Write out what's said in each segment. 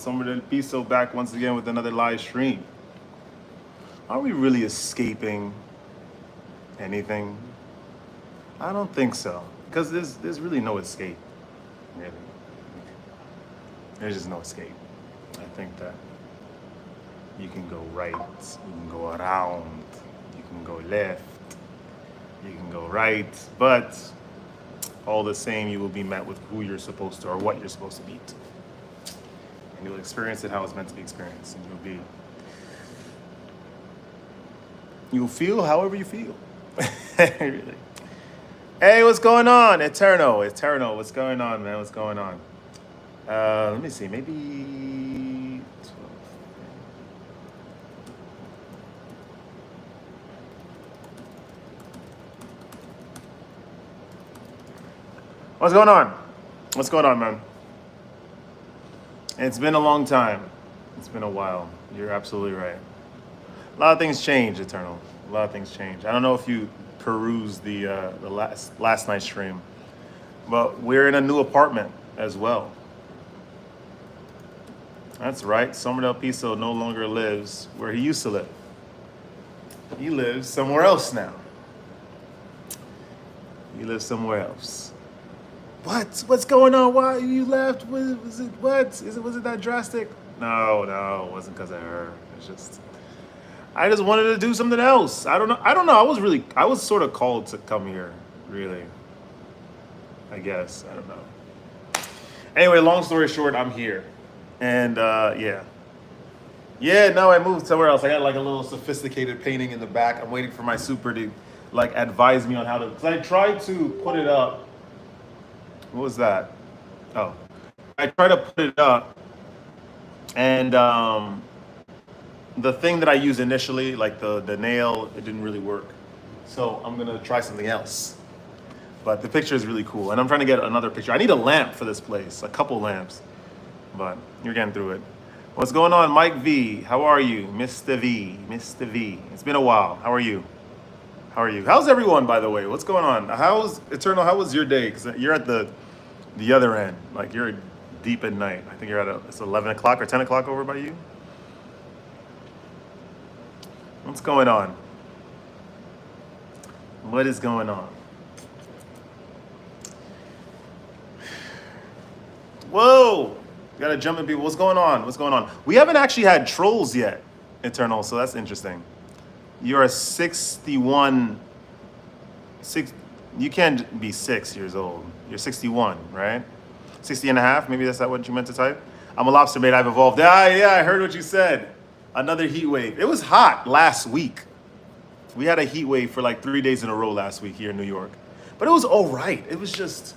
Semen Retention back once again with another live stream. Are we really escaping anything? I don't think so, because there's really no escape. Really, there's just no escape. I think that you can go right, you can go around, you can go left, you can go right, but all the same, you will be met with who you're supposed to or what you're supposed to meet. And you'll experience it how it's meant to be experienced. And you'll feel however you feel. Really. Hey, what's going on? Eterno, what's going on, man? What's going on? Let me see, maybe 12. What's going on? What's going on, man? It's been a long time. It's been a while. You're absolutely right. A lot of things change, Eternal. A lot of things change. I don't know if you perused the last night's stream, but we're in a new apartment as well. That's right. Semen Retention no longer lives where he used to live. He lives somewhere else now. He lives somewhere else. What? What's going on? Why you left? Was it what? Was it that drastic? No, it wasn't because of her. It's just I just wanted to do something else. I don't know. I was sort of called to come here, really. I guess. I don't know. Anyway, long story short, I'm here. And yeah. Yeah, no, I moved somewhere else. I got like a little sophisticated painting in the back. I'm waiting for my super to like advise me on how to, because I tried to put it up. What was that? Oh, I tried to put it up, and the thing that I used initially, like the nail, it didn't really work. So I'm gonna try something else. But the picture is really cool, and I'm trying to get another picture. I need a lamp for this place, a couple lamps, but you're getting through it. What's going on, Mike V? How are you, Mr. V? Mr. V. It's been a while. How are you? How are you? How's everyone, by the way? What's going on? How's Eternal? How was your day? Because you're at the other end. Like you're deep at night. I think you're at it's 11 o'clock or 10 o'clock over by you. What's going on? What is going on? Whoa! Gotta jump in people. What's going on? What's going on? We haven't actually had trolls yet, Eternal, so that's interesting. You're 61. You can't be 6 years old. You're 61, right? 60 and a half, maybe that's not what you meant to type. I'm a lobster mate, I've evolved. Yeah, I heard what you said. Another heat wave. It was hot last week. We had a heat wave for like 3 days in a row last week here in New York. But it was all right. It was just,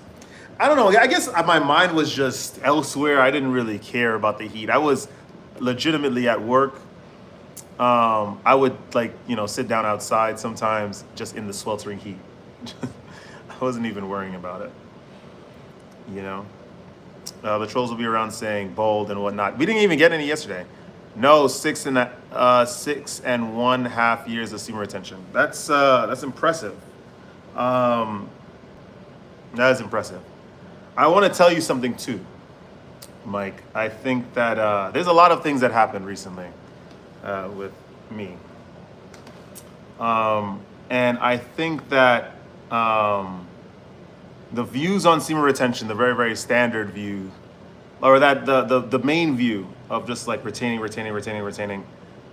I don't know. I guess my mind was just elsewhere. I didn't really care about the heat. I was legitimately at work. I would sit down outside sometimes just in the sweltering heat. I wasn't even worrying about it. The trolls will be around saying bold and whatnot. We didn't even get any yesterday. No, 6.5 years of Semen Retention. That's impressive. That is impressive. I want to tell you something too, Mike. I think that there's a lot of things that happened recently with me. And I think that the views on Semen Retention, the very, very standard view, or that the main view of just like retaining.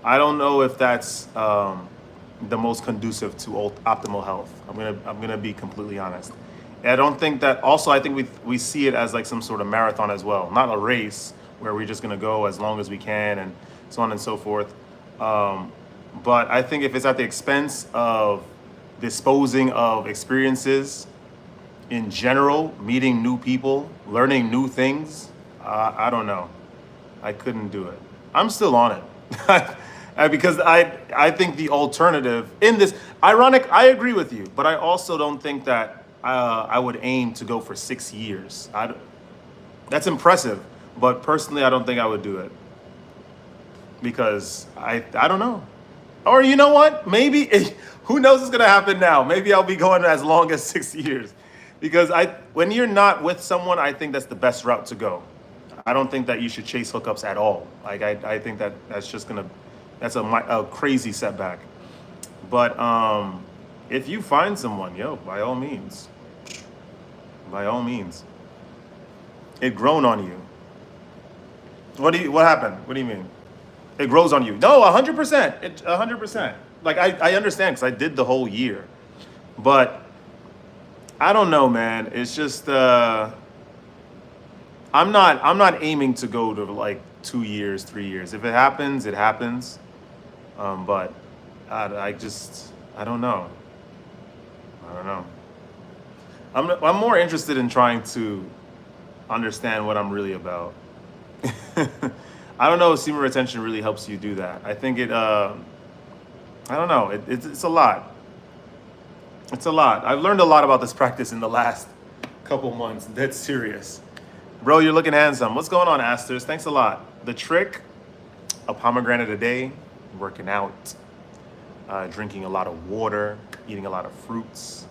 I don't know if that's the most conducive to optimal health. I'm gonna be completely honest. And I don't think that. Also, I think we see it as like some sort of marathon as well, not a race where we're just gonna go as long as we can and so on and so forth. But I think if it's at the expense of disposing of experiences in general, meeting new people, learning new things, I don't know. I couldn't do it. I'm still on it. Because I think the alternative in this, ironic, I agree with you, but I also don't think that I would aim to go for 6 years. That's impressive, but personally, I don't think I would do it. Because I don't know. Or you know what? Maybe, who knows what's gonna happen now? Maybe I'll be going as long as 6 years. Because when you're not with someone, I think that's the best route to go. I don't think that you should chase hookups at all. Like I think that that's a crazy setback. But if you find someone, yo, by all means, it grown on you. What happened? What do you mean? It grows on you? No, 100%. 100%. Like I understand because I did the whole year, but I don't know, man. It's just I'm not aiming to go to like 2 years, 3 years. If it happens, it happens. But I don't know. I don't know. I'm more interested in trying to understand what I'm really about. I don't know if semen retention really helps you do that. I think I don't know. It's a lot. It's a lot. I've learned a lot about this practice in the last couple months. Dead serious. Bro, you're looking handsome. What's going on, Asters? Thanks a lot. The trick, a pomegranate a day, working out, drinking a lot of water, eating a lot of fruits,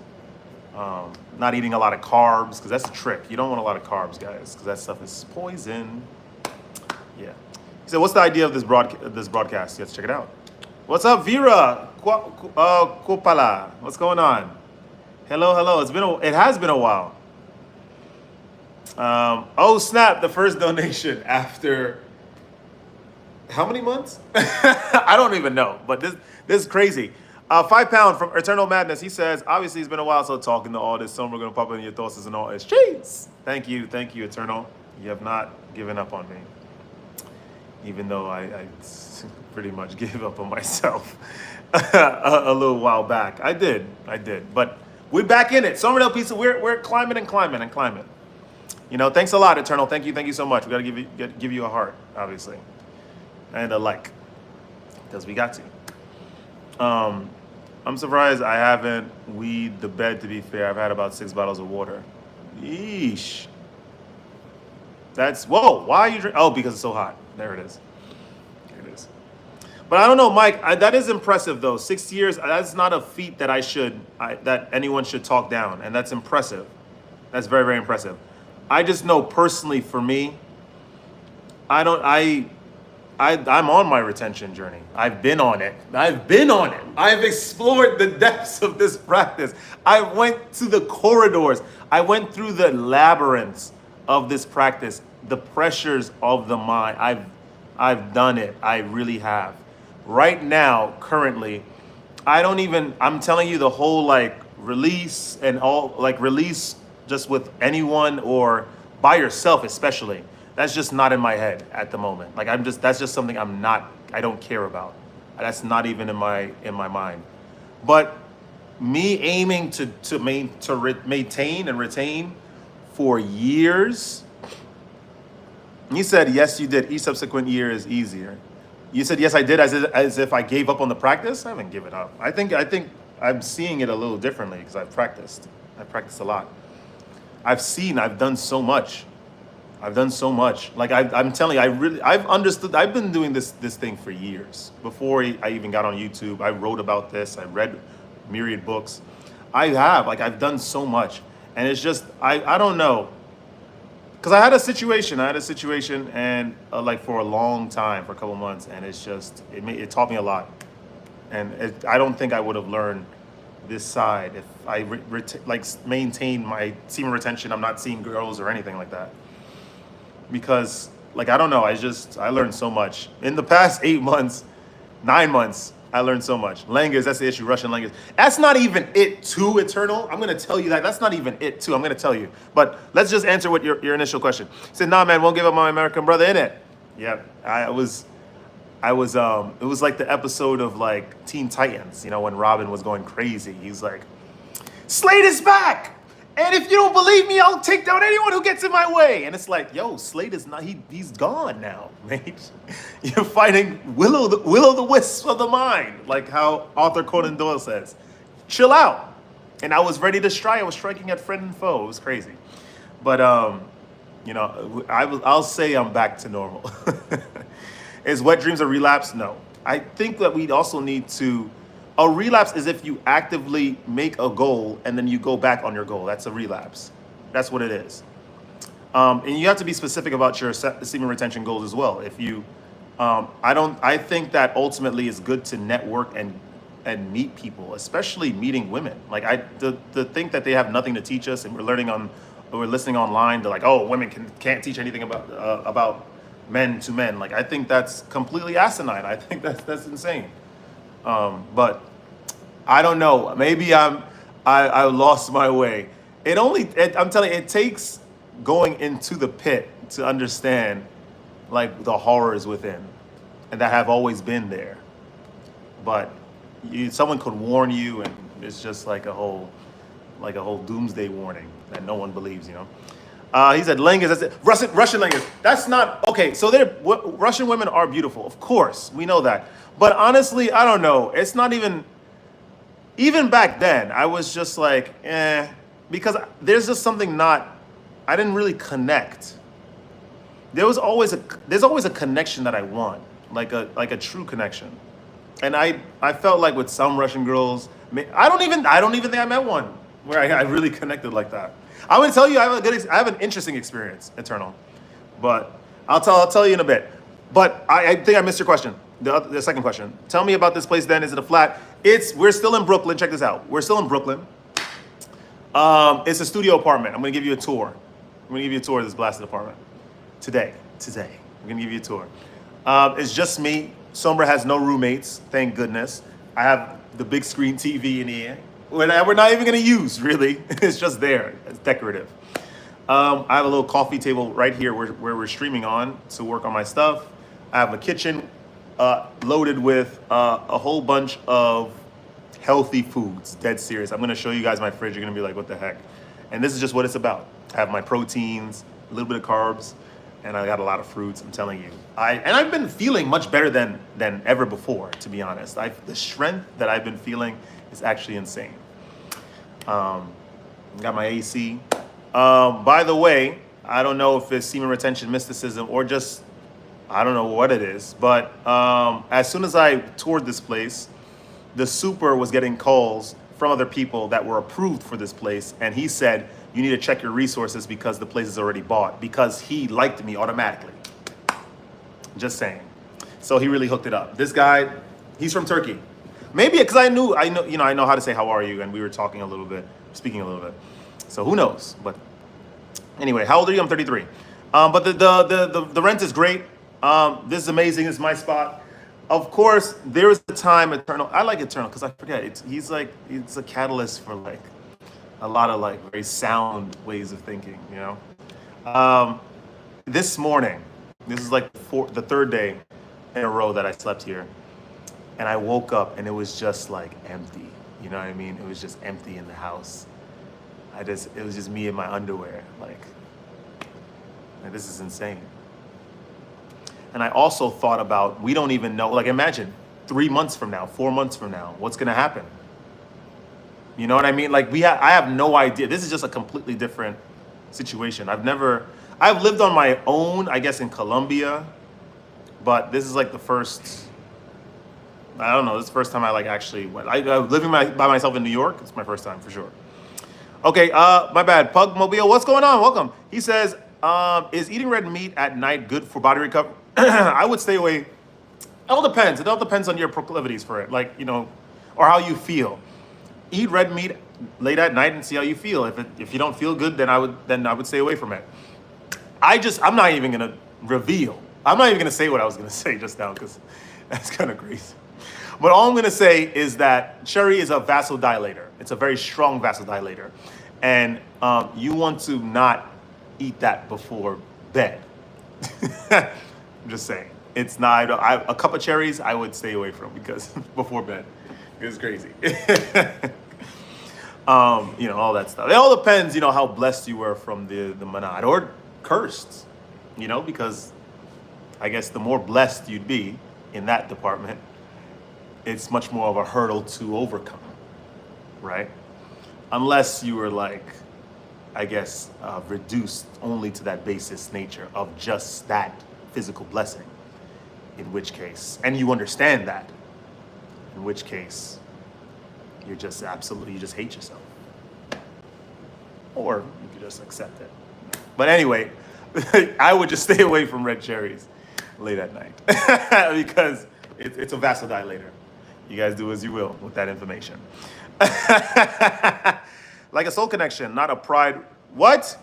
not eating a lot of carbs, because that's a trick. You don't want a lot of carbs, guys, because that stuff is poison. Yeah. So what's the idea of this broadcast? Let's check it out. What's up, Vera? Kopala. What's going on? Hello. It has been a while. Oh snap! The first donation after how many months? I don't even know. But this is crazy. £5 from Eternal Madness. He says, obviously it's been a while, so talking to all this summer, gonna pop in your thoughts and all this. Jeez. Thank you, Eternal. You have not given up on me, even though I pretty much gave up on myself a little while back. I did. But we're back in it. Summer Pizza. We're climbing. You know, thanks a lot, Eternal. Thank you so much. We gotta give you a heart, obviously, and a like, because we got to. I'm surprised I haven't weed the bed. To be fair, I've had about 6 bottles of water. Yeesh. Whoa. Why are you drinking? Oh, because it's so hot. There it is. But I don't know, Mike. That is impressive, though. 6 years. That's not a feat that that anyone should talk down, and that's impressive. That's very, very impressive. I just know personally, for me, I'm on my retention journey. I've been on it. I've explored the depths of this practice. I went to the corridors. I went through the labyrinths of this practice, the pressures of the mind. I've done it. I really have. Right now, currently, I'm telling you, the whole release and all, release just with anyone or by yourself especially, that's just not in my head at the moment. That's just something I don't care about. That's not even in my mind. But me aiming to maintain and retain for years. You said yes, you did. Each subsequent year is easier. You said yes, I did, as if I gave up on the practice. I haven't given up. I think I'm seeing it a little differently because I've practiced. I practiced a lot. I've done so much. Like I'm telling you, I've understood. I've been doing this thing for years. Before I even got on YouTube, I wrote about this. I read myriad books. I've done so much, and it's just I don't know. Because I had a situation, and for a long time, for a couple months, and it's just it taught me a lot, and I don't think I would have learned this side if I maintain my semen retention. I'm not seeing girls or anything like that, because I don't know. I learned so much in the past 8 months, 9 months. I learned so much. Language, that's the issue. Russian language. That's not even it too, Eternal. I'm going to tell you that. That's not even it too. I'm going to tell you. But let's just answer what your initial question. He said, nah, man, won't give up my American brother in it. Yeah, it was like the episode of Teen Titans, when Robin was going crazy. He's like, Slade is back. And if you don't believe me, I'll take down anyone who gets in my way. And it's like, yo, Slade is not, he's gone now, mate. You're fighting Willow the Wisp of the mind, like how Arthur Conan Doyle says. Chill out. And I was ready to strike. I was striking at friend and foe. It was crazy. But, I'll say I'm back to normal. Is wet dreams a relapse? No. I think that we also need to... A relapse is if you actively make a goal and then you go back on your goal. That's a relapse. That's what it is. And you have to be specific about your semen retention goals as well. If you, I think that ultimately it's good to network and meet people, especially meeting women. Like to think that they have nothing to teach us, and we're listening online to like, oh, women can't teach anything about men to men. Like I think that's completely asinine. I think that's insane. But I don't know. Maybe I lost my way. I'm telling you, it takes going into the pit to understand like the horrors within, and that have always been there. But someone could warn you, and it's just like a whole doomsday warning that no one believes. He said language. That's it. Russian language. That's not okay. So Russian women are beautiful, of course, we know that. But honestly, I don't know. It's not even back then. I was just like, because there's just something I didn't really connect. There's always a connection that I want, like a true connection. And I felt like with some Russian girls, I don't even think I met one where I really connected like that. I would tell you I have an interesting experience, Eternal, but I'll tell you in a bit. But I think I missed your question, the second question. Tell me about this place. Then is it a flat? We're still in Brooklyn. Check this out. We're still in Brooklyn. It's a studio apartment. I'm gonna give you a tour. I'm gonna give you a tour of this blasted apartment today. I'm gonna give you a tour. It's just me. Sombra has no roommates, thank goodness. I have the big screen TV in here. We're not even gonna use, really. It's just there, it's decorative. I have a little coffee table right here where we're streaming on to work on my stuff. I have a kitchen loaded with a whole bunch of healthy foods, dead serious. I'm gonna show you guys my fridge, you're gonna be like, what the heck? And this is just what it's about. I have my proteins, a little bit of carbs, and I got a lot of fruits, I'm telling you. I've been feeling much better than ever before, to be honest. The strength that I've been feeling is actually insane. Got my AC. By the way, I don't know if it's semen retention mysticism or just, I don't know what it is, but as soon as I toured this place, the super was getting calls from other people that were approved for this place, and he said, you need to check your resources because the place is already bought, because he liked me automatically. Just saying. So he really hooked it up. This guy, he's from Turkey. Maybe because I know how to say how are you, and we were speaking a little bit. So who knows? But anyway, how old are you? I'm 33. But the rent is great. This is amazing. This is my spot. Of course, there is a time Eternal. I like Eternal because I forget. It's a catalyst for like a lot of like very sound ways of thinking. This morning, this is like the third day in a row that I slept here, and I woke up and it was just like empty. You know what I mean? It was just empty in the house. It was just me in my underwear. Like this is insane. And I also thought about, we don't even know, like imagine 3 months from now, 4 months from now, what's gonna happen? You know what I mean? Like I have no idea. This is just a completely different situation. I've lived on my own, I guess in Colombia, but this is like the first, I don't know, this is the first time I like actually went. I living by myself in New York, it's my first time for sure. Okay, my bad, Pug Mobile, what's going on? Welcome. He says, is eating red meat at night good for body recovery? I would stay away. It all depends. It all depends on your proclivities for it, like, or how you feel. Eat red meat late at night and see how you feel. If you don't feel good, then I would stay away from it. I'm not even gonna reveal. I'm not even gonna say what I was gonna say just now because that's kind of crazy. But all I'm gonna say is that cherry is a vasodilator. It's a very strong vasodilator, and you want to not eat that before bed. I'm just saying. It's not, a cup of cherries I would stay away from because before bed. It's crazy. All that stuff. It all depends, how blessed you were from the manad or cursed, because I guess the more blessed you'd be in that department, it's much more of a hurdle to overcome, right? Unless you were like, I guess, reduced only to that basis nature of just that physical blessing, in which case, and you understand that, in which case, you just hate yourself. Or you could just accept it. But anyway, I would just stay away from red cherries late at night because it's a vasodilator. You guys do as you will with that information. Like a soul connection, not a pride. What?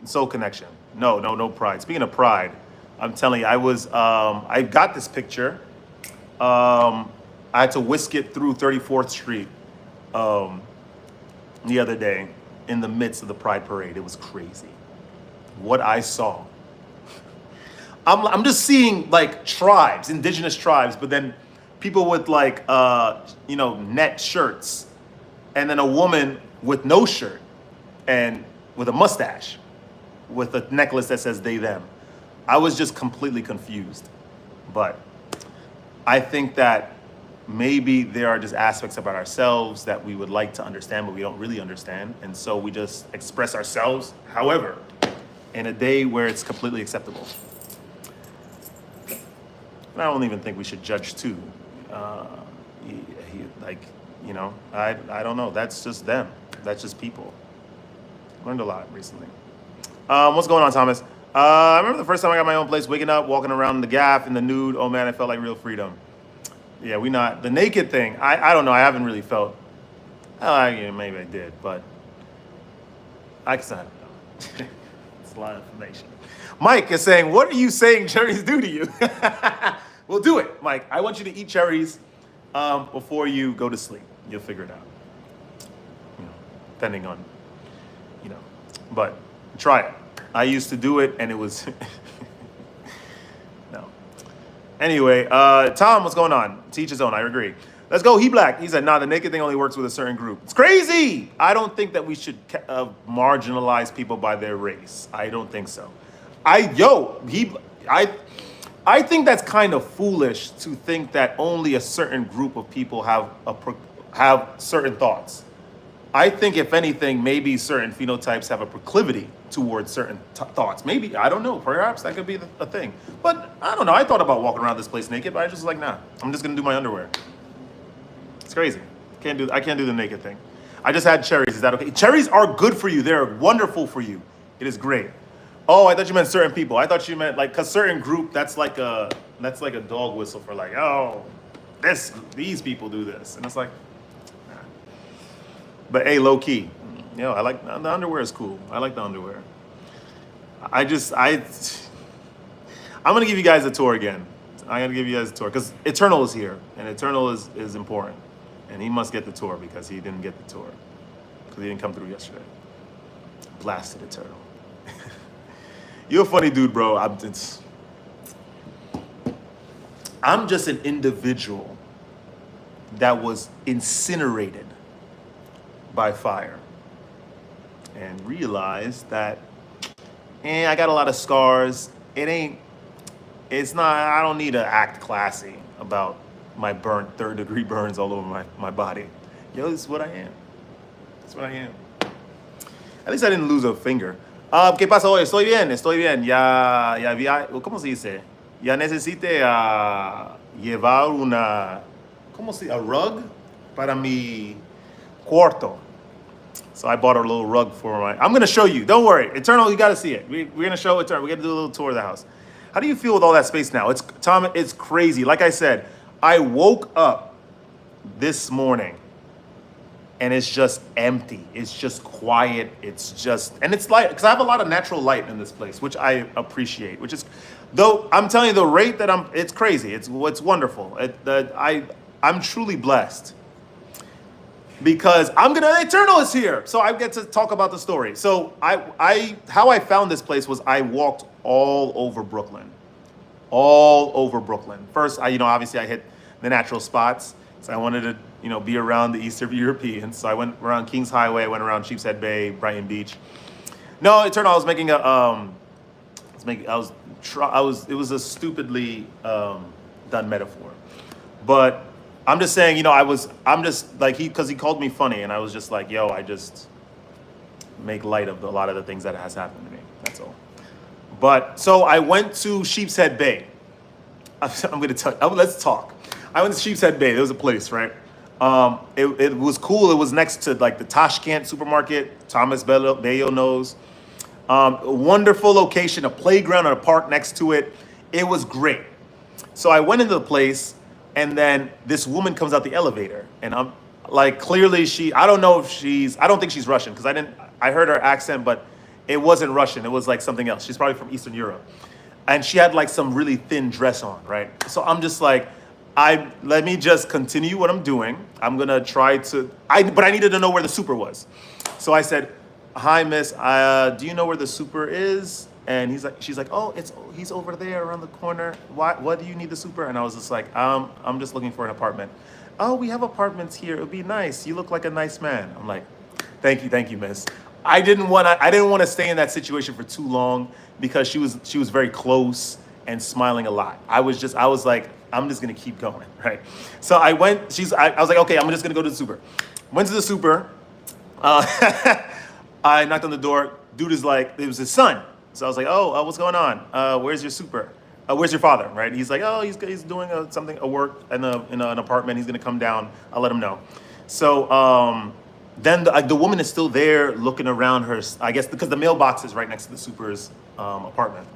Soul connection. No pride. Speaking of pride, I'm telling you, I got this picture. I had to whisk it through 34th Street the other day in the midst of the Pride Parade. It was crazy. What I saw. I'm just seeing like tribes, indigenous tribes, but then people with like, net shirts, and then a woman with no shirt and with a mustache, with a necklace that says they, them. I was just completely confused. But I think that maybe there are just aspects about ourselves that we would like to understand, but we don't really understand. And so we just express ourselves, however, in a day where it's completely acceptable. And I don't even think we should judge too. I don't know. That's just them. That's just people. Learned a lot recently. What's going on, Thomas? I remember the first time I got my own place, waking up, walking around the Gap in the nude. Oh man, I felt like real freedom. Yeah, the naked thing. I don't know. I haven't really felt. Maybe I did, but I don't know. It's a lot of information. Mike is saying, "What are you saying cherries do to you?" Well, do it, Mike. I want you to eat cherries before you go to sleep. You'll figure it out. Depending on, but try it. I used to do it, and it was no. Anyway, Tom, what's going on? Teach his own. I agree. Let's go. He Black. He said, "Nah, the naked thing only works with a certain group." It's crazy. I don't think that we should marginalize people by their race. I don't think so. I think that's kind of foolish to think that only a certain group of people have certain thoughts. I think if anything, maybe certain phenotypes have a proclivity towards certain thoughts. Maybe, I don't know, perhaps that could be a thing. But I don't know, I thought about walking around this place naked, but I just like, nah, I'm just gonna do my underwear. It's crazy. I can't do the naked thing. I just had cherries, is that okay? Cherries are good for you, they're wonderful for you. It is great. Oh, I thought you meant certain people. I thought you meant like, cause certain group, that's like a dog whistle for like, oh, these people do this. And it's like, nah. But hey, low key, I like, the underwear is cool. I like the underwear. I'm gonna give you guys a tour again. I'm gonna give you guys a tour, cause Eternal is here, and Eternal is important. And he must get the tour because he didn't get the tour. Cause he didn't come through yesterday. Blasted Eternal. You're a funny dude, bro. I'm just an individual that was incinerated by fire and realized that, I got a lot of scars. I don't need to act classy about my burnt 3rd-degree burns all over my body. This is what I am. That's what I am. At least I didn't lose a finger. ¿Qué pasa hoy? Estoy bien. Ya, ¿cómo se dice? Ya necesité llevar a rug para mi cuarto. So I bought a little rug for I'm going to show you. Don't worry. Eternal, you got to see it. We're going to show Eternal. We're going to do a little tour of the house. How do you feel with all that space now? It's crazy. Like I said, I woke up this morning and it's just empty. It's just quiet. And it's light, because I have a lot of natural light in this place, which I appreciate, though I'm telling you the rate that it's crazy. It's wonderful. I'm truly blessed because Eternal is here. So I get to talk about the story. So how I found this place was I walked all over Brooklyn. First, obviously I hit the natural spots. So I wanted to, be around the Eastern Europeans. So I went around Kings Highway, I went around Sheepshead Bay, Brighton Beach. No, it turned out I was making it was a stupidly done metaphor. But I'm just saying, because he called me funny, and I was just like, I just make light of a lot of the things that has happened to me. That's all. But so I went to Sheepshead Bay. I'm going to tell you, let's talk. I went to Sheepshead Bay. There was a place, right? It was cool. It was next to like the Tashkent supermarket. Thomas Bello knows. A wonderful location, a playground and a park next to it. It was great. So I went into the place, and then this woman comes out the elevator, and I'm like, clearly I don't know if I don't think she's Russian because I heard her accent, but it wasn't Russian. It was like something else. She's probably from Eastern Europe. And she had like some really thin dress on, right? So I'm just like, let me just continue what I'm doing. I'm gonna try to, but I needed to know where the super was. So I said, "Hi, miss, do you know where the super is?" And she's like, "Oh, he's over there around the corner. What do you need the super?" And I was just like, I'm just looking for an apartment." "Oh, we have apartments here. It would be nice. You look like a nice man." I'm like, thank you, miss. I didn't want to stay in that situation for too long because she was very close and smiling a lot. I was like, I'm just gonna keep going, right? So I went. I was like, okay, I'm just gonna go to the super. Went to the super. I knocked on the door. Dude is like, it was his son. So I was like, oh, what's going on? Where's your super? Where's your father? Right? He's like, oh, he's doing a work in an apartment. He's gonna come down. I'll let him know. So then the woman is still there looking around her, I guess, because the mailbox is right next to the super's apartment.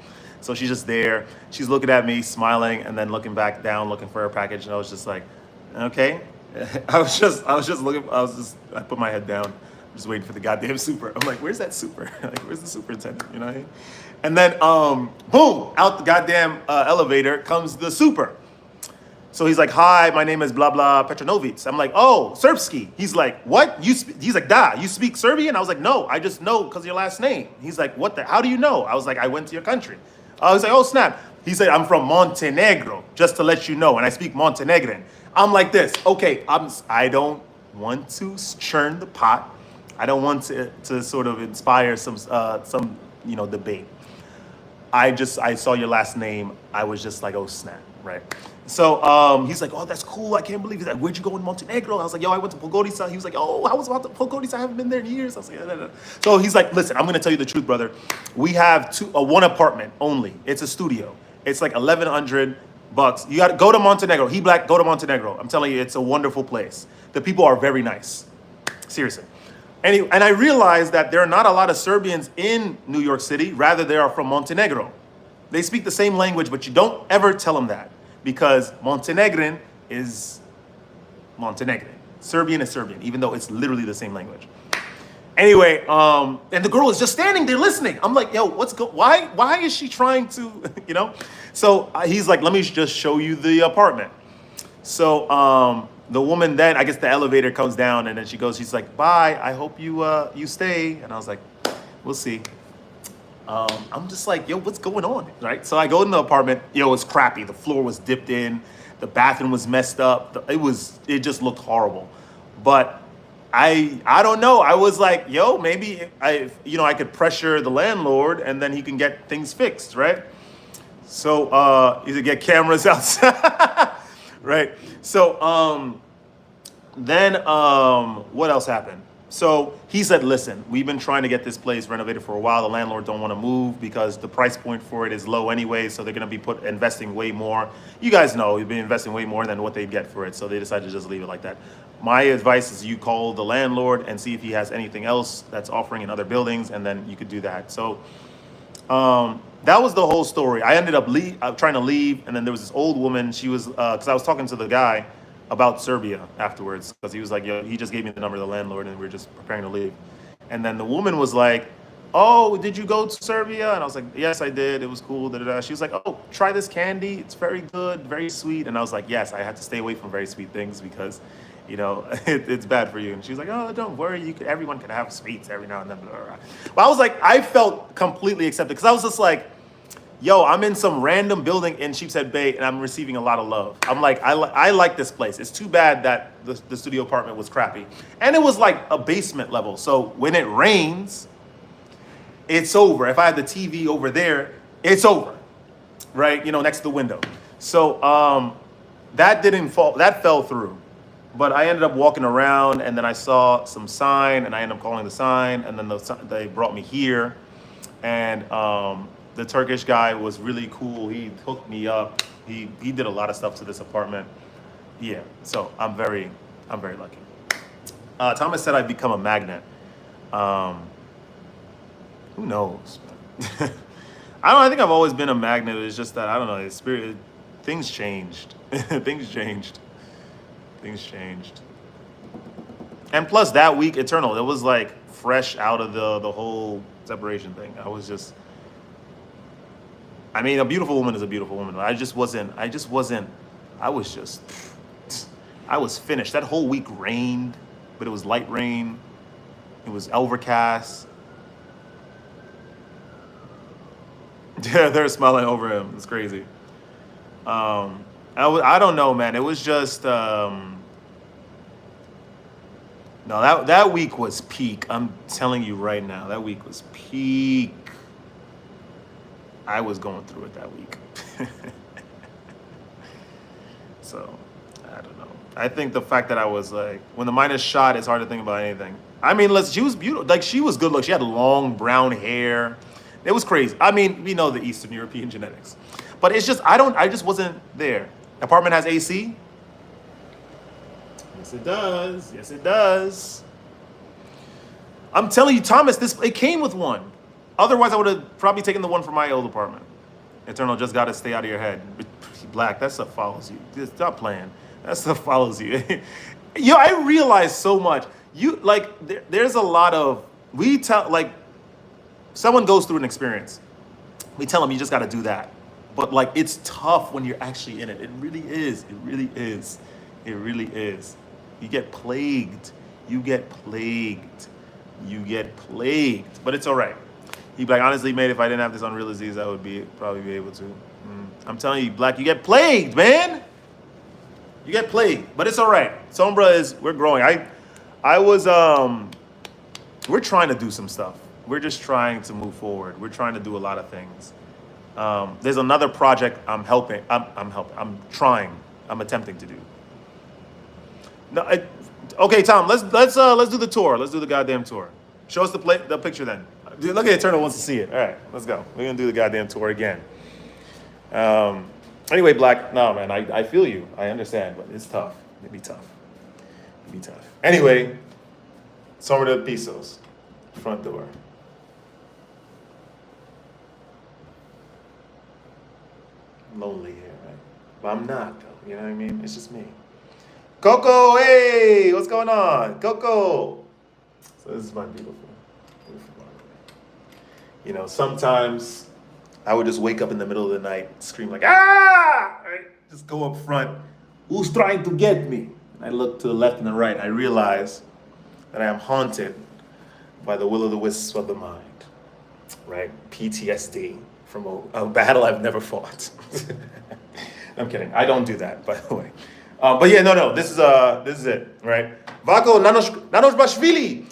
So she's just there. She's looking at me, smiling, and then looking back down, looking for her package. And I was just like, okay. I put my head down, just waiting for the goddamn super. I'm like, where's that super? Like, where's the superintendent? You know what I mean? And then, boom, out the goddamn elevator comes the super. So he's like, "Hi, my name is blah blah Petronovic." I'm like, "Oh, Serbski." He's like, "What? He's like, "Da, you speak Serbian?" I was like, "No, I just know because of your last name." He's like, "What the? How do you know?" I was like, "I went to your country." I was like, "Oh snap." He said, "I'm from Montenegro, just to let you know, and I speak Montenegrin." I'm like this. Okay, I don't want to churn the pot. I don't want to sort of inspire some debate. I saw your last name. I was just like, oh snap, right? So he's like, "Oh, that's cool. I can't believe it." He's like, "Where'd you go in Montenegro?" I was like, "Yo, I went to Podgorica." He was like, "Oh, I was about to Podgorica. I haven't been there in years." I was like, "No." So he's like, "Listen, I'm gonna tell you the truth, brother. We have one apartment only. It's a studio. It's like $1,100. You got to go to Montenegro. He black. Go to Montenegro. I'm telling you, it's a wonderful place. The people are very nice. Seriously." And I realized that there are not a lot of Serbians in New York City. Rather, they are from Montenegro. They speak the same language, but you don't ever tell them that because Montenegrin is Montenegrin. Serbian is Serbian, even though it's literally the same language. Anyway, and the girl is just standing there listening. I'm like, yo, why is she trying to, you know? So he's like, "Let me just show you the apartment." So the woman then, I guess the elevator comes down and then she's like, "Bye, I hope you stay." And I was like, "We'll see." I'm just like, yo, what's going on, right? So I go in the apartment. Yo, it's crappy. The floor was dipped in. The bathroom was messed up. It just looked horrible. But I don't know. I was like, yo, maybe I could pressure the landlord and then he can get things fixed, right? So either get cameras outside, right? So then what else happened? So he said, "Listen, we've been trying to get this place renovated for a while. The landlord don't want to move because the price point for it is low anyway. So they're going to be investing way more. You guys know we've been investing way more than what they get for it. So they decided to just leave it like that. My advice is you call the landlord and see if he has anything else that's offering in other buildings, and then you could do that." So that was the whole story. I ended up trying to leave, and then there was this old woman. She was because I was talking to the guy about Serbia afterwards because he was like, "Yo," he just gave me the number of the landlord and we were just preparing to leave. And then the woman was like, "Oh, did you go to Serbia?" And I was like, "Yes, I did. It was cool." Da, da, da. She was like, "Oh, try this candy. It's very good, very sweet." And I was like, "Yes, I had to stay away from very sweet things because, it's bad for you." And she was like, "Oh, don't worry. Everyone can have sweets every now and then." Blah, blah, blah. But I was like, I felt completely accepted because I was just like, yo, I'm in some random building in Sheepshead Bay and I'm receiving a lot of love. I'm like, I like this place. It's too bad that the studio apartment was crappy. And it was like a basement level. So when it rains, it's over. If I had the TV over there, it's over, right? Next to the window. So that fell through. But I ended up walking around and then I saw some sign and I ended up calling the sign and then they brought me here. And the Turkish guy was really cool. He hooked me up. He did a lot of stuff to this apartment. Yeah, so I'm very lucky. Thomas said I'd become a magnet. Who knows? I don't. I think I've always been a magnet. It's just that I don't know. The spirit, things changed. Things changed. Things changed. And plus, that week, Eternal, it was like fresh out of the whole separation thing. I was just. I mean, a beautiful woman is a beautiful woman. I just wasn't. I just wasn't. I was just. I was finished. That whole week rained, but it was light rain. It was overcast. Yeah, they're smiling over him. It's crazy. I don't know, man. It was just no. That week was peak. I'm telling you right now, that week was peak. I was going through it that week. So I don't know. I think the fact that I was like, when the mind is shot, it's hard to think about anything. I mean, she was beautiful. Like she was good look. She had long brown hair. It was crazy. I mean, we know the Eastern European genetics, but it's just I just wasn't there. Apartment has AC. Yes, it does. Yes, it does. I'm telling you, Thomas, it came with one. Otherwise, I would have probably taken the one from my old apartment. Eternal, just got to stay out of your head. Black, that stuff follows you. Just stop playing. That stuff follows you. Yo, I realize so much. There's a lot of, someone goes through an experience. We tell them you just got to do that. But like, it's tough when you're actually in it. It really is. It really is. It really is. You get plagued. You get plagued. You get plagued. But it's all right. He'd be like, honestly, mate, if I didn't have this unreal disease, I would probably be able to. I'm telling you, Black, you get plagued, man. You get plagued. But it's all right. Sombra we're growing. We're trying to do some stuff. We're just trying to move forward. We're trying to do a lot of things. There's another project I'm attempting to do. No, okay, Tom, let's do the tour. Let's do the goddamn tour. Show us the picture then. Dude, look at Eternal wants to see it. All right, let's go. We're gonna do the goddamn tour again. Anyway, Black, no man, I feel you. I understand, but it's tough. It'd be tough. Anyway, Somos de Pisos, front door. Lonely here, right? But I'm not, though. You know what I mean? It's just me. Coco, hey, what's going on? Coco. So this is my beautiful You know, sometimes I would just wake up in the middle of the night, scream like, ah! Right? Just go up front. Who's trying to get me? And I look to the left and the right. I realize that I am haunted by the will-o'-the-wisps of the mind. Right? PTSD from a battle I've never fought. I'm kidding. I don't do that, by the way. But yeah, no. This is it, right? Vako Nanoshbashvili.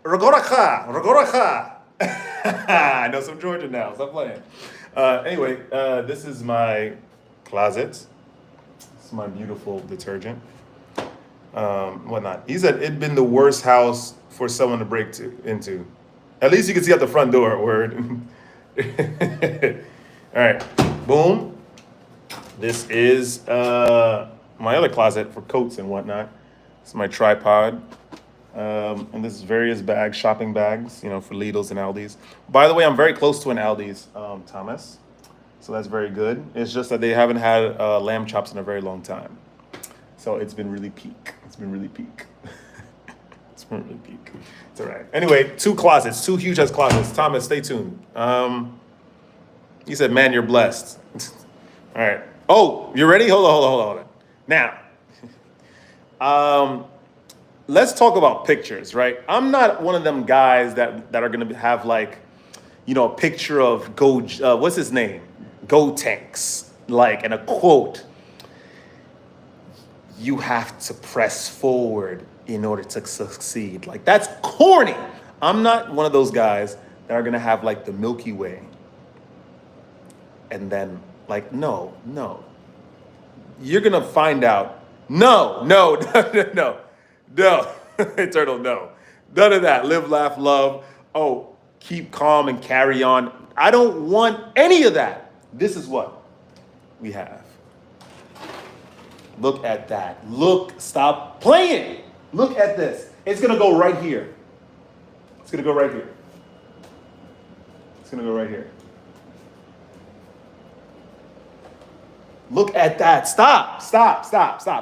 Rogoracha. I know some Georgian now. Stop playing. Anyway, this is my closet. This is my beautiful detergent. Whatnot. He said it'd been the worst house for someone to break into. At least you can see out the front door. Word. All right. Boom. This is my other closet for coats and whatnot. This is my tripod. And this is various bags, shopping bags, you know, for Lidl's and Aldi's. By the way, I'm very close to an Aldi's, Thomas. So that's very good. It's just that they haven't had lamb chops in a very long time. So it's been really peak. It's been really peak. It's all right. Anyway, two huge ass closets. Thomas, stay tuned. He said, man, you're blessed. All right. Oh, you ready? Hold on. Now, let's talk about pictures, right? I'm not one of them guys that are going to have like, you know, a picture of what's his name? Go Tanks, like, and a quote. You have to press forward in order to succeed. Like, that's corny. I'm not one of those guys that are going to have like the Milky Way. And then like, no. You're going to find out. No. Eternal, no. None of that. Live, laugh, love. Oh, keep calm and carry on. I don't want any of that. This is what we have. Look at that. Stop playing. Look at this. It's going to go right here. gonna go right here. Look at that. Stop.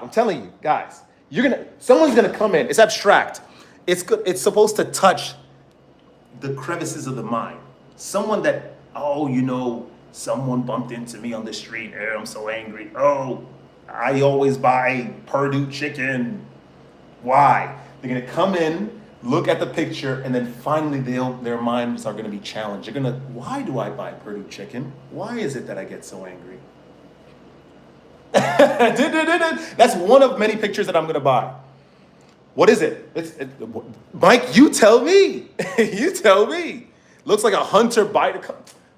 I'm telling you, guys. Someone's gonna come in. It's abstract. It's good. It's supposed to touch the crevices of the mind. Someone that, someone bumped into me on the street. Oh, I'm so angry. Oh, I always buy Purdue chicken. Why? They're gonna come in, look at the picture, and then finally their minds are gonna be challenged. They're gonna, why do I buy Purdue chicken? Why is it that I get so angry? That's one of many pictures that I'm gonna buy. What is it? Mike, you tell me. You tell me. Looks like a hunter bite.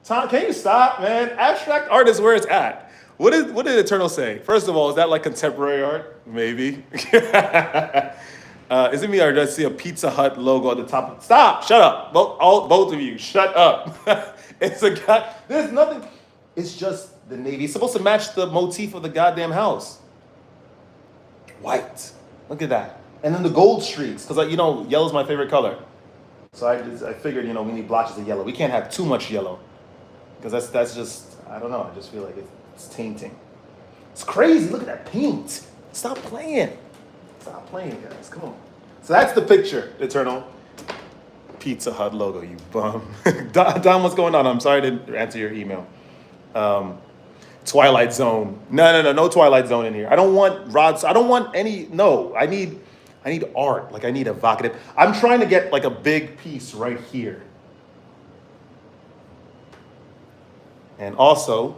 Tom, can you stop, man? Abstract art is where it's at. What did Eternal say? First of all, is that like contemporary art? Maybe. Is it me or do I see a Pizza Hut logo at the top? Stop! Shut up! Both of you, shut up! It's a guy. There's nothing. It's just the navy. It's supposed to match the motif of the goddamn house. White. Look at that. And then the gold streaks, because yellow's my favorite color. So I figured, we need blotches of yellow. We can't have too much yellow, because that's just, I don't know. I just feel like it's tainting. It's crazy. Look at that paint. Stop playing. Stop playing, guys. Come on. So that's the picture, Eternal. Pizza Hut logo, you bum. Don, what's going on? I'm sorry to answer your email. Twilight Zone. No Twilight Zone in here. I don't want rods. I don't want any. No, I need art. Like I need evocative. I'm trying to get like a big piece right here. And also,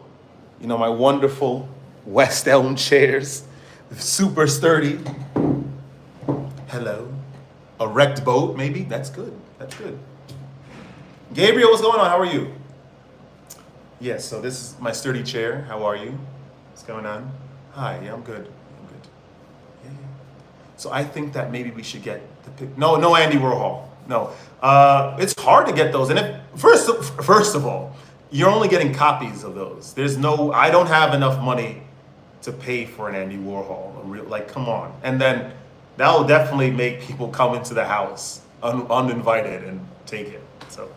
my wonderful West Elm chairs, super sturdy. Hello. A wrecked boat, maybe? That's good. That's good. Gabriel, what's going on? How are you? Yes, so this is my sturdy chair. How are you? What's going on? Hi, yeah, I'm good. Yeah. So I think that maybe we should get the pic. No, Andy Warhol. No. It's hard to get those. And first of all, you're only getting copies of those. I don't have enough money to pay for an Andy Warhol. Come on. And then that will definitely make people come into the house uninvited and take it. So,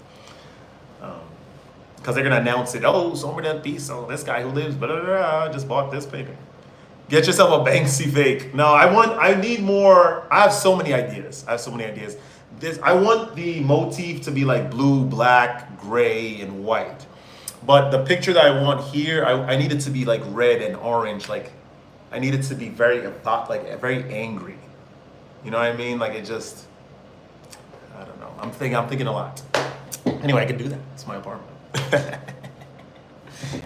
because they're gonna announce it. Oh, Semen Retention. This guy who lives, just bought this painting. Get yourself a Banksy fake. No, I need more. I have so many ideas. I want the motif to be like blue, black, gray, and white. But the picture that I want here, I need it to be like red and orange. Like, I need it to be very angry. You know what I mean? Like I don't know. I'm thinking a lot. Anyway, I can do that. It's my apartment.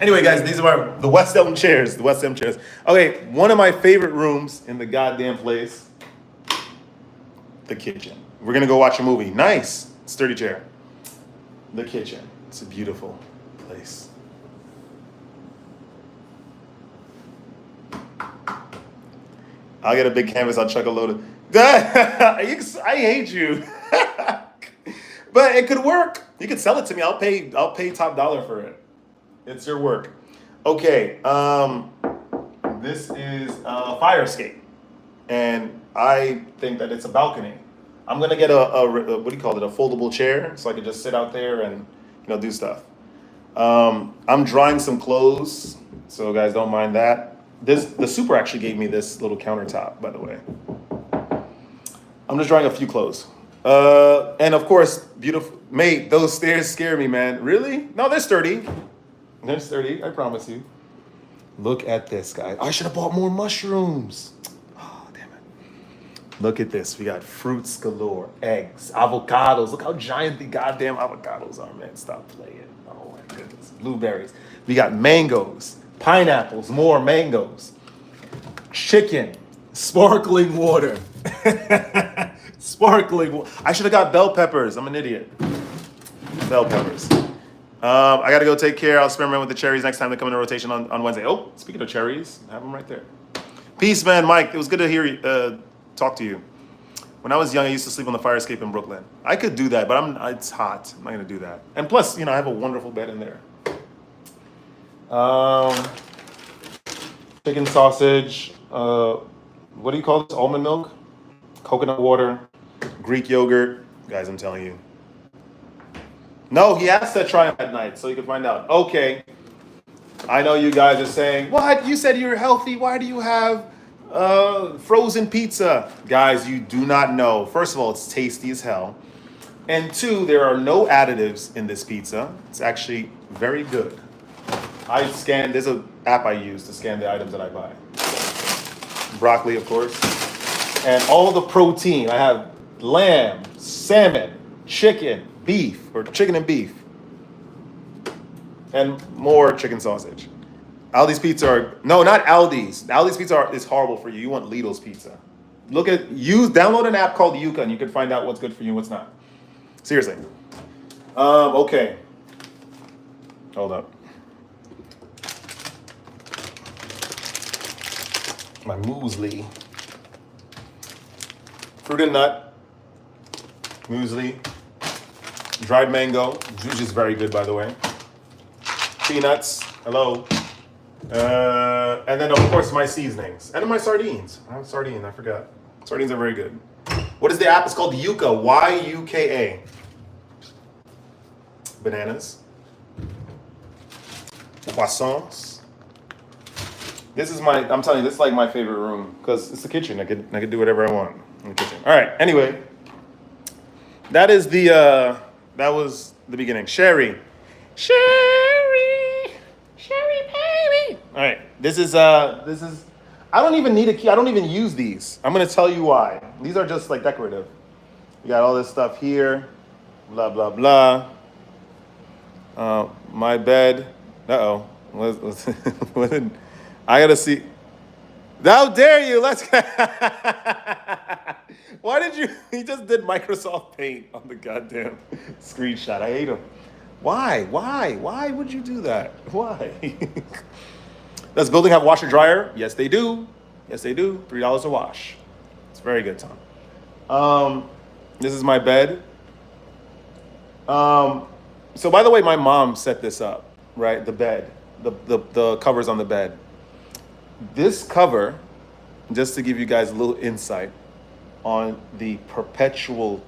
Anyway, guys, these are the West Elm chairs. Okay, one of my favorite rooms in the goddamn place, the kitchen. We're gonna go watch a movie. Nice, sturdy chair. The kitchen. It's a beautiful place. I'll get a big canvas. I'll chuck a load of. I hate you. But it could work. You could sell it to me. I'll pay top dollar for it. It's your work. Okay. This is a fire escape, and I think that it's a balcony. I'm gonna get a what do you call it? A foldable chair, so I can just sit out there and do stuff. I'm drying some clothes, so guys don't mind that. The super actually gave me this little countertop, by the way. I'm just drying a few clothes. And of course, beautiful mate, those stairs scare me, man. Really? No, they're sturdy. They're sturdy, I promise you. Look at this, guy. I should have bought more mushrooms. Oh, damn it. Look at this. We got fruits galore, eggs, avocados. Look how giant the goddamn avocados are, man. Stop playing. Oh my goodness. Blueberries. We got mangoes, pineapples, more mangoes, chicken, sparkling water. I should have got bell peppers. I'm an idiot. Bell peppers. I got to go take care. I'll experiment with the cherries next time they come in a rotation on Wednesday. Oh, speaking of cherries, I have them right there. Peace, man, Mike. It was good to hear you, talk to you. When I was young, I used to sleep on the fire escape in Brooklyn. I could do that, but it's hot. I'm not going to do that. And plus, I have a wonderful bed in there. Chicken sausage. What do you call this? Almond milk? Coconut water. Greek yogurt. Guys, I'm telling you. No, he has to try them at night so you can find out. Okay, I know you guys are saying, what? You said you're healthy. Why do you have frozen pizza? Guys, you do not know. First of all, it's tasty as hell. And two, there are no additives in this pizza. It's actually very good. There's an app I use to scan the items that I buy. Broccoli, of course. And all the protein. I have lamb, salmon, chicken, beef, or chicken and beef. And more chicken sausage. Aldi's pizza are, no, not Aldi's. Aldi's pizza is horrible for you. You want Lidl's pizza. Download an app called Yuka and you can find out what's good for you and what's not. Seriously. Okay. Hold up. My muesli. Fruit and nut. Muesli. Dried mango. Juice is very good, by the way. Peanuts. Hello. And then, of course, my seasonings. And my sardines. I have sardine. I forgot. Sardines are very good. What is the app? It's called Yuka. Y-U-K-A. Bananas. Croissants. I'm telling you, this is like my favorite room because it's the kitchen. I could do whatever I want in the kitchen. All right. Anyway, that was the beginning. Sherry, baby. All right. This is. I don't even need a key. I don't even use these. I'm gonna tell you why. These are just like decorative. You got all this stuff here. Blah blah blah. My bed. Uh-oh. I gotta see. How dare you? Why did you? He just did Microsoft Paint on the goddamn screenshot. I hate him. Why? Why would you do that? Why? Does building have washer dryer? Yes, they do. Yes, they do. $3 a wash. It's very good, Tom. This is my bed. So by the way, my mom set this up, right? The bed, the covers on the bed. This cover, just to give you guys a little insight on the perpetual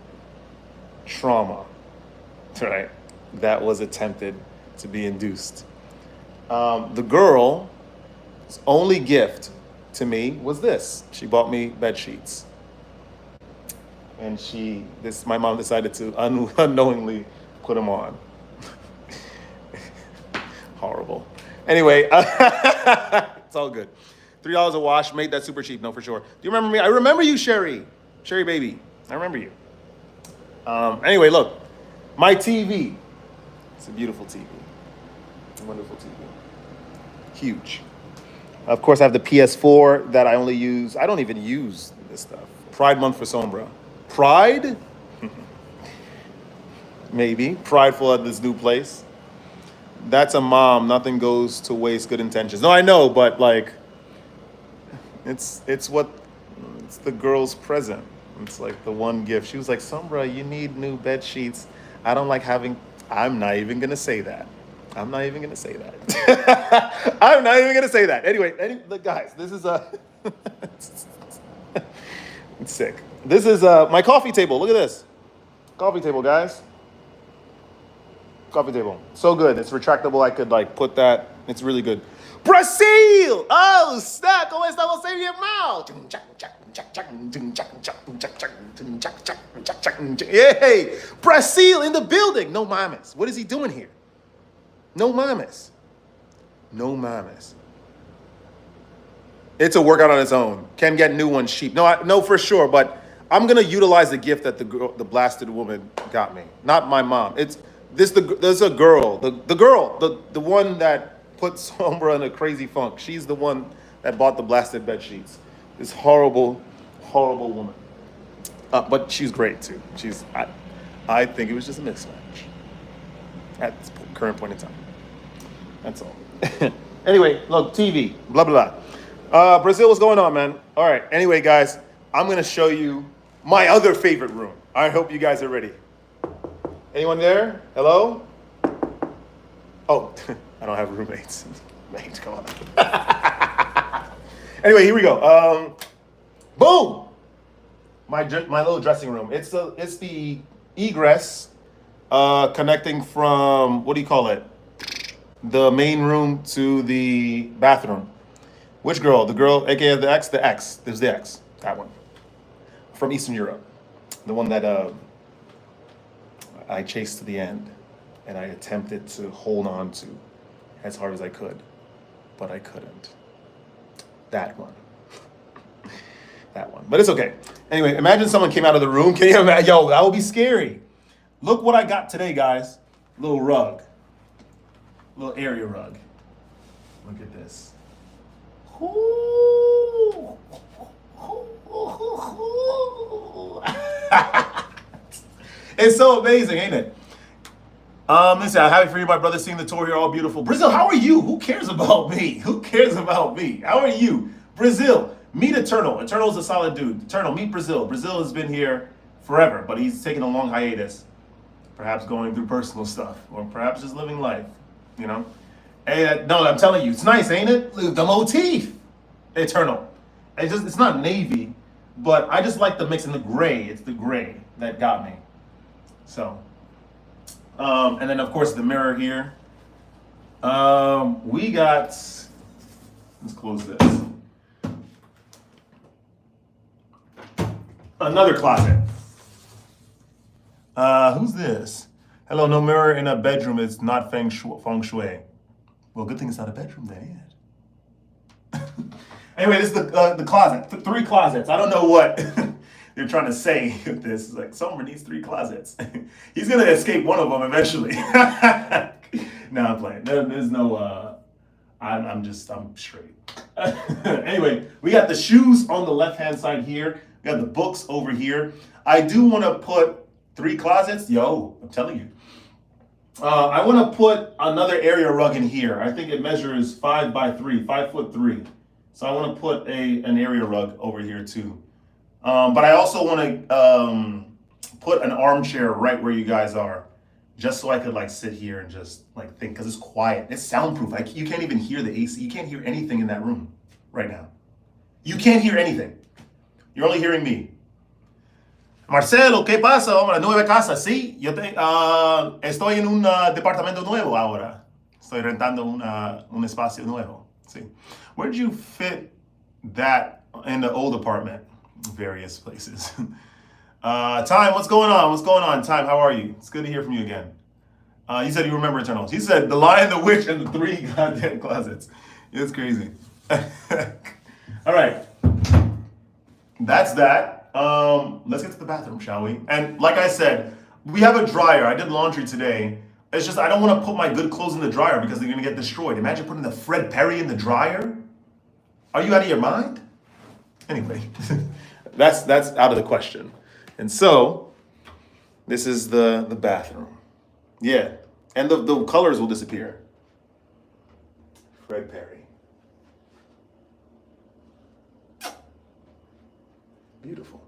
trauma, right, that was attempted to be induced. The girl's only gift to me was this. She bought me bed sheets. And my mom decided to unknowingly put them on. Horrible. Anyway, it's all good. $3 a wash, made that super cheap, no, for sure. Do you remember me? I remember you, Sherry baby. I remember you. Anyway, look, my TV. It's a beautiful TV. A wonderful TV. Huge. Of course, I have the PS4 that I only use. I don't even use this stuff. Pride Month for Sombra. Pride? Maybe. Prideful at this new place. That's a mom. Nothing goes to waste. Good intentions. No, I know, but like, it's the girl's present. It's like the one gift. She was like, Sombra, you need new bed sheets. I'm not even gonna say that. I'm not even gonna say that. Anyway, guys, this is it's sick. This is my coffee table. Look at this. Coffee table, guys. Coffee table. So good. It's retractable. I could like put that. It's really good. Brazil! Oh, snap! ¿Cómo estamos en mi mouth? Yay! Brazil in the building. No mames. What is he doing here? No mames. It's a workout on its own. Can get new ones cheap. No, for sure. But I'm gonna utilize the gift that the blasted woman got me. Not my mom. There's a girl. The one that put Sombra in a crazy funk. She's the one that bought the blasted bed sheets. This horrible woman. But she's great too. I think it was just a mismatch at this current point in time. That's all. Anyway, look, TV, blah, blah, blah. Brazil, what's going on, man? All right, anyway, guys, I'm going to show you my other favorite room. I hope you guys are ready. Anyone there? Hello? Oh, I don't have roommates. Mate, come on. Anyway, here we go. Boom! My little dressing room. It's the egress connecting from, what do you call it? The main room to the bathroom. Which girl? The girl, aka the X? The X. There's the X. That one. From Eastern Europe. The one that I chased to the end. And I attempted to hold on to as hard as I could. But I couldn't. That one. That one. But it's okay. Anyway, imagine someone came out of the room. Can you imagine? Yo, that would be scary. Look what I got today, guys. Little rug. Little area rug. Look at this. It's so amazing, ain't it? Listen, I'm happy for you, my brother, seeing the tour here, all beautiful. Brazil, how are you? Who cares about me? Who cares about me? How are you? Brazil, meet Eternal. Eternal's a solid dude. Eternal, meet Brazil. Brazil has been here forever, but he's taken a long hiatus. Perhaps going through personal stuff, or perhaps just living life, you know? Hey, no, I'm telling you, it's nice, ain't it? The motif. Eternal. It's not navy, but I just like the mix in the gray. It's the gray that got me. So, and then of course the mirror here. We got, let's close this. Another closet. Who's this? Hello, no mirror in a bedroom. It's not feng shui. Well, good thing it's not a bedroom then, ain't it? Anyway, this is the closet. 3 closets. I don't know what they're trying to say with this. It's like, Somer needs 3 closets. He's going to escape one of them eventually. No, I'm playing. There's no, I'm straight. Anyway, we got the shoes on the left-hand side here. We got the books over here. I do want to put 3 closets. Yo, I'm telling you. I want to put another area rug in here. I think it measures 5 by 3, 5'3". So I want to put an area rug over here too. But I also want to put an armchair right where you guys are, just so I could like sit here and just like think, because it's quiet. It's soundproof. You can't even hear the AC. You can't hear anything in that room right now. You can't hear anything. You're only hearing me. Marcelo, ¿qué pasa? Hombre, nueva casa. Sí, yo estoy en un departamento nuevo ahora. Estoy rentando un espacio nuevo. Sí. Where did you fit that in the old apartment? Various places. Time, what's going on? What's going on? Time, how are you? It's good to hear from you again. You said you remember Eternals. He said the Lion, the Witch, and the 3 goddamn closets. It's crazy. All right. That's that. Let's get to the bathroom, shall we? And like I said, we have a dryer. I did laundry today. It's just I don't want to put my good clothes in the dryer because they're going to get destroyed. Imagine putting the Fred Perry in the dryer. Are you out of your mind? Anyway, that's out of the question. And so, this is the bathroom. Yeah, and the colors will disappear. Fred Perry. Beautiful.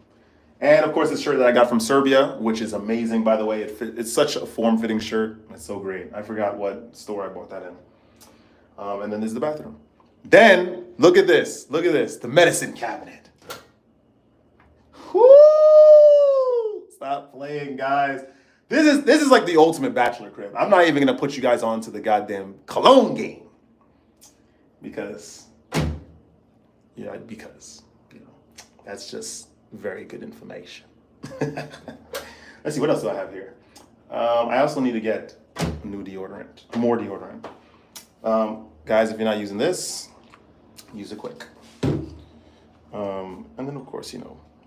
And of course, this shirt that I got from Serbia, which is amazing, by the way. It's such a form-fitting shirt. It's so great. I forgot what store I bought that in. And then there's the bathroom. Then, look at this. Look at this. The medicine cabinet. Woo! Stop playing, guys. This is like the ultimate bachelor crib. I'm not even going to put you guys on to the goddamn cologne game. Because, you know, that's just very good information. Let's see, what else do I have here? I also need to get more deodorant. Guys, if you're not using this, use it quick. And then, of course,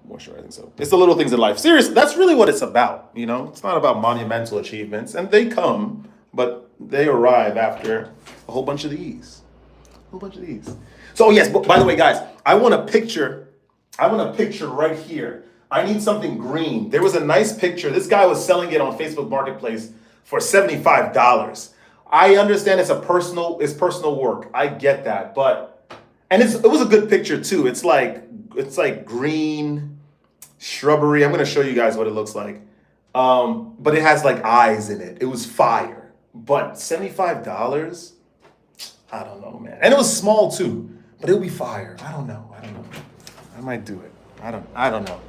moisturizing soap. It's the little things in life. Seriously, that's really what it's about, It's not about monumental achievements. And they come, but they arrive after a whole bunch of these. So, yes, but by the way, guys, I want a picture right here. I need something green. There was a nice picture. This guy was selling it on Facebook Marketplace for $75. I understand it's personal work. I get that, and it was a good picture too. It's like green shrubbery. I'm gonna show you guys what it looks like. But it has like eyes in it. It was fire. But $75? I don't know, man. And it was small too, but it'll be fire. I don't know. I might do it. I don't know.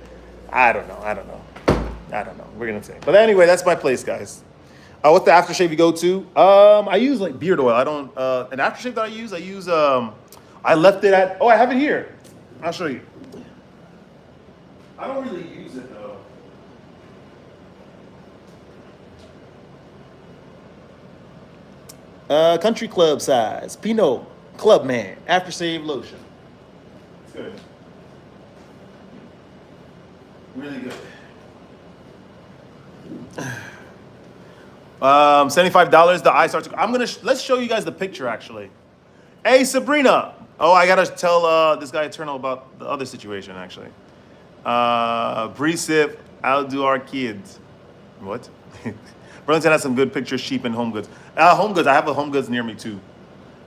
We're gonna say. But anyway, that's my place, guys. What's the aftershave you go to? I use like beard oil. I don't. An aftershave that I use. I left it at. Oh, I have it here. I'll show you. I don't really use it though. Country Club size Pinot Clubman aftershave lotion. It's good. Really good. $75. The eye starts. Let's show you guys the picture actually. Hey Sabrina. Oh, I gotta tell this guy Eternal about the other situation actually. Brecip, outdo our kids. What? Burlington has some good pictures, cheap and home goods. Home goods. I have a home goods near me too.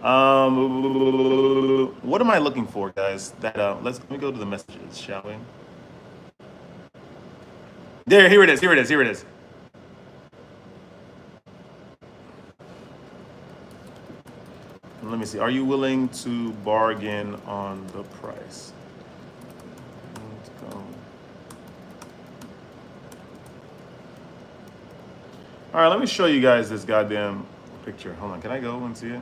What am I looking for, guys? Let me go to the messages, shall we? Here it is. Let me see. Are you willing to bargain on the price? Let's go. All right, let me show you guys this goddamn picture. Hold on. Can I go and see it?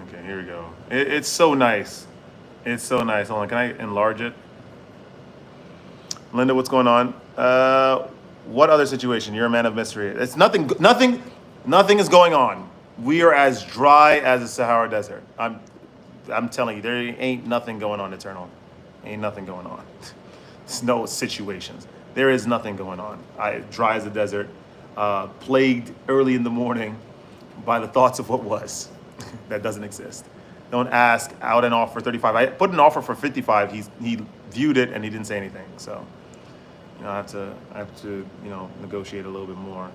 Okay, here we go. It's so nice. It's so nice. Hold on. Can I enlarge it? Linda, what's going on? What other situation? You're a man of mystery. It's nothing is going on. We are as dry as the Sahara Desert. I'm telling you, there ain't nothing going on, Eternal. Ain't nothing going on. There's no situations. There is nothing going on. Dry as the desert, plagued early in the morning by the thoughts of what was. That doesn't exist. Don't ask. Out an offer 35. I put an offer for 55. He viewed it and he didn't say anything. So, I have to negotiate a little bit more.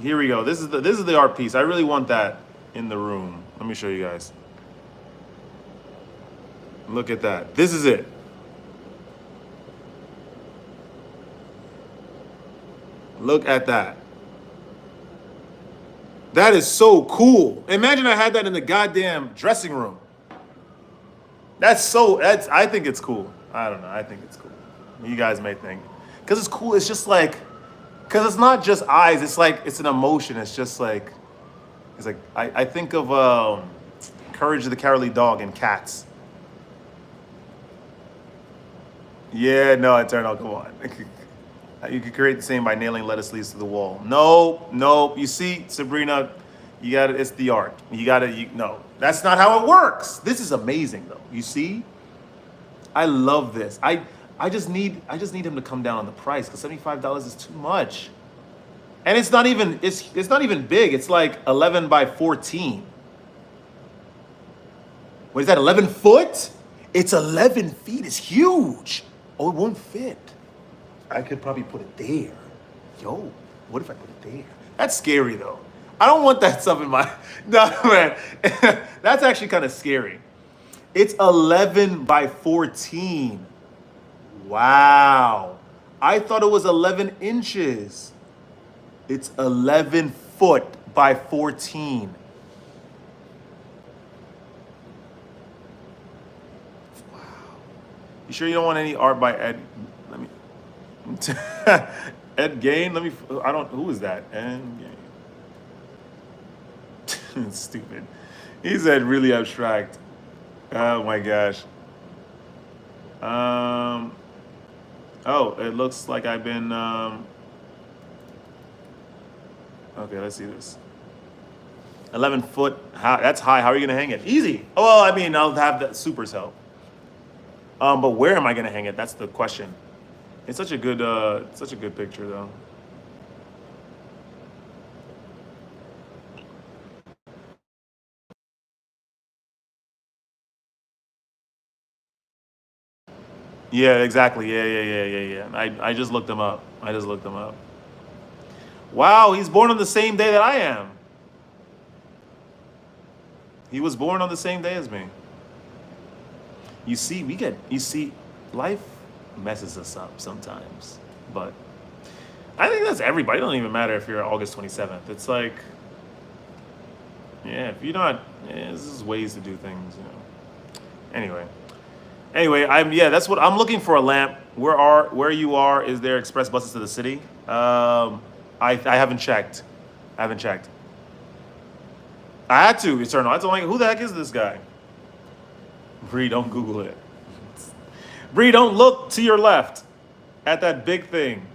Here we go. This is the art piece. I really want that in the room. Let me show you guys. Look at that. This is it. Look at that. That is so cool. Imagine I had that in the goddamn dressing room. I think it's cool. I don't know. I think it's cool. You guys may think. Because it's cool. It's just like, because it's not just eyes. It's like, it's an emotion. It's just like, I think of Courage the Cowardly Dog and Cats. Yeah, no, Eternal, come on. You could create the same by nailing lettuce leaves to the wall. No. You see, Sabrina, you got it. It's the art. No, that's not how it works. This is amazing, though. You see, I love this. I just need him to come down on the price because $75 is too much, and it's not even big. It's like 11 by 14. What is that? 11 foot? It's 11 feet. It's huge. Oh, it won't fit. I could probably put it there. Yo, what if I put it there? That's scary though. I don't want that stuff in my. No, man. That's actually kind of scary. It's 11 by 14. Wow. I thought it was 11 inches. It's 11 foot by 14. Wow. You sure you don't want any art by Ed? Let me. Ed Gain? Who is that? Ed Gain. Stupid. He said really abstract. Oh my gosh. Oh, it looks like I've been, okay, let's see this. 11 foot, that's high. How are you gonna hang it? Easy. Oh, well, I mean, I'll have that super's help. But where am I gonna hang it? That's the question. It's such a good picture though. Yeah, exactly. Yeah. I just looked him up. Wow, he's born on the same day that I am. He was born on the same day as me. You see, life messes us up sometimes. But I think that's everybody. It doesn't even matter if you're August 27th. It's like, yeah, if you're not, there's ways to do things, Anyway. Anyway, that's what I'm looking for, a lamp. Where you are, is there express buses to the city? I haven't checked. I haven't checked. I had to, Eternal. I told him, who the heck is this guy? Bree, don't Google it. Bree, don't look to your left at that big thing.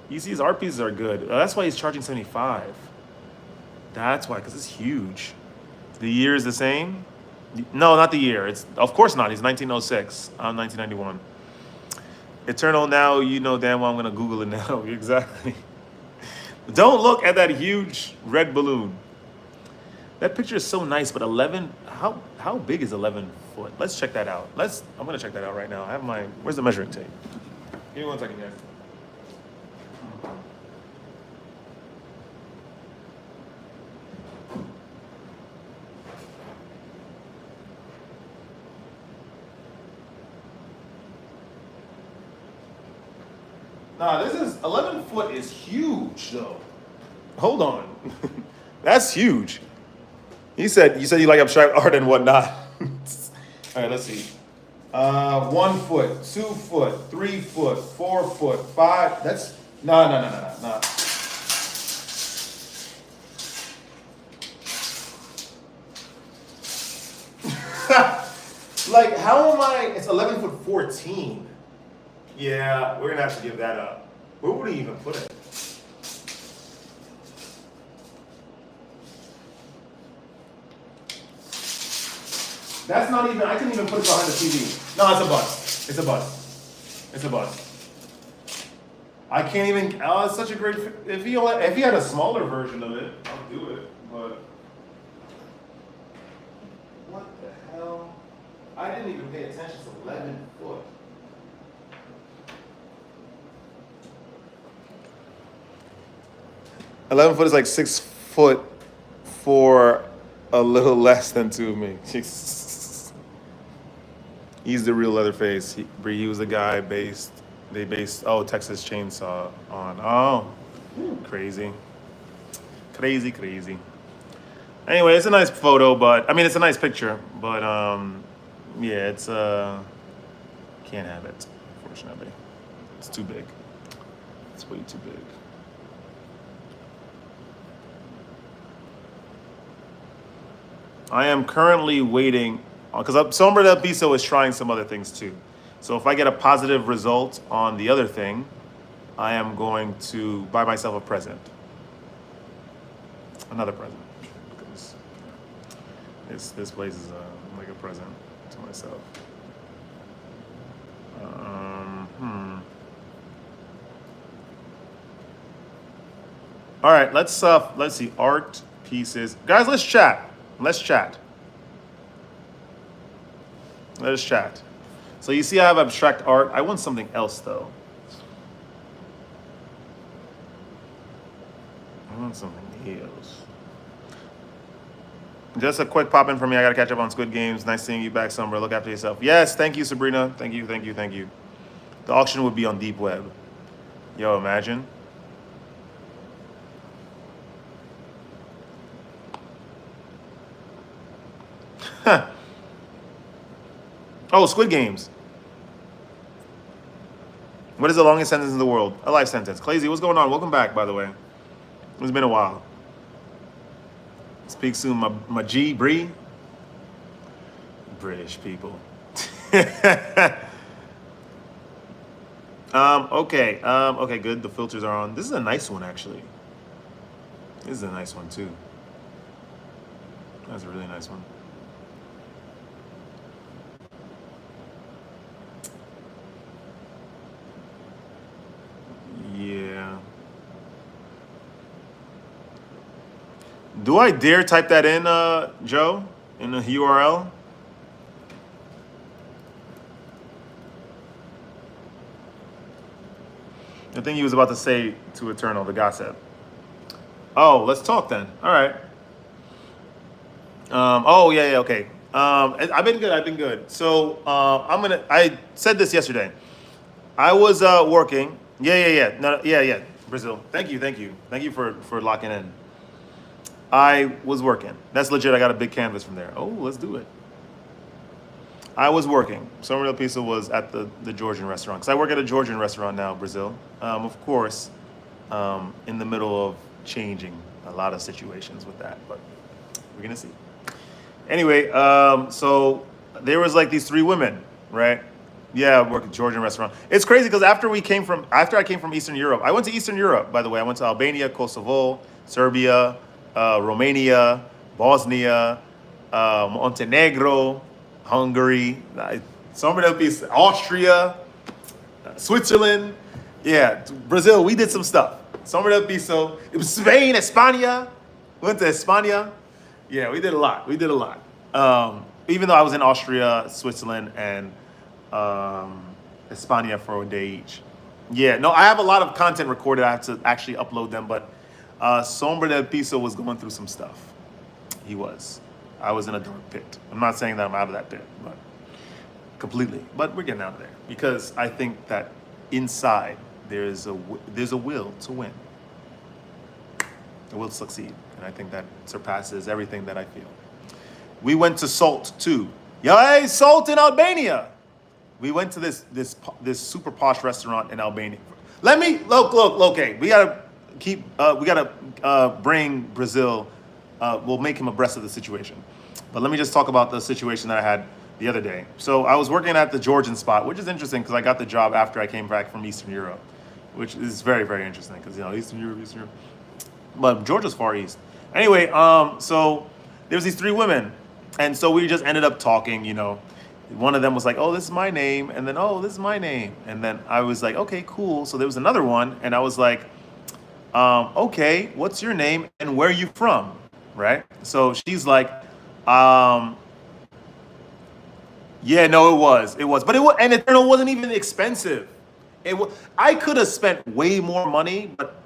You see, his art pieces are good. That's why he's charging 75. That's why, because it's huge. The year is the same? No, not the year. It's of course not. He's 1906. I'm 1991. Eternal, now you know damn well I'm gonna Google it now. Exactly. Don't look at that huge red balloon. That picture is so nice, but 11. How big is 11 foot? Let's check that out. I'm gonna check that out right now. I have my. Where's the measuring tape? Give me 1 second, guys. Nah, this is 11 foot is huge though. Hold on. That's huge. You said you like abstract art and whatnot. All right, let's see. 1 foot, 2 foot, 3 foot, 4 foot, 5. That's no. Like, how am I? It's 11 foot 14. Yeah, we're gonna have to give that up. Where would he even put it? That's not even. I couldn't even put it behind the TV. No, it's a bust. It's a bust. It's a bust. I can't even. Oh, it's such a great. If he had a smaller version of it, I'll do it. But what the hell? I didn't even pay attention to 11 foot. $11 foot is like 6 foot for a little less than 2 of me. He's the real Leatherface. He was the guy they based Texas Chainsaw on. Oh, crazy. Anyway, it's a nice photo, but it's a nice picture, but yeah, it's can't have it, unfortunately. It's too big. It's way too big. I am currently waiting, because Sombra del Piso is trying some other things too. So if I get a positive result on the other thing, I am going to buy myself a present. Another present. Because this place is like a present to myself. All right, let's see, art pieces. Guys, let's chat. Let's chat. So you see I have abstract art. I want something else though. I want something else. Just a quick pop in for me. I gotta catch up on Squid Games. Nice seeing you back, Summer. Look after yourself. Yes, thank you, Sabrina. Thank you. The auction would be on Deep Web. Yo, imagine. Oh, Squid Games. What is the longest sentence in the world? A life sentence. Clazy, what's going on? Welcome back, by the way. It's been a while. Speak soon, my G, Bree. British people. Okay, good. The filters are on. This is a nice one, actually. This is a nice one, too. That's a really nice one. Yeah. Do I dare type that in, Joe? In the URL? I think he was about to say to Eternal, the gossip. Oh, let's talk then. All right. Okay. I've been good. So I said this yesterday. I was working. Yeah. No, yeah. Brazil. Thank you for locking in. I was working. That's legit. I got a big canvas from there. Oh, let's do it. I was working. Some real pizza was at the Georgian restaurant. Because I work at a Georgian restaurant now, Brazil. Of course, in the middle of changing a lot of situations with that, but we're gonna see. Anyway, so there was like these three women, right? Yeah, I work at a Georgian restaurant. It's crazy because after I came from Eastern Europe, I went to Eastern Europe, by the way. I went to Albania, Kosovo, Serbia, Romania, Bosnia, Montenegro, Hungary, some of them pieces, Austria, Switzerland, yeah, Brazil. We did some stuff. Some of them pieces. So it was Spain, España. Went to España. Yeah, we did a lot. We did a lot. Even though I was in Austria, Switzerland, and España for a day each. Yeah, no, I have a lot of content recorded. I have to actually upload them, but Sombra del Piso was going through some stuff. He was. I was in a dark pit. I'm not saying that I'm out of that pit, but completely. But we're getting out of there because I think that inside there's a will to win, a will to succeed, and I think that surpasses everything that I feel. We went to Salt too. Yay, Salt in Albania. We went to this super posh restaurant in Albania. Let me look. Okay, we gotta bring Brazil. We'll make him abreast of the situation. But let me just talk about the situation that I had the other day. So I was working at the Georgian spot, which is interesting because I got the job after I came back from Eastern Europe, which is very, very interesting because, Eastern Europe. But Georgia's far east. Anyway, so there's these three women. And so we just ended up talking, One of them was like, oh, this is my name. And then, oh, this is my name. And then I was like, okay, cool. So there was another one. And I was like, okay, what's your name and where are you from? Right? So she's like, yeah, no, it was, but and it wasn't even expensive. I could have spent way more money, but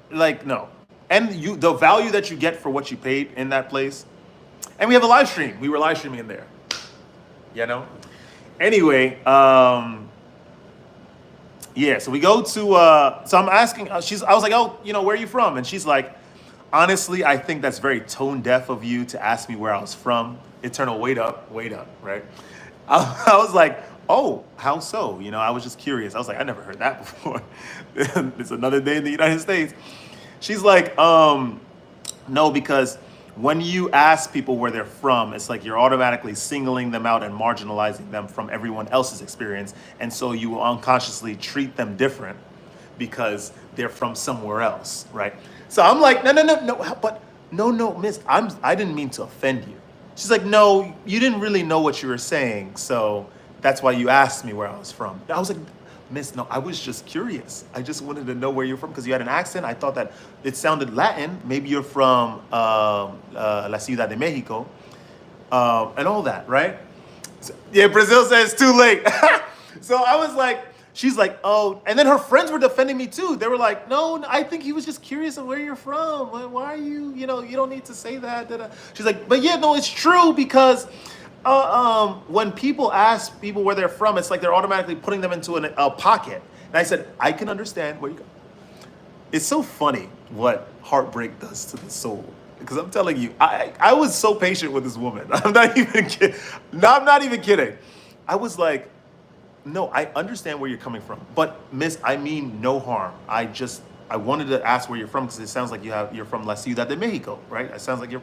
no. And the value that you get for what you paid in that place. And we have a live stream. We were live streaming in there. Anyway, yeah, so we go to, so I'm asking, I was like, oh, where are you from? And she's like, honestly, I think that's very tone deaf of you to ask me where I was from. Eternal, wait up, right? I was like, oh, how so? I was just curious. I was like, I never heard that before. It's another day in the United States. She's like, no, because when you ask people where they're from, it's like you're automatically singling them out and marginalizing them from everyone else's experience. And so you unconsciously treat them different because they're from somewhere else, right? So I'm like, no, miss, I didn't mean to offend you. She's like, no, you didn't really know what you were saying, so that's why you asked me where I was from. I was like, miss, no, I was just curious. I just wanted to know where you're from because you had an accent. I thought that it sounded Latin. Maybe you're from La Ciudad de Mexico and all that, right? So, yeah, Brazil says it's too late. So I was like, she's like, oh, and then her friends were defending me too. They were like, no, I think he was just curious of where you're from. Why are you, you don't need to say that. She's like, but yeah, no, it's true because when people ask people where they're from, it's like they're automatically putting them into a pocket. And I said, I can understand where you go. It's so funny what heartbreak does to the soul. Because I'm telling you, I was so patient with this woman. I'm not even kidding. No, I'm not even kidding. I was like, no, I understand where you're coming from, but miss, I mean no harm. I wanted to ask where you're from because it sounds like you're from La Ciudad de Mexico, right? It sounds like you're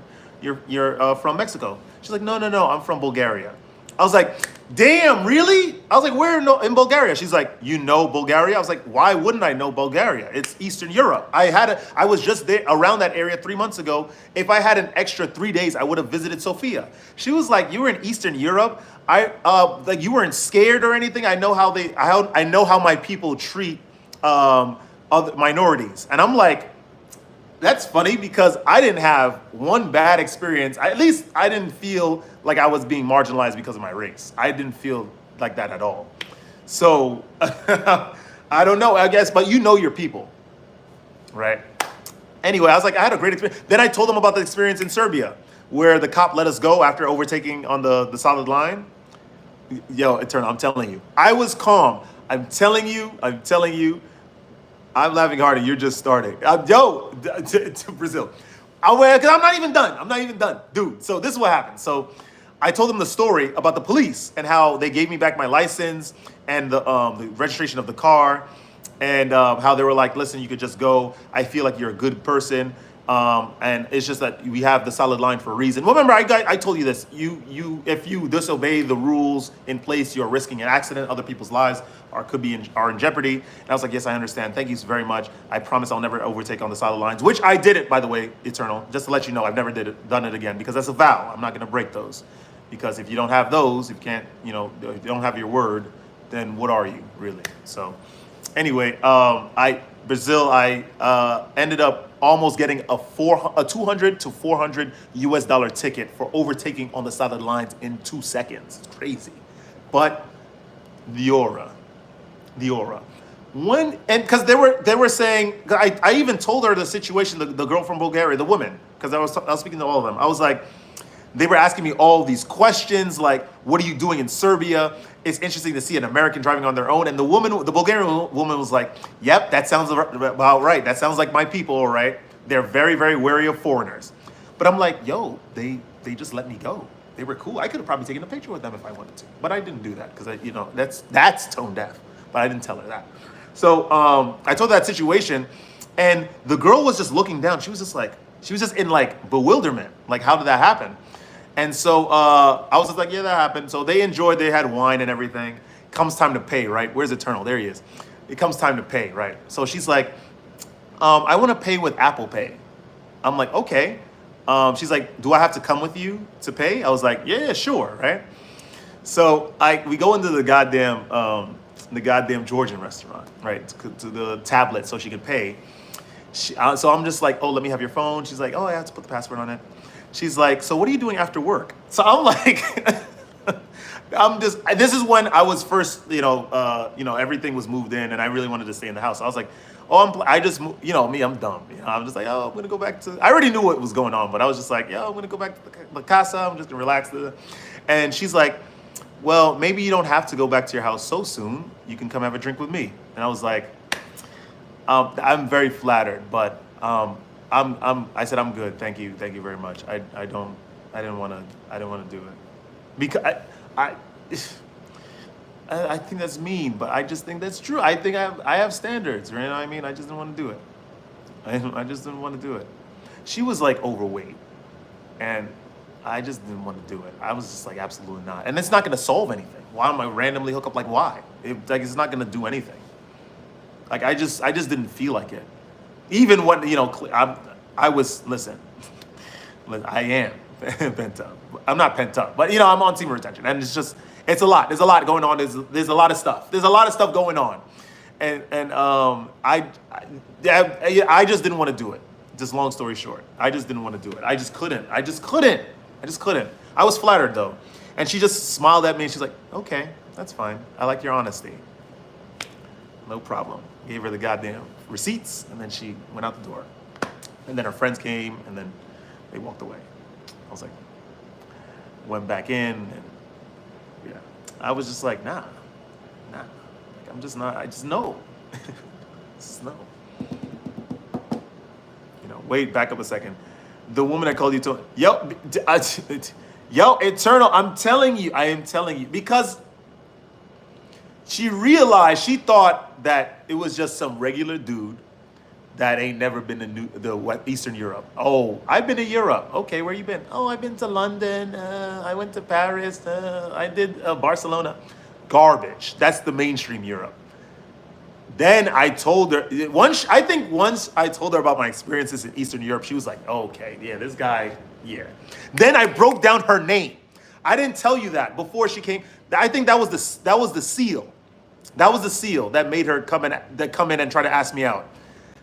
from Mexico. She's like, no, I'm from Bulgaria. I was like, damn, really? I was like, where in Bulgaria? She's like, you know Bulgaria? I was like, why wouldn't I know Bulgaria? It's Eastern Europe. I was just there around that area 3 months ago. If I had an extra 3 days, I would have visited Sofia. She was like, you were in Eastern Europe? Like you weren't scared or anything? I know how my people treat other minorities. And I'm like, that's funny because I didn't have one bad experience. At least I didn't feel like I was being marginalized because of my race. I didn't feel like that at all. So I don't know, I guess, but you know your people, right? Anyway, I was like, I had a great experience. Then I told them about the experience in Serbia where the cop let us go after overtaking on the solid line. Yo, Eternal, I'm telling you, I was calm. I'm telling you. I'm laughing harder. You're just starting. To Brazil. Because I'm not even done. Dude, so this is what happened. So I told them the story about the police and how they gave me back my license and the registration of the car, and how they were like, listen, you could just go. I feel like you're a good person. And it's just that we have the solid line for a reason. Remember, I told you this. If you disobey the rules in place, you're risking an accident. Other people's lives are in jeopardy. And I was like, yes, I understand. Thank you very much. I promise I'll never overtake on the solid lines, which I didn't, by the way, Eternal. Just to let you know, I've never done it again, because that's a vow. I'm not going to break those, because if you don't have those, if you don't have your word, then what are you really? So anyway, Brazil, I ended up almost getting a 200 to 400 US dollar ticket for overtaking on the solid lines in 2 seconds. It's crazy. But the aura. Because they were saying, I even told her the situation, the girl from Bulgaria, the woman, because I was speaking to all of them. I was like, they were asking me all these questions, like, what are you doing in Serbia? It's interesting to see an American driving on their own. And the Bulgarian woman was like, yep, that sounds about right. That sounds like my people, all right? They're very, very wary of foreigners. But I'm like, yo, they just let me go. They were cool. I could have probably taken a picture with them if I wanted to. But I didn't do that, because that's tone deaf. But I didn't tell her that. So I told her that situation, and the girl was just looking down. She was just in like bewilderment. Like, how did that happen? And so I was just like, yeah, that happened. So they enjoyed, they had wine and everything. Comes time to pay, right? Where's Eternal? There he is. It comes time to pay, right? So she's like, I want to pay with Apple Pay. I'm like, okay. She's like, do I have to come with you to pay? I was like, yeah, sure, right? So we go into the goddamn Georgian restaurant, right? To the tablet so she could pay. So I'm just like, oh, let me have your phone. She's like, oh, I have to put the password on it. She's like, so what are you doing after work? So I'm like, this is when I was first, everything was moved in and I really wanted to stay in the house. I was like, I'm dumb. I'm just like, oh, I'm going to go back to, I already knew what was going on, but I was just like, I'm going to go back to the casa. I'm just going to relax. And she's like, well, maybe you don't have to go back to your house so soon. You can come have a drink with me. And I was like, I'm very flattered, but, I said, I'm good. Thank you very much. I didn't want to do it because I think that's mean, but I just think that's true. I think I have standards, you know what I mean? I just didn't want to do it. I just didn't want to do it. She was like overweight, and I just didn't want to do it. I was just like, absolutely not. And it's not going to solve anything. Why am I randomly hook up? Like, why? It's not going to do anything. Like, I just didn't feel like it. Even when, I was, listen, I am pent up. I'm not pent up, but, I'm on Semen Retention. And it's a lot. There's a lot going on. There's a lot of stuff. There's a lot of stuff going on. And I just didn't want to do it. Just long story short. I just didn't want to do it. I just couldn't. I was flattered, though. And she just smiled at me, and she's like, okay, that's fine. I like your honesty. No problem. Gave her the goddamn receipts, and then she went out the door. And then her friends came, and then they walked away. I was like, went back in, and yeah. I was just like, nah. Like, I'm just not, I just know. Just know. Wait, back up a second. The woman that called you to, yo, Eternal, I am telling you, because she realized, she thought that it was just some regular dude that ain't never been to Eastern Europe. Oh, I've been to Europe. Okay, where you been? Oh, I've been to London. I went to Paris. I did Barcelona. Garbage. That's the mainstream Europe. Then I told her, once I told her about my experiences in Eastern Europe, she was like, okay, yeah, this guy, yeah. Then I broke down her name. I didn't tell you that before she came. I think that was the seal. That was the seal that made her come in and try to ask me out.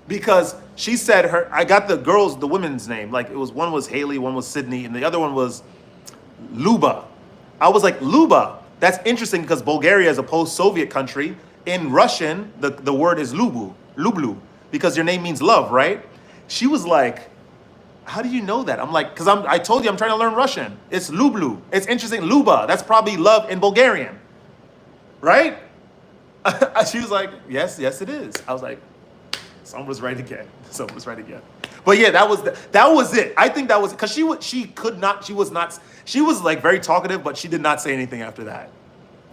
Because she said I got the women's name. Like, one was Haley, one was Sydney, and the other one was Luba. I was like, Luba. That's interesting because Bulgaria is a post-Soviet country. In Russian, the word is lublu, because your name means love, right? She was like, how do you know that? I'm like, because I told you I'm trying to learn Russian. It's lublu. It's interesting. Luba. That's probably love in Bulgarian, right? She was like, yes, it is. I was like, someone was right again. But yeah, that was it. I think that was because she was like very talkative, but she did not say anything after that.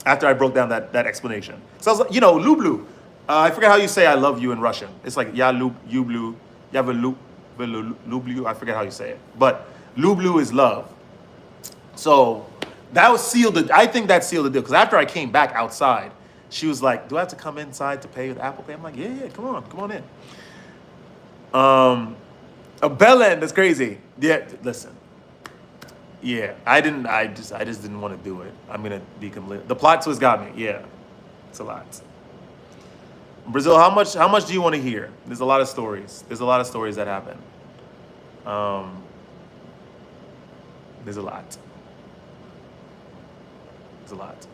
After I broke down that explanation, so I was like, lublu. I forget how you say I love you in Russian. It's like ya lublu, ya lublu. I forget how you say it, but lublu is love. So that was sealed. I think that sealed the deal because after I came back outside, she was like, "Do I have to come inside to pay with Apple Pay?" I'm like, "Yeah, come on in." A bell end. That's crazy. Yeah, listen. Yeah, I just didn't want to do it. I'm gonna be completely. The plot twist got me. Yeah, it's a lot. Brazil, how much do you want to hear? There's a lot of stories. There's a lot of stories that happen. There's a lot. There's a lot.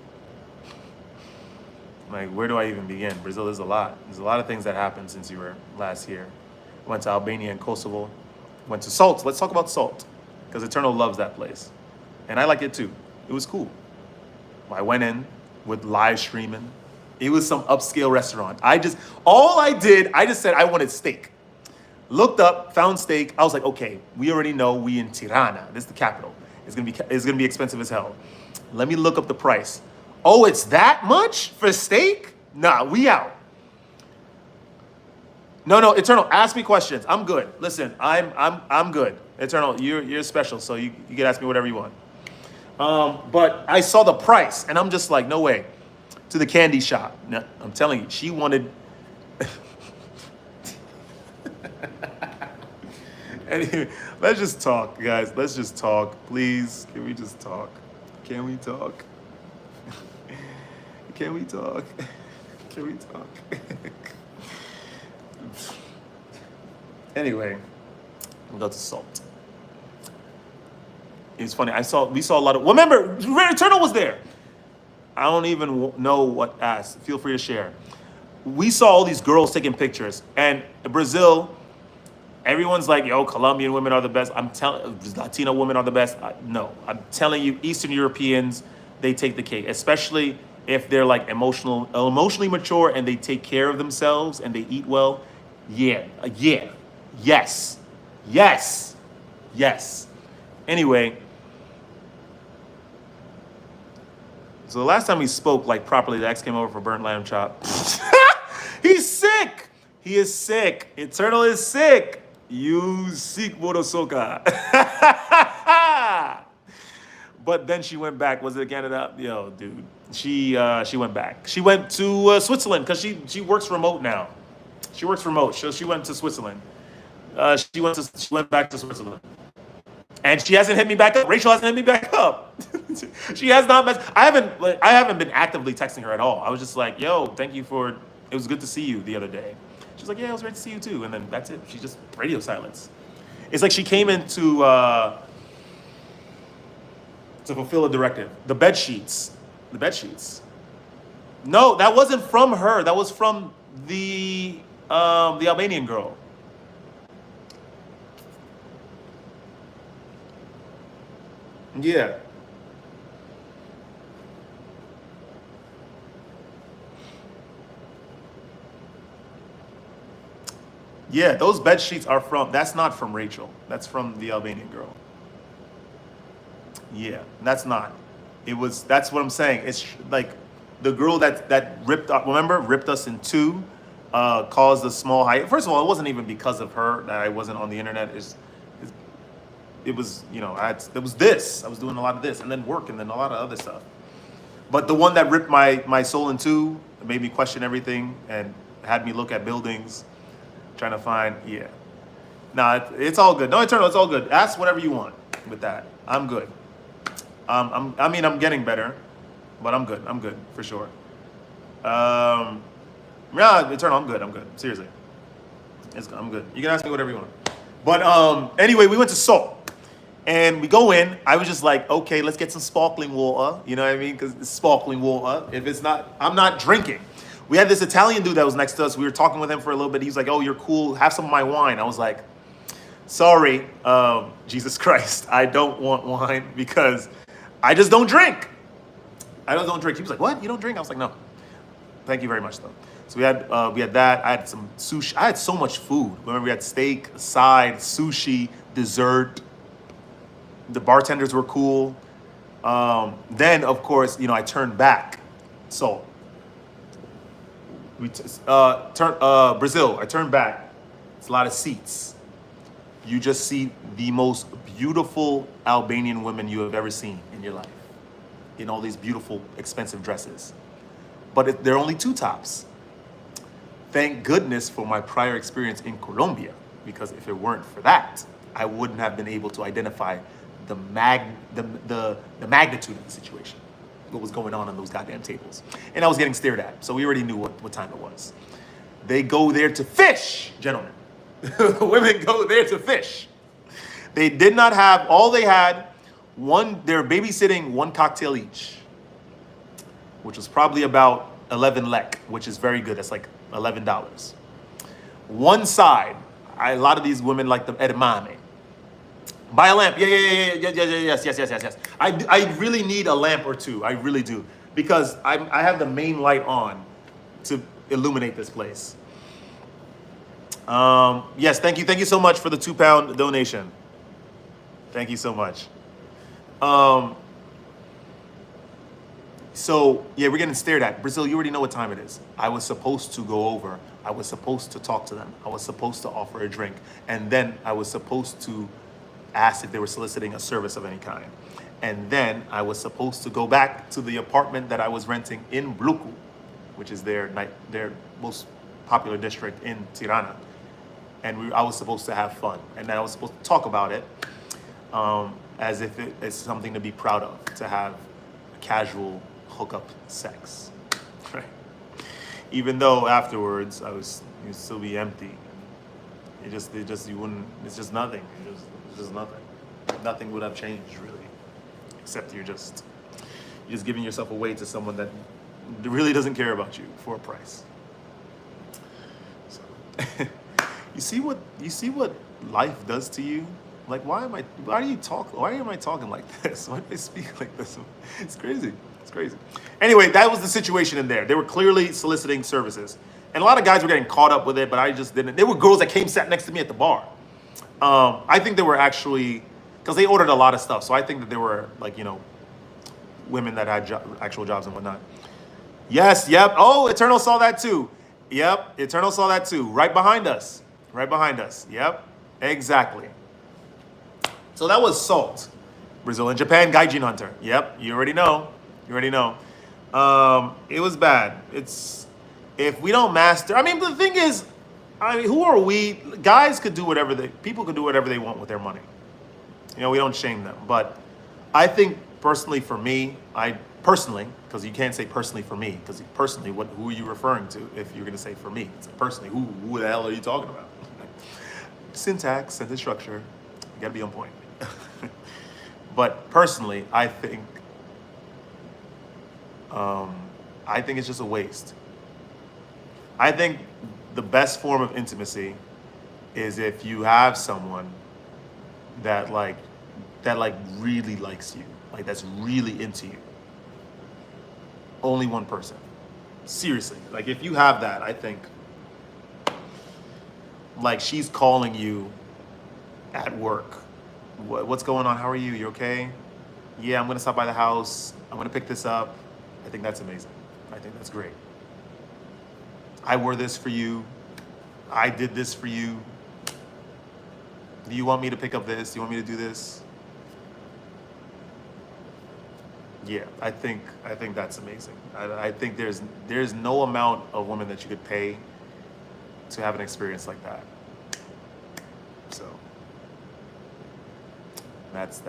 Like, where do I even begin? Brazil, there's a lot. There's a lot of things that happened since you were last here. Went to Albania and Kosovo. Went to Salt. Let's talk about Salt. Because Eternal loves that place. And I like it too. It was cool. I went in with live streaming. It was some upscale restaurant. I just said I wanted steak. Looked up, found steak. I was like, okay, we already know we in Tirana. This is the capital. It's gonna be expensive as hell. Let me look up the price. Oh, it's that much for steak? Nah, we out. No, Eternal, ask me questions. I'm good. Listen, I'm good. Eternal, you're special, so you can ask me whatever you want. But I saw the price, and I'm just like, no way. To the candy shop. No, I'm telling you, she wanted. Anyway, let's just talk, guys. Let's just talk, please. Can we just talk? Can we talk? Can we talk? Can we talk? Anyway, we'll go to Salt. It's funny. We saw a lot of. Well, remember, Eternal was there. I don't even know what asked. Feel free to share. We saw all these girls taking pictures, and Brazil. Everyone's like, "Yo, Colombian women are the best." I'm telling, Latino women are the best. No, I'm telling you, Eastern Europeans, they take the cake, especially if they're like emotionally mature and they take care of themselves and they eat well. Yeah, yes. Anyway, so the last time we spoke like properly, the ex came over for burnt lamb chop. He's sick. He is sick. Eternal is sick. You sick, Morosoka. But then she went back. Was it Canada? Yo, dude. She went back. She went to Switzerland because she works remote now. She works remote. So she went to Switzerland. She went back to Switzerland. And she hasn't hit me back up. Rachel hasn't hit me back up. She has not I haven't been actively texting her at all. I was just like, yo, thank you for, it was good to see you the other day. She's like, yeah, it was great to see you too. And then that's it. She's just radio silence. It's like she came in to fulfill a directive. The bed sheets. No, that wasn't from her. That was from the Albanian girl. Yeah. Yeah, those bed sheets are that's not from Rachel. That's from the Albanian girl. Yeah, that's not. That's what I'm saying. It's like the girl that ripped us in two, caused a small height. First of all, it wasn't even because of her that I wasn't on the internet. It was, it was this. I was doing a lot of this and then work and then a lot of other stuff. But the one that ripped my soul in two, made me question everything and had me look at buildings, trying to find, yeah. Nah, it's all good. No, Eternal, it's all good. Ask whatever you want with that. I'm good. I'm getting better, but I'm good. I'm good for sure. Yeah, Eternal, I'm good. Seriously, I'm good. You can ask me whatever you want. But anyway, we went to Salt. And we go in, I was just like, okay, let's get some sparkling water. You know what I mean? Because it's sparkling water. If it's not, I'm not drinking. We had this Italian dude that was next to us. We were talking with him for a little bit. He was like, oh, you're cool. Have some of my wine. I was like, sorry, Jesus Christ. I don't want wine because I just don't drink. I don't drink. He was like, what? You don't drink? I was like, no. Thank you very much, though. So we had that. I had some sushi. I had so much food. Remember, we had steak, side, sushi, dessert. The bartenders were cool. Then, of course, you know, I turned back. So Brazil. I turned back. It's a lot of seats. You just see the most beautiful Albanian women you have ever seen in your life, in all these beautiful, expensive dresses. But they're only two tops. Thank goodness for my prior experience in Colombia, because if it weren't for that, I wouldn't have been able to identify the magnitude of the situation, what was going on those goddamn tables. And I was getting stared at, so we already knew what time it was. They go there to fish, gentlemen. Women go there to fish. They did not have, all they had, they were babysitting one cocktail each, which was probably about 11 lek, which is very good. That's like $11. One side, a lot of these women like the edamame. Buy a lamp. Yes. I really need a lamp or two. I really do. Because I have the main light on to illuminate this place. Yes, thank you. Thank you so much for the £2 donation. Thank you so much. So, yeah, we're getting stared at. Brazil, you already know what time it is. I was supposed to go over. I was supposed to talk to them. I was supposed to offer a drink. And then I was supposed to ask if they were soliciting a service of any kind. And then I was supposed to go back to the apartment that I was renting in Bluku, which is their most popular district in Tirana. And I was supposed to have fun. And then I was supposed to talk about it as if it's something to be proud of, to have casual hookup sex, right? Even though afterwards you'd still be empty. You wouldn't. It's just nothing. It's just nothing. Nothing would have changed really, except you're just giving yourself away to someone that really doesn't care about you for a price. So, you see what life does to you. Like, why am I talking like this? Why do I speak like this? It's crazy. It's crazy. Anyway, that was the situation in there. They were clearly soliciting services. And a lot of guys were getting caught up with it, but I just didn't. There were girls that sat next to me at the bar. I think they were actually, because they ordered a lot of stuff. So I think that they were, like, you know, women that had actual jobs and whatnot. Yes, yep. Oh, Eternal saw that too. Yep, Eternal saw that too. Right behind us. Yep, exactly. So that was Salt. Brazil and Japan, Gaijin Hunter. Yep, you already know. It was bad. If we don't master, I mean, the thing is, who are we? Guys could do people could do whatever they want with their money. You know, we don't shame them. But I think personally for me, because you can't say personally for me, because personally, who are you referring to if you're going to say for me? It's like personally, who the hell are you talking about? Syntax, sentence structure, you got to be on point. But personally, I think it's just a waste. I think the best form of intimacy is if you have someone that really likes you, like that's really into you. Only one person. Seriously, like if you have that, I think like she's calling you at work. What's going on? How are you? You okay? Yeah, I'm gonna stop by the house. I'm gonna pick this up. I think that's amazing. I think that's great. I wore this for you. I did this for you. Do you want me to pick up this? Do you want me to do this? Yeah, I think that's amazing. I think there's no amount of women that you could pay to have an experience like that. So that's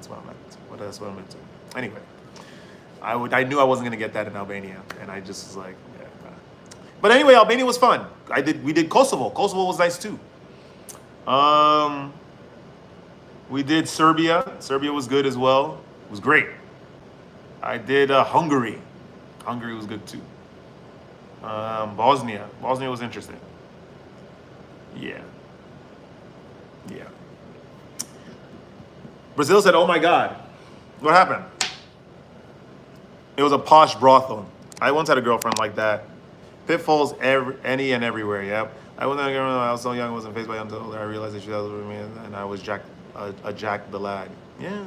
what I'm at. That's what I'm into. Anyway, I knew I wasn't gonna get that in Albania, and I just was like, yeah. Nah. But anyway, Albania was fun. We did Kosovo. Kosovo was nice too. We did Serbia. Serbia was good as well. It was great. I did Hungary. Hungary was good too. Bosnia. Bosnia was interesting. Yeah. Brazil said, "Oh my God, what happened?" It was a posh brothel. I once had a girlfriend like that. Pitfalls any and everywhere. Yep. I was so young, I wasn't faced by until I realized that she was with me, and I was Jack the lad. Yeah.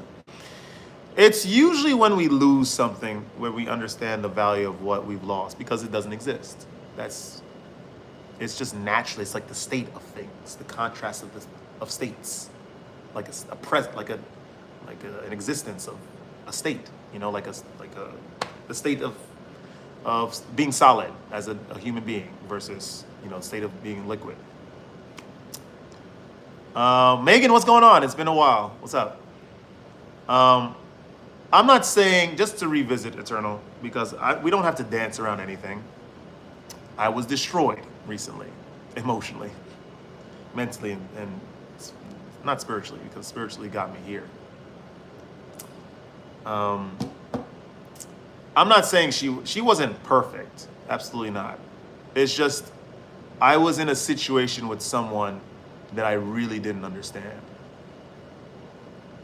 It's usually when we lose something where we understand the value of what we've lost because it doesn't exist. It's just naturally. It's like the state of things, the contrast of states, like a present, an existence of a state. You know, the state of being solid as a human being versus the state of being liquid. Megan, what's going on? It's been a while. What's up? I'm not saying, just to revisit Eternal, because we don't have to dance around anything. I was destroyed recently, emotionally, mentally, and not spiritually, because spiritually got me here. I'm not saying she wasn't perfect. Absolutely not. It's just I was in a situation with someone that I really didn't understand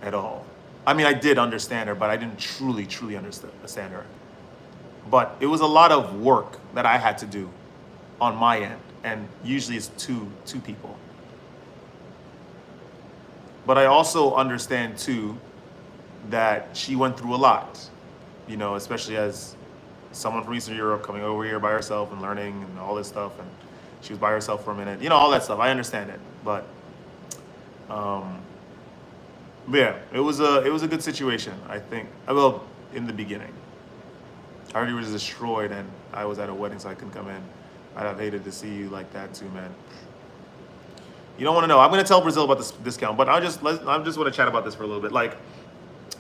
at all. I mean, I did understand her, but I didn't truly understand her. But it was a lot of work that I had to do on my end, and usually it's two people. But I also understand too that she went through a lot, especially as someone from Eastern Europe coming over here by herself and learning and all this stuff, and she was by herself for a minute, all that stuff. I understand it, but yeah, it was a good situation, I think. Well, in the beginning, I already was destroyed, and I was at a wedding, so I couldn't come in. I'd have hated to see you like that too, man. You don't want to know. I'm gonna tell Brazil about this discount, but I just want to chat about this for a little bit. Like,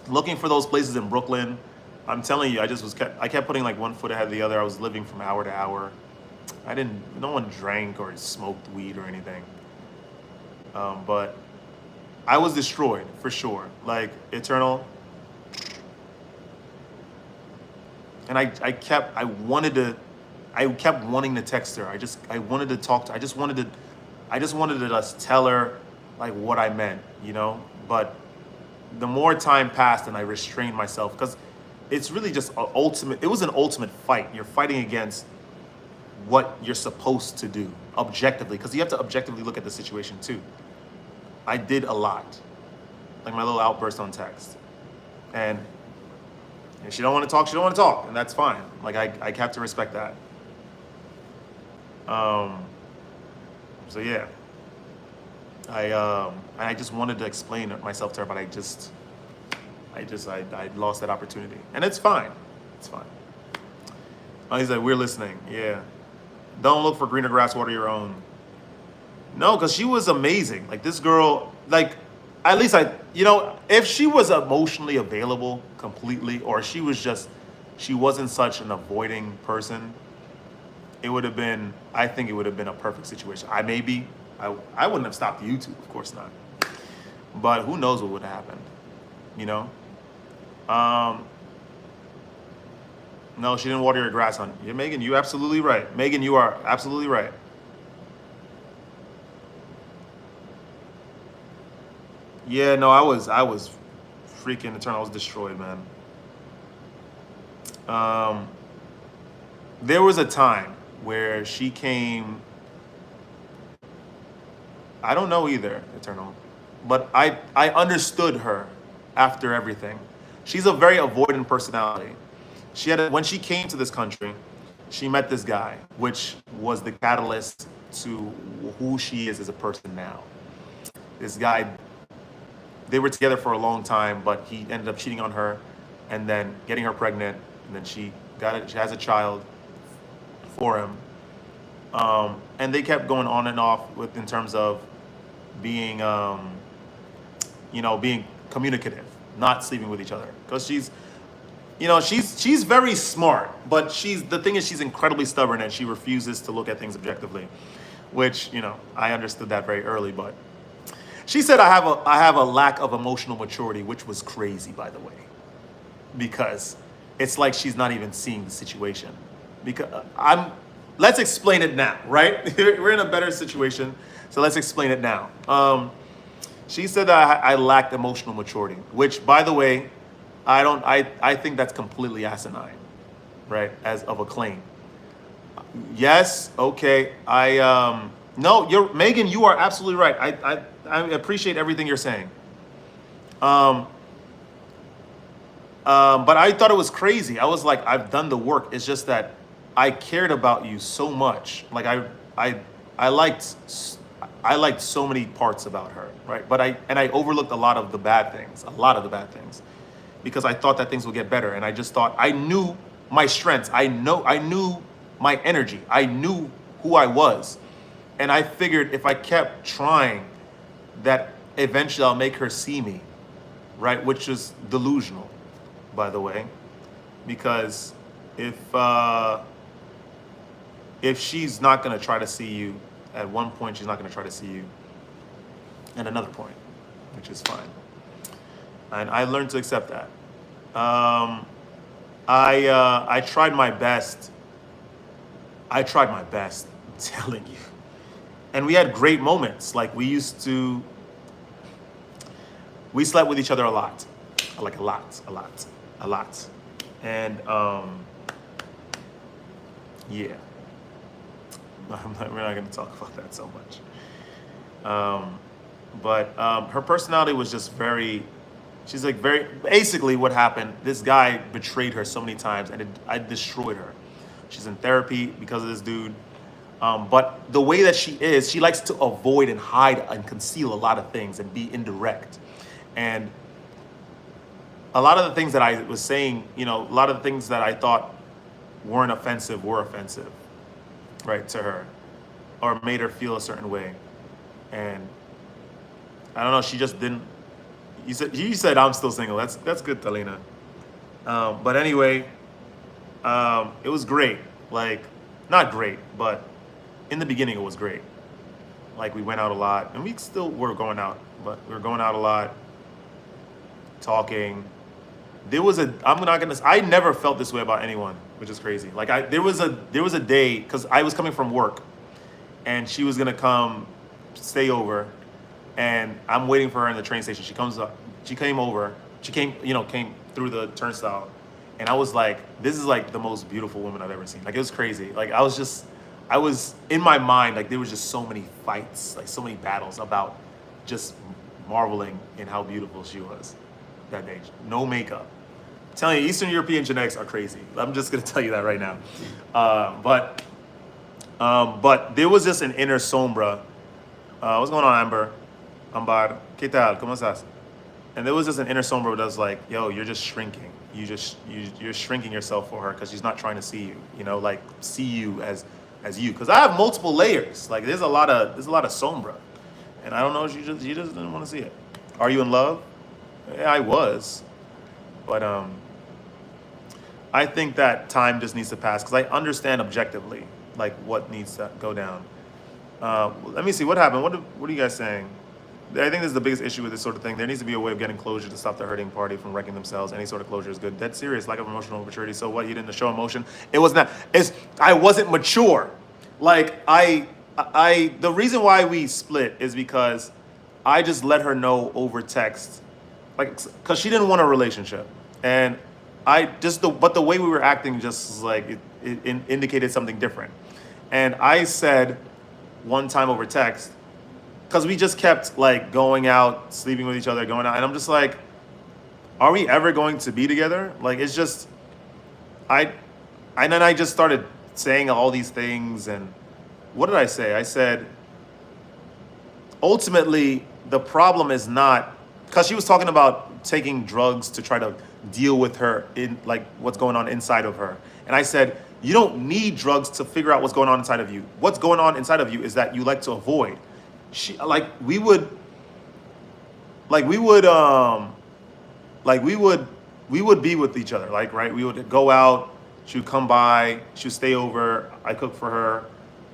looking for those places in Brooklyn, I'm telling you, I kept putting like one foot ahead of the other. I was living from hour to hour. No one drank or smoked weed or anything. But I was destroyed for sure. Like Eternal. And I kept wanting to text her. I wanted to talk to her. I just wanted to just tell her like what I meant, But the more time passed and I restrained myself, because it's really just it was an ultimate fight. You're fighting against what you're supposed to do objectively, because you have to objectively look at the situation too. I did a lot, like my little outburst on text, and if she don't want to talk, she don't want to talk, and that's fine. Like I have to respect that. So yeah, I just wanted to explain myself to her, but I lost that opportunity, and it's fine. It's fine. Oh, he's like, we're listening. Yeah. Don't look for greener grass, water your own. No, because she was amazing. Like this girl, like at least if she was emotionally available completely, or she wasn't such an avoiding person, I think it would have been a perfect situation. I wouldn't have stopped YouTube, of course not. But who knows what would have happened, No, she didn't water your grass, hon. Yeah, Megan, you're absolutely right. Megan, you are absolutely right. Yeah, no, I was freaking Eternal. I was destroyed, man. There was a time where she came. I don't know either, Eternal, but I understood her after everything. She's a very avoidant personality. When she came to this country, she met this guy, which was the catalyst to who she is as a person now. This guy, they were together for a long time, but he ended up cheating on her and then getting her pregnant, and then she has a child for him. And they kept going on and off in terms of being, being communicative, not sleeping with each other, because she's very smart, but the thing is she's incredibly stubborn, and she refuses to look at things objectively, which, I understood that very early. But she said I have a lack of emotional maturity, which was crazy, by the way, because it's like she's not even seeing the situation. Let's explain it now, right? We're in a better situation, so let's explain it now. She said that I lacked emotional maturity, which, by the way, I think that's completely asinine, right? As of a claim. Yes, okay. No, you're Megan. You are absolutely right. I appreciate everything you're saying. Um, but I thought it was crazy. I was like, I've done the work. It's just that I cared about you so much. Like I, I liked, I liked so many parts about her, right? But I overlooked a lot of the bad things, because I thought that things would get better, and I just thought I knew my strengths. I knew my energy. I knew who I was, and I figured if I kept trying, that eventually I'll make her see me, right? Which is delusional, by the way, because if uh, if she's not gonna try to see you at one point, she's not gonna try to see you at another point, which is fine. And I learned to accept that. Um, I tried my best. I tried my best, I'm telling you. And we had great moments. Like we slept with each other a lot, like a lot. And yeah, we're not going to talk about that so much. But her personality was just very. She's like very. Basically, what happened? This guy betrayed her so many times, and I destroyed her. She's in therapy because of this dude. But the way that she is, she likes to avoid and hide and conceal a lot of things and be indirect. And a lot of the things that I was saying, a lot of the things that I thought weren't offensive were offensive, right, to her, or made her feel a certain way. And I don't know, she just didn't. You said I'm still single. That's good, Talina. But anyway, it was great. Like, not great, but in the beginning it was great. Like, we went out a lot, and we still were going out, but we were going out a lot, talking. I never felt this way about anyone, which is crazy. Like, there was a day, because I was coming from work, and she was gonna come stay over, and I'm waiting for her in the train station. She comes up, she came over, came through the turnstile, and I was like, this is like the most beautiful woman I've ever seen. Like, it was crazy. Like, I was in my mind, like, there was just so many fights, like so many battles about just marveling in how beautiful she was that day. No makeup. I'm telling you, Eastern European genetics are crazy. I'm just gonna tell you that right now. But there was just an inner sombra. What's going on, Amber? Ambar, ¿qué tal? ¿Cómo estás? And there was just an inner sombra that was like, yo, you're just shrinking. You're shrinking yourself for her because she's not trying to see you. Like, see you as you. Because I have multiple layers. Like, there's a lot of sombra, and I don't know. She just didn't want to see it. Are you in love? Yeah, I was, but I think that time just needs to pass because I understand objectively like what needs to go down. Let me see what happened. What are you guys saying? I think this is the biggest issue with this sort of thing. There needs to be a way of getting closure to stop the hurting party from wrecking themselves. Any sort of closure is good. That's serious. Lack of emotional maturity. So what? You didn't show emotion. It was not. I wasn't mature. Like the reason why we split is because I just let her know over text, like, because she didn't want a relationship, and but the way we were acting just like it indicated something different, and I said one time over text. Because we just kept like going out, sleeping with each other, going out, and I'm just like, are we ever going to be together? Like, it's just, and then I just started saying all these things, and what did I say? I said, ultimately, the problem is not, because she was talking about taking drugs to try to deal with her in like what's going on inside of her, and I said, you don't need drugs to figure out what's going on inside of you. What's going on inside of you is that you like to avoid. We would be with each other, like, right? We would go out, she would come by, she would stay over, I cook for her,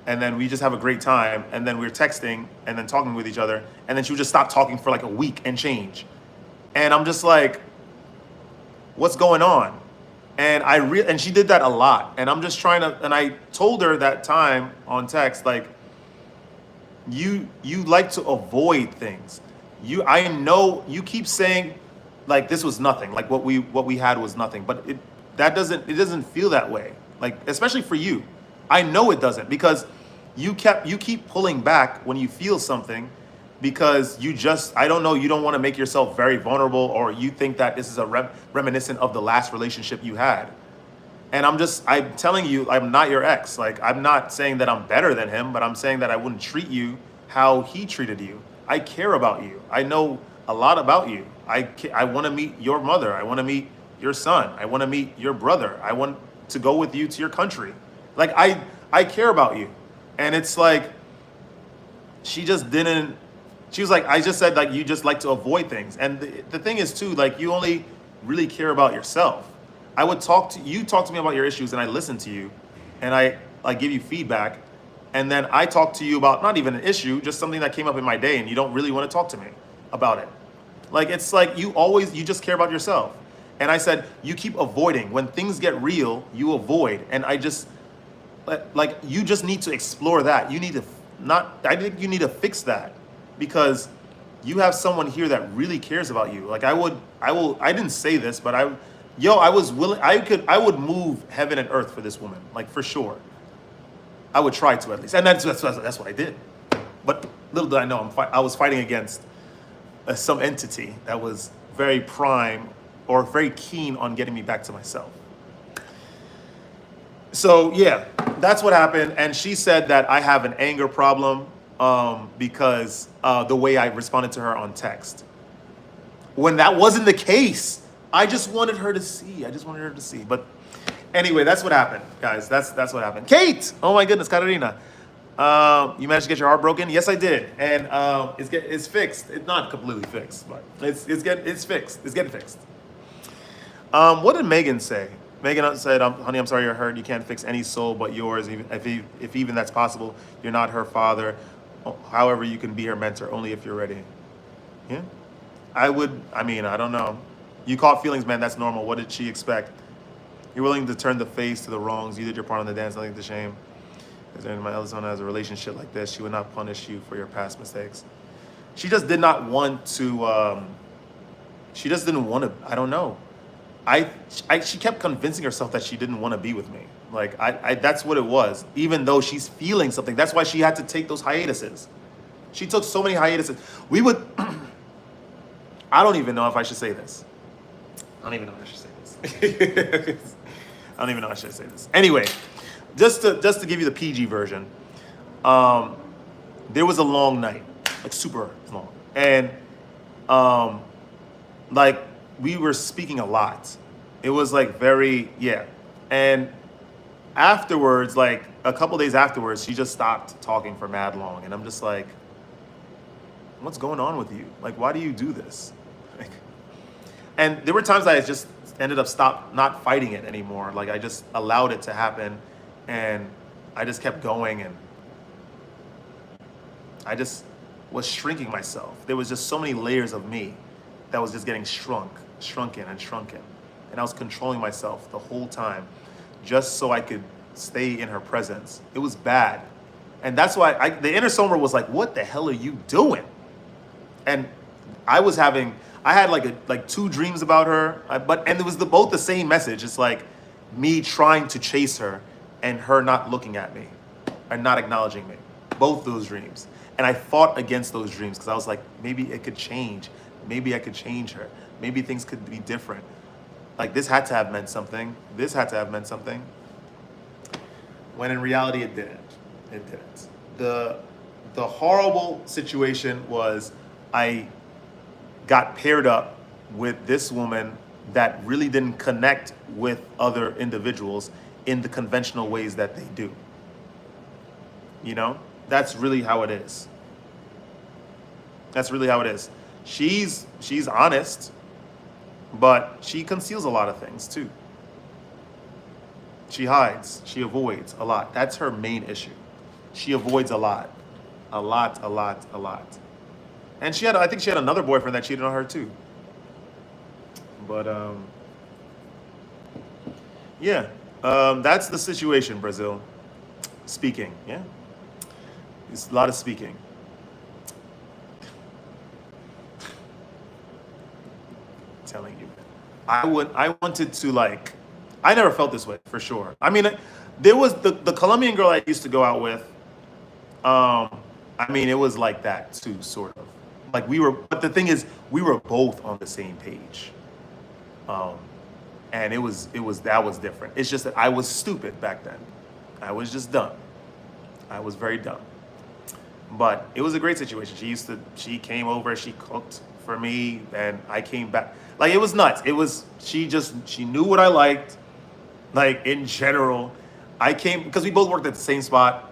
and then we just have a great time, and then we're texting and then talking with each other, and then she would just stop talking for like a week and change. And I'm just like, what's going on? And and she did that a lot, and I'm just trying to, and I told her that time on text, like, you like to avoid things. I know you keep saying like this was nothing, like what we had was nothing, but it doesn't feel that way. Like, especially for you. I know it doesn't, because you keep pulling back when you feel something, because I don't know, you don't want to make yourself very vulnerable, or you think that this is a reminiscent of the last relationship you had. And I'm telling you, I'm not your ex. Like, I'm not saying that I'm better than him, but I'm saying that I wouldn't treat you how he treated you. I care about you. I know a lot about you. I want to meet your mother. I want to meet your son. I want to meet your brother. I want to go with you to your country. Like, I care about you. And it's like, she just didn't, she was like, I just said, like, you just like to avoid things. And the thing is too, like, you only really care about yourself. I would talk to me about your issues, and I listen to you, and I give you feedback, and then I talk to you about not even an issue, just something that came up in my day, and you don't really want to talk to me about it. Like, it's like you just care about yourself. And I said, you keep avoiding. When things get real, you avoid. And I just, like, you just need to explore that. You need to I think you need to fix that, because you have someone here that really cares about you. Like, I didn't say this, but I was willing, I would move heaven and earth for this woman, like, for sure. I would try to, at least. And that's what I did. But little did I know, I was fighting against some entity that was very prime, or very keen on getting me back to myself. So yeah, that's what happened. And she said that I have an anger problem, because the way I responded to her on text. When that wasn't the case. I just wanted her to see. But anyway, that's what happened, guys. That's what happened. Kate! Oh my goodness, Katarina. You managed to get your heart broken? Yes, I did. And it's fixed. It's not completely fixed, but it's fixed. It's getting fixed. What did Megan say? Megan said, honey, I'm sorry you're hurt. You can't fix any soul but yours. If even that's possible, you're not her father. However, you can be her mentor only if you're ready. Yeah? I don't know. You caught feelings, man. That's normal. What did she expect? You're willing to turn the face to the wrongs. You did your part on the dance, nothing to shame. Is there my eldest one has a relationship like this? She would not punish you for your past mistakes. She just did not want to. She just didn't want to. I don't know. She kept convincing herself that she didn't want to be with me. Like, that's what it was. Even though she's feeling something, that's why she had to take those hiatuses. She took so many hiatuses. We would. I don't even know if I should say this. I don't even know if I should say this. I don't even know if I should say this. Anyway, just to give you the PG version, there was a long night, like super long, and like, we were speaking a lot. It was like and afterwards, like a couple days afterwards, she just stopped talking for mad long, and I'm just like, what's going on with you? Like, why do you do this? Like, and there were times I just ended up not fighting it anymore. Like, I just allowed it to happen, and I just kept going, and I just was shrinking myself. There was just so many layers of me that was just getting shrunken. And I was controlling myself the whole time just so I could stay in her presence. It was bad. And that's why the inner Somer was like, what the hell are you doing? And I had like two dreams about her, and it was both the same message. It's like me trying to chase her and her not looking at me and not acknowledging me. Both those dreams. And I fought against those dreams because I was like, maybe it could change. Maybe I could change her. Maybe things could be different. Like, this had to have meant something. This had to have meant something. When in reality, it didn't. It didn't. The horrible situation was I got paired up with this woman that really didn't connect with other individuals in the conventional ways that they do. You know? That's really how it is. That's really how it is. She's honest, but she conceals a lot of things too. She hides, she avoids a lot. That's her main issue. She avoids a lot. A lot. And I think she had another boyfriend that cheated on her too. But that's the situation, Brazil. Speaking, yeah. It's a lot of speaking. Telling you, I wanted to, like, I never felt this way for sure. I mean, There was the Colombian girl I used to go out with. I mean, it was like that too, sort of. Like we were, but the thing is, we were both on the same page. Um, and that was different. It's just that I was stupid back then. I was just dumb. I was very dumb. But it was a great situation. She came over, she cooked for me, and I came back. Like it was nuts. She knew what I liked. Like in general, I came because we both worked at the same spot.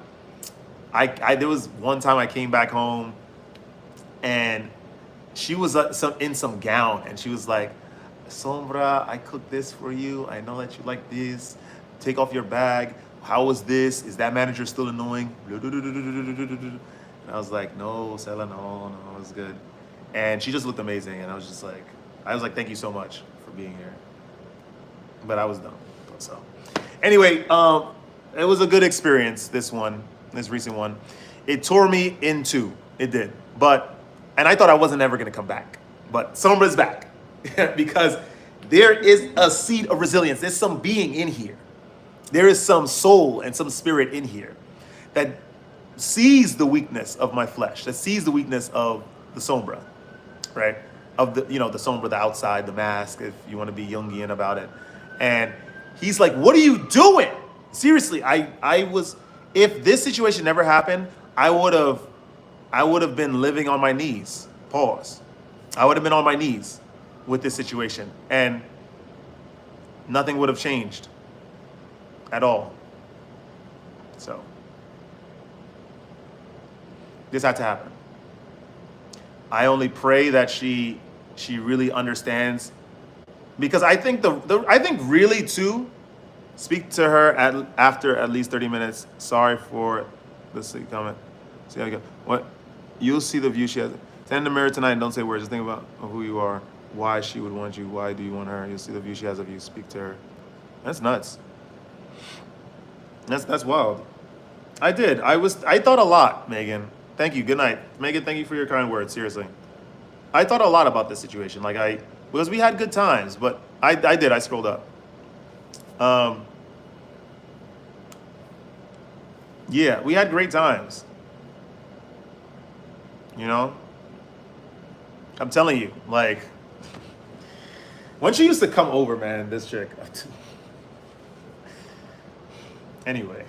There was one time I came back home, and she was in some gown, and she was like, "Sombra, I cooked this for you. I know that you like this. Take off your bag. How was this? Is that manager still annoying?" And I was like, "No, Sela, no, it was good." And she just looked amazing, and I was like, "Thank you so much for being here." But I was dumb. So, anyway, it was a good experience. This recent one, it tore me in two. It did, and I thought I wasn't ever gonna come back, but Sombra's back because there is a seed of resilience. There's some being in here. There is some soul and some spirit in here that sees the weakness of my flesh, that sees the weakness of the Sombra, right? Of the the Sombra, the outside, the mask, if you want to be Jungian about it, and he's like, "What are you doing?" Seriously, I was. If this situation never happened, I would have been living on my knees. Pause. I would have been on my knees with this situation, and nothing would have changed at all. So this had to happen. I only pray that she really understands, because I think I think really too. Speak to her after at least 30 minutes. Sorry for the comment. See how you go. What? You'll see the view she has. Stand in the mirror tonight and don't say words. Just think about who you are, why she would want you, why do you want her. You'll see the view she has of you. Speak to her. That's nuts. That's wild. I did. I thought a lot, Megan. Thank you. Good night. Megan, thank you for your kind words. Seriously. I thought a lot about this situation. Because we had good times, but I did. I scrolled up. Yeah, we had great times. I'm telling you, when she used to come over, man, this chick. Anyway,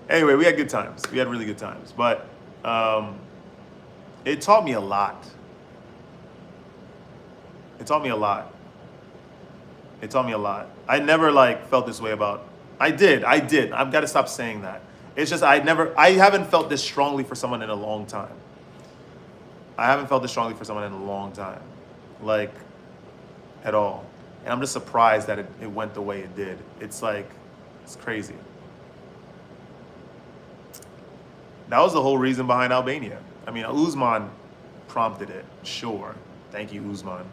we had good times. We had really good times, but it taught me a lot. It taught me a lot. I never felt this way about. I did. I've got to stop saying that. It's just I haven't felt this strongly for someone in a long time. At all. And I'm just surprised that it went the way it did. It's crazy. That was the whole reason behind Albania. I mean, Usman prompted it, sure. Thank you, Usman.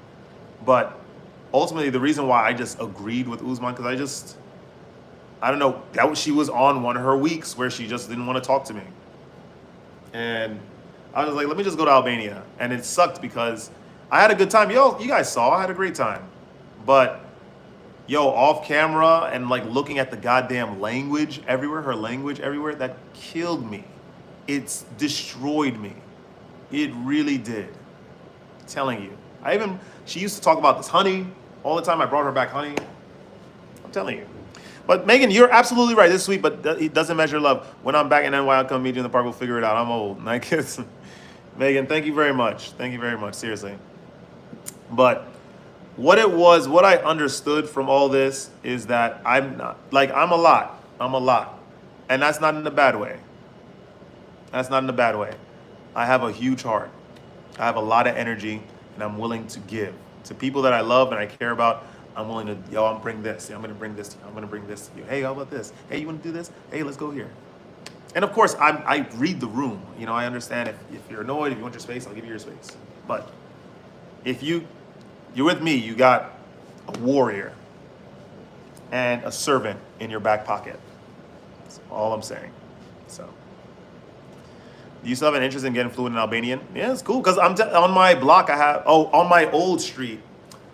But ultimately, the reason why I just agreed with Usman, because I don't know, she was on one of her weeks where she just didn't want to talk to me. And I was like, let me just go to Albania. And it sucked because I had a good time. Yo, you guys saw, I had a great time. But, off camera and looking at the goddamn language everywhere, her language everywhere, that killed me. It's destroyed me. It really did. I'm telling you. She used to talk about this honey all the time. I brought her back honey. I'm telling you. But Megan, you're absolutely right. This is sweet, but it doesn't measure love. When I'm back in NY, I'll come meet you in the park. We'll figure it out. I'm old. Megan, thank you very much. Seriously. But what I understood from all this is that I'm a lot. And that's not in a bad way. I have a huge heart. I have a lot of energy, and I'm willing to give to people that I love and I care about. I'm willing to, I'm bring this. I'm going to bring this to you. I'm going to bring this to you. Hey, how about this? Hey, you want to do this? Hey, let's go here. And of course, I read the room. I understand if you're annoyed, if you want your space, I'll give you your space. But if you're with me, you got a warrior and a servant in your back pocket. That's all I'm saying. So, do you still have an interest in getting fluent in Albanian? Yeah, it's cool. Because on my block, on my old street,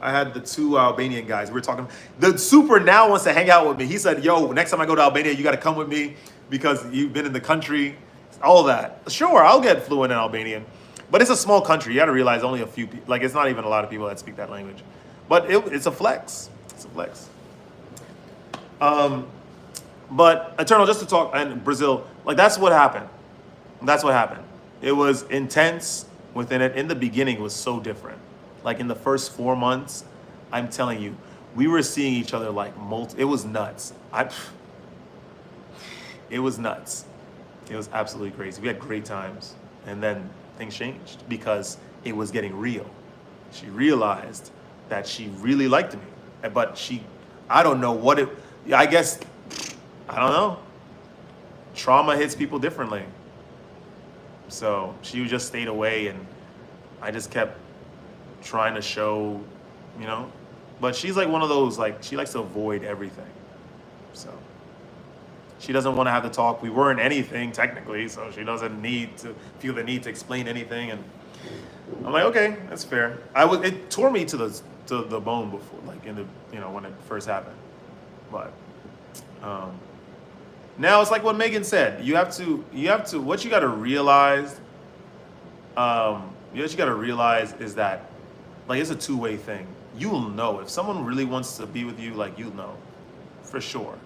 I had the 2 Albanian guys. We were talking. The super now wants to hang out with me. He said, "Yo, next time I go to Albania, you got to come with me because you've been in the country." All of that. Sure, I'll get fluent in Albanian, but it's a small country. You got to realize only a few people. Like it's not even a lot of people that speak that language. But it's a flex. It's a flex. But Eternal, just to talk, and Brazil, like that's what happened. That's what happened. It was intense within it. In the beginning, it was so different. Like in the first 4 months, I'm telling you, we were seeing each other like it was nuts. It was nuts. It was absolutely crazy. We had great times. And then things changed because it was getting real. She realized that she really liked me. But I don't know what I guess, I don't know. Trauma hits people differently. So she just stayed away and I just kept trying to show, but she's like one of those, like, she likes to avoid everything. So she doesn't want to have to talk. We weren't anything technically, so she doesn't need to feel the need to explain anything. And I'm like, okay, that's fair. It tore me to the bone before, like in the, when it first happened. But now it's like what Megan said. You have to. What you got to realize. What you got to realize is that, like, it's a two-way thing. You'll know if someone really wants to be with you. Like, you'll know, for sure.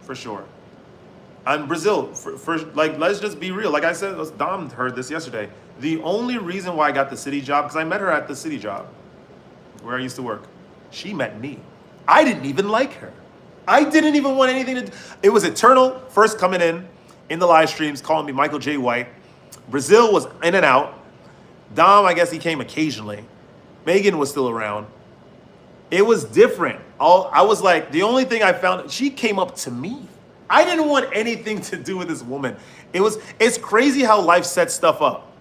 For sure. And Brazil, for like, let's just be real. Like I said, Dom heard this yesterday. The only reason why I got the city job, because I met her at the city job, where I used to work. She met me. I didn't even like her. I didn't even want anything to do. It was Eternal first coming in the live streams, calling me Michael J. White. Brazil was in and out. Dom, I guess he came occasionally. Megan was still around. It was different. I was like, the only thing I found, she came up to me. I didn't want anything to do with this woman. It's crazy how life sets stuff up.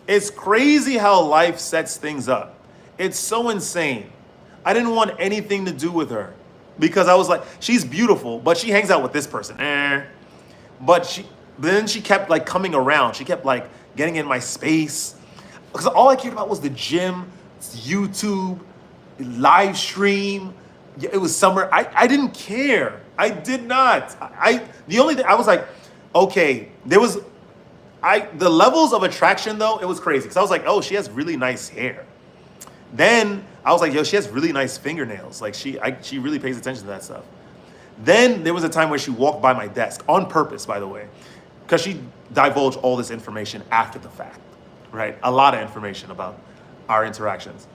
It's crazy how life sets things up. It's so insane. I didn't want anything to do with her because I was like, she's beautiful, but she hangs out with this person. But then she kept like coming around. She kept like getting in my space because all I cared about was the gym, YouTube, live stream. It was summer. I didn't care. I did not. The only thing I was like, okay, the levels of attraction though, it was crazy because I was like, oh, she has really nice hair. Then I was like, yo, she has really nice fingernails. Like she really pays attention to that stuff. Then there was a time where she walked by my desk on purpose, by the way, because she divulged all this information after the fact, right? A lot of information about our interactions.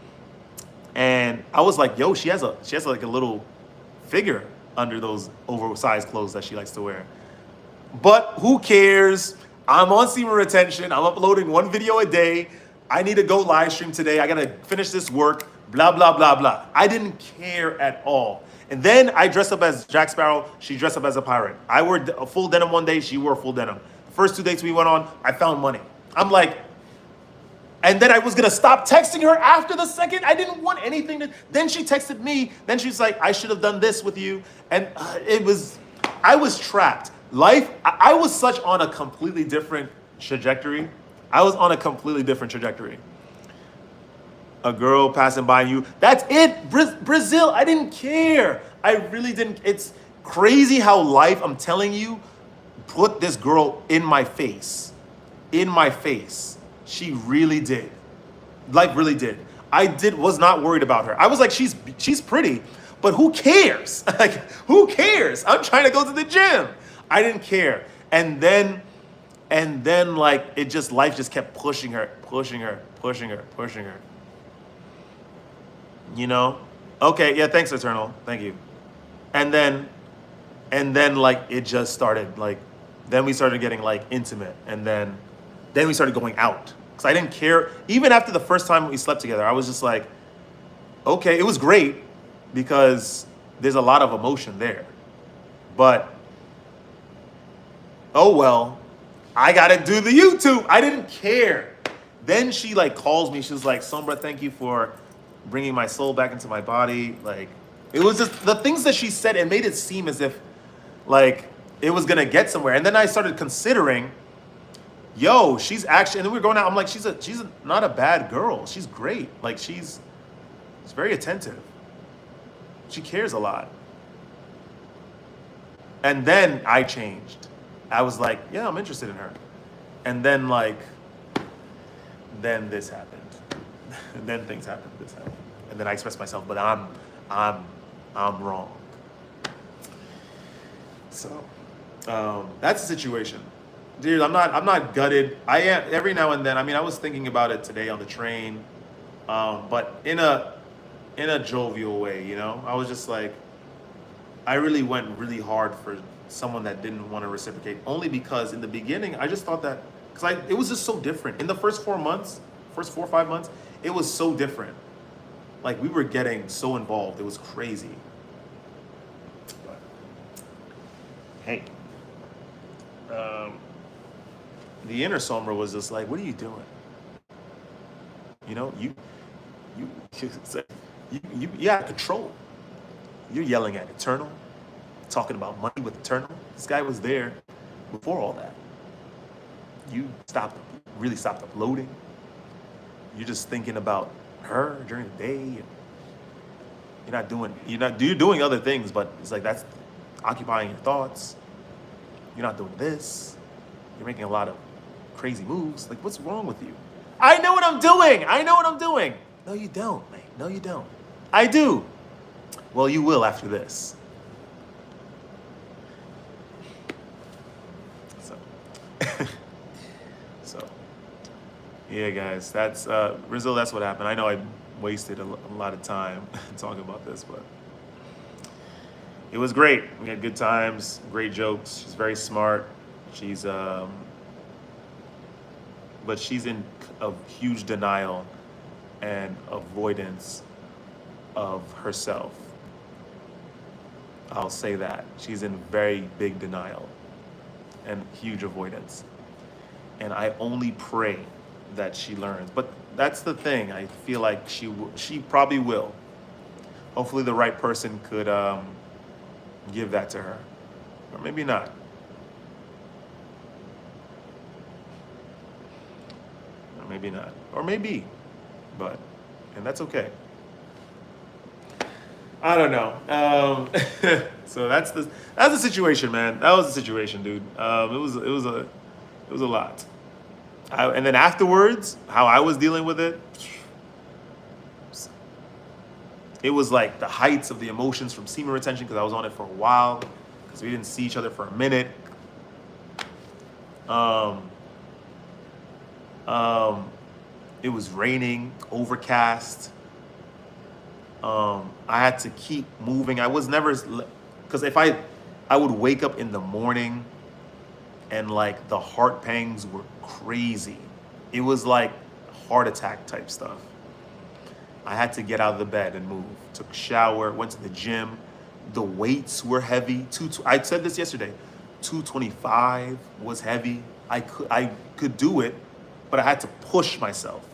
And I was like, yo, she has like a little figure under those oversized clothes that she likes to wear. But who cares? I'm on Semen Retention. I'm uploading 1 video a day. I need to go live stream today. I got to finish this work, blah, blah, blah, blah. I didn't care at all. And then I dressed up as Jack Sparrow. She dressed up as a pirate. I wore a full denim one day. She wore full denim. The first 2 dates we went on, I found money. I'm like, and then I was going to stop texting her after the second. I didn't want anything to. Then she texted me. Then she's like, I should have done this with you. And I was trapped. Life, I was such on a completely different trajectory. I was on a completely different trajectory. A girl passing by you. That's it. Brazil, I didn't care. I really didn't. It's crazy how life, I'm telling you, put this girl in my face. In my face. She really did. Life really did. Was not worried about her. I was like, she's pretty, but who cares? Like, who cares? I'm trying to go to the gym. I didn't care. And then like life just kept pushing her. Okay, yeah, thanks, Eternal. Thank you. And then like it just started, like, then we started getting like intimate, and then we started going out. Because I didn't care. Even after the first time we slept together, I was just like, okay, it was great because there's a lot of emotion there. But, oh well, I gotta do the YouTube. I didn't care. Then she like calls me. She was like, Sombra, thank you for bringing my soul back into my body. Like, it was just the things that she said, it made it seem as if like it was gonna get somewhere. And then I started considering, yo, she's actually, and then we were going out. I'm like, not a bad girl. She's great. Like she's very attentive. She cares a lot. And then I changed. I was like, yeah, I'm interested in her. And then then this happened. And then things happened. This happened. And then I expressed myself, but I'm wrong. So that's the situation. Dude, I'm not gutted. I am every now and then. I mean, I was thinking about it today on the train, but in a jovial way, you know. I was just like, I really went really hard for someone that didn't want to reciprocate, only because in the beginning I just thought that it was just so different. In the first 4 or 5 months, it was so different. Like we were getting so involved, it was crazy. But hey, the inner Sombra was just like, what are you doing? You know, you have control. You're yelling at Eternal, talking about money with Eternal. This guy was there before all that. You really stopped uploading. You're just thinking about her during the day. You're doing other things, but it's like that's occupying your thoughts. You're not doing this. You're making a lot of crazy moves. Like, what's wrong with you? I know what I'm doing. No, you don't, mate. No, you don't. I do. Well, you will after this. So, yeah, guys, that's Rizzo. That's what happened. I know I wasted a lot of time talking about this, but it was great. We had good times, great jokes. She's very smart. She's but she's in a huge denial and avoidance of herself. I'll say that. She's in very big denial and huge avoidance. And I only pray that she learns. But that's the thing. I feel like she probably will. Hopefully the right person could give that to her. Or maybe not. Or maybe not. Or maybe. And that's okay. I don't know. So that's the situation, man. That was the situation, dude. It was a lot. And then afterwards, how I was dealing with it, it was like the heights of the emotions from Semen Retention, because I was on it for a while, because we didn't see each other for a minute. It was raining, overcast. I had to keep moving. I was never, because if I would wake up in the morning and like the heart pangs were crazy. It was like heart attack type stuff. I had to get out of the bed and move. Took a shower, went to the gym. The weights were heavy. I said this yesterday. 225 was heavy. I could do it, but I had to push myself.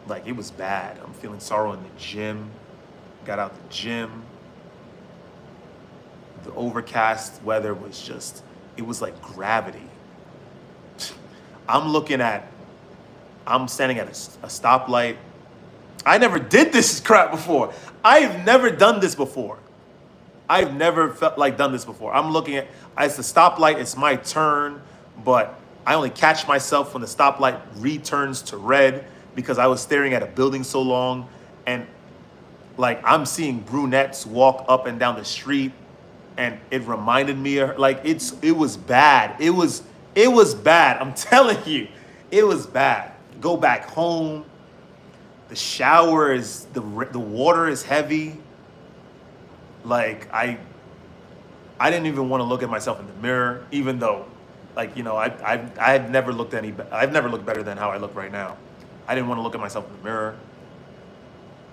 Like, it was bad. I'm feeling sorrow in the gym. Got out the gym. The overcast weather was just, it was like gravity. I'm standing at a stoplight. I never did this crap before. I've never done this before. I've never done this before. I'm looking at, it's the stoplight, it's my turn, but I only catch myself when the stoplight returns to red because I was staring at a building so long, and like I'm seeing brunettes walk up and down the street, and it reminded me of like it was bad. It was bad. I'm telling you, it was bad. Go back home. The shower is the water is heavy. Like I didn't even want to look at myself in the mirror, even though, like, you know, I've never looked better than how I look right now. I didn't want to look at myself in the mirror.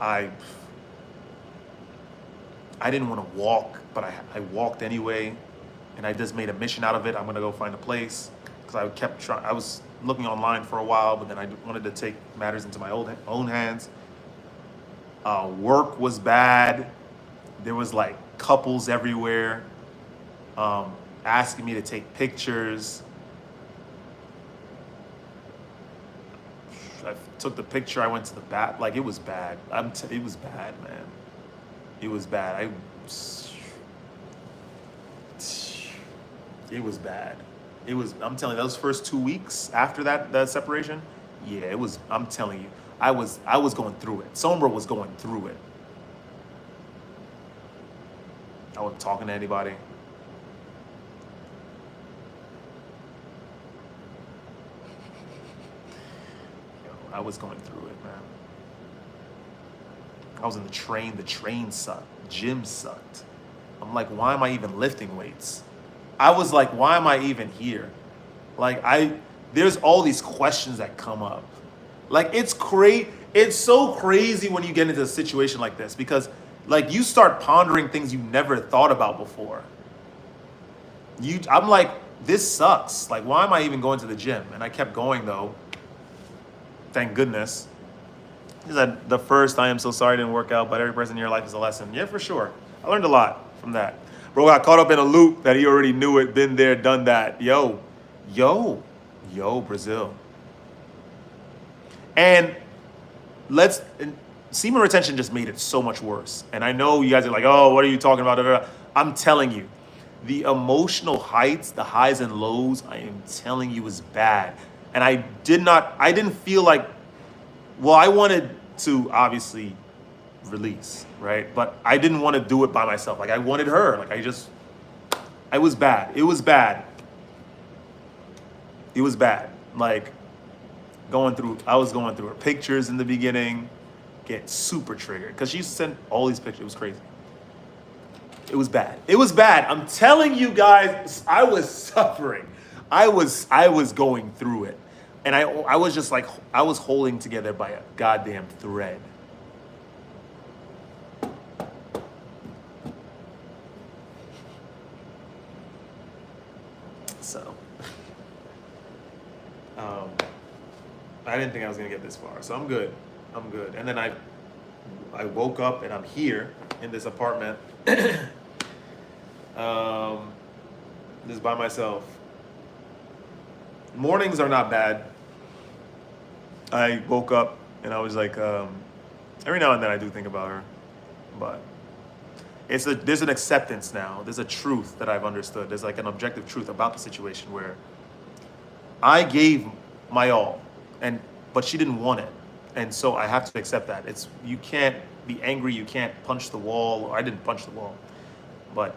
I didn't want to walk, but I walked anyway, and I just made a mission out of it. I'm gonna go find a place, because I kept trying. I was looking online for a while, but then I wanted to take matters into my own hands. Work was bad. There was like couples everywhere. asking me to take pictures. I took the picture. I went to the bath. Like, it was bad. It was bad, man. It was bad. It was bad. It was. I'm telling you, those first 2 weeks after that separation, yeah, it was. I'm telling you, I was going through it. Sombra was going through it. I wasn't talking to anybody. I was going through it, man. I was in the train. The train sucked. Gym sucked. I'm like, why am I even lifting weights? I was like, why am I even here? Like, there's all these questions that come up. Like, it's so crazy when you get into a situation like this, because like, you start pondering things you never thought about before. I'm like, this sucks. Like, why am I even going to the gym? And I kept going though. Thank goodness. He said, the first, I am so sorry it didn't work out, but every person in your life is a lesson. Yeah, for sure. I learned a lot from that. Bro got caught up in a loop that he already knew it, been there, done that. Yo, Brazil. And semen retention just made it so much worse. And I know you guys are like, oh, what are you talking about? I'm telling you, the emotional heights, the highs and lows, I am telling you, is bad. And I didn't feel like, well, I wanted to obviously release, right? But I didn't want to do it by myself. Like, I wanted her. Like, it was bad. It was bad. It was bad. Like, I was going through her pictures in the beginning, get super triggered. Because she sent all these pictures. It was crazy. It was bad. It was bad. I'm telling you guys, I was suffering. I was going through it. And I was just like, I was holding together by a goddamn thread. So, I didn't think I was gonna get this far. So I'm good. And then I woke up and I'm here in this apartment, just by myself. Mornings are not bad. I woke up and I was like, every now and then I do think about her, but there's an acceptance now. There's a truth that I've understood. There's like an objective truth about the situation where I gave my all, but she didn't want it, and so I have to accept that. You can't be angry. You can't punch the wall. Or I didn't punch the wall, but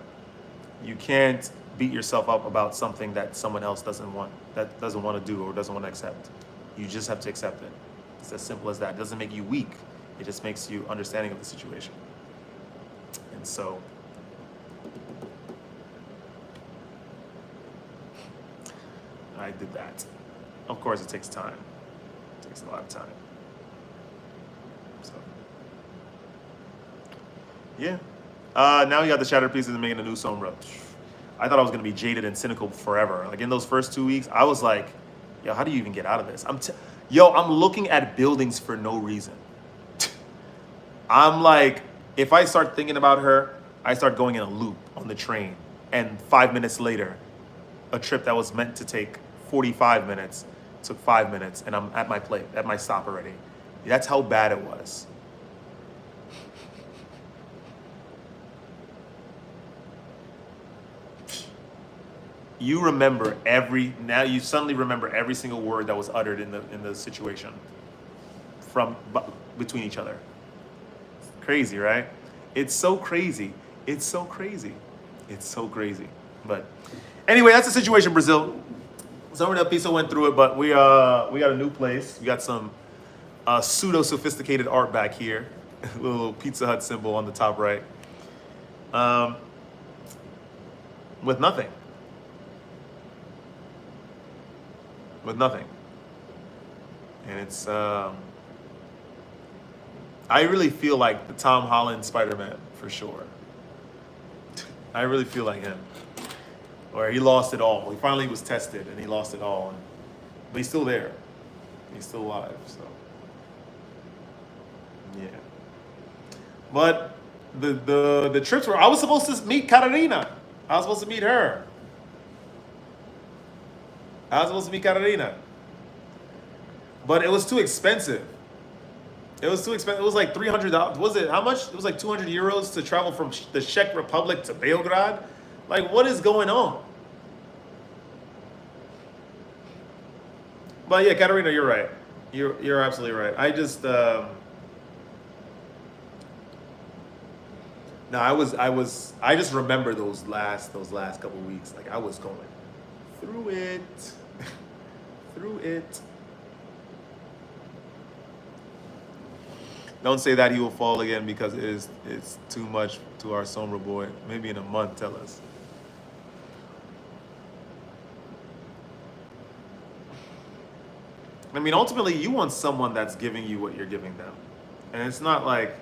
you can't beat yourself up about something that someone else doesn't want to do or doesn't want to accept. You just have to accept it. It's as simple as that. It doesn't make you weak. It just makes you understanding of the situation. And so I did that. Of course, it takes time. It takes a lot of time. So yeah. Now you got the shattered pieces and making a new Sombra. I thought I was gonna be jaded and cynical forever. Like, in those first 2 weeks, I was like, yo, how do you even get out of this? I'm looking at buildings for no reason. I'm like, if I start thinking about her, I start going in a loop on the train. And 5 minutes later, a trip that was meant to take 45 minutes took 5 minutes, and I'm at my stop already. That's how bad it was. You suddenly remember every single word that was uttered in the situation between each other. Crazy, right? It's so crazy. It's so crazy. It's so crazy. But anyway, that's the situation, Brazil. Someone El Piso went through it, but we got a new place. We got some pseudo sophisticated art back here. A little Pizza Hut symbol on the top right. With nothing. And it's I really feel like the Tom Holland Spider-Man, for sure. I really feel like him, where he lost it all. He finally was tested and he lost it all, but he's still there. He's still alive. So yeah. But the trips were, I was supposed to meet Katarina. I was supposed to meet her. I was supposed to meet Carolina. But it was too expensive. It was too expensive. It was like $300. Was it? How much? It was like 200 euros to travel from the Czech Republic to Belgrade. Like, what is going on? But yeah, Katerina, you're right. You're absolutely right. I just no, I just remember those last couple weeks. Like I was going through it, through it. Don't say that he will fall again because it's too much to our Sombra boy. Maybe in a month, tell us. I mean, ultimately, you want someone that's giving you what you're giving them. And it's not like,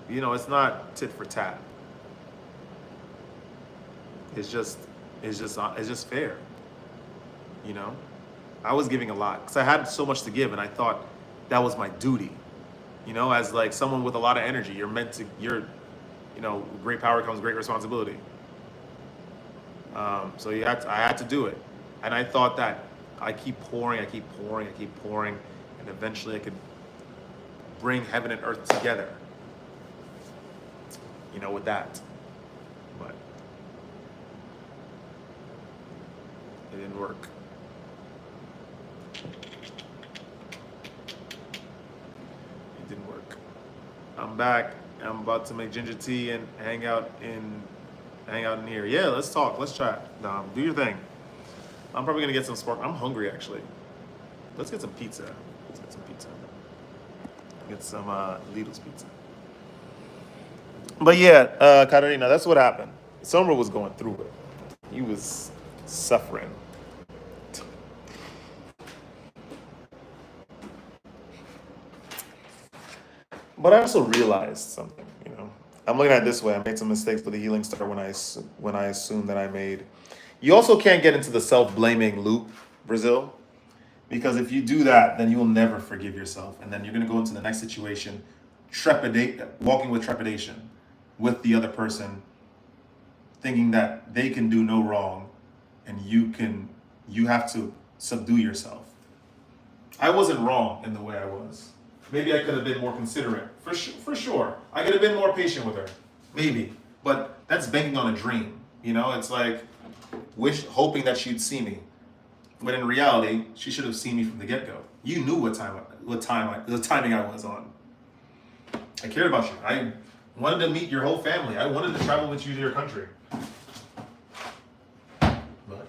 it's not tit for tat. It's just fair. I was giving a lot because I had so much to give and I thought that was my duty. As like someone with a lot of energy, great power comes great responsibility. So I had to do it. And I thought that I keep pouring, and eventually I could bring heaven and earth together. With that. But it didn't work. It didn't work. I'm back. I'm about to make ginger tea and hang out in here. Yeah, let's talk. Let's chat. Do your thing. I'm probably gonna get some spark. I'm hungry actually. Let's get some pizza. Get some Lidl's pizza. But yeah, Katarina, that's what happened. Sombra was going through it. He was suffering. But I also realized something. I'm looking at it this way. I made some mistakes with the healing star when I assumed that I made. You also can't get into the self-blaming loop, Brazil, because if you do that, then you will never forgive yourself, and then you're going to go into the next situation, walking with trepidation, with the other person, thinking that they can do no wrong, and you have to subdue yourself. I wasn't wrong in the way I was. Maybe I could have been more considerate, for sure. I could have been more patient with her, maybe, but that's banking on a dream. It's like hoping that she'd see me, when in reality, she should have seen me from the get-go. You knew the timing I was on. I cared about you. I wanted to meet your whole family. I wanted to travel with you to your country. But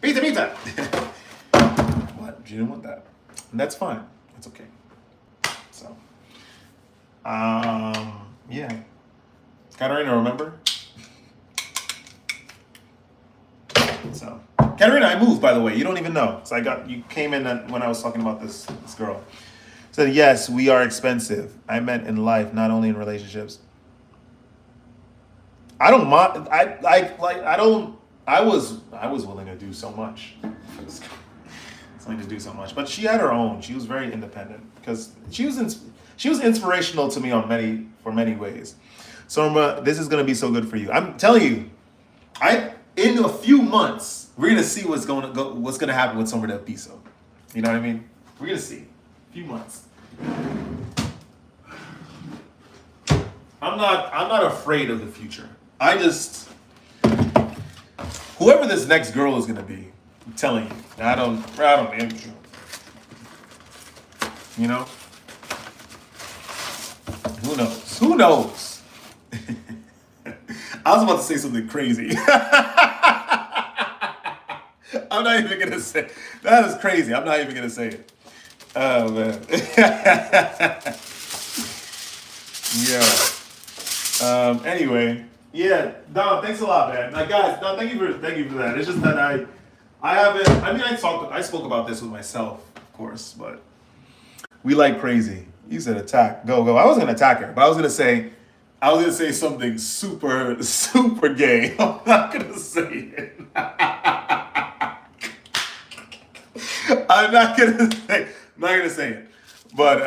pizza. What? You didn't want that, and that's fine. It's okay. So, yeah. Katarina, remember? So, Katarina, I moved, by the way. You don't even know. So you came in when I was talking about this girl. Said, yes, we are expensive. I meant in life, not only in relationships. I don't mind. I was willing to do so much. But she had her own. She was very independent because she was inspirational to me for many ways. Sombra, this is gonna be so good for you. I'm telling you, in a few months, we're gonna see what's gonna happen with Sombra del Piso. You know what I mean? We're gonna see. A few months. I'm not afraid of the future. Whoever this next girl is gonna be, I'm telling you, I don't envy you. Who knows? I was about to say something crazy. I'm not even gonna say that is crazy. I'm not even gonna say it. Oh man. Yeah. Anyway, yeah. Don, thanks a lot, man. Now, guys, Don, thank you for that. It's just that I spoke about this with myself, of course, but we like crazy. You said attack. Go. I was gonna attack her, but I was gonna say something super, super gay. I'm not gonna say it. I'm not gonna say it. But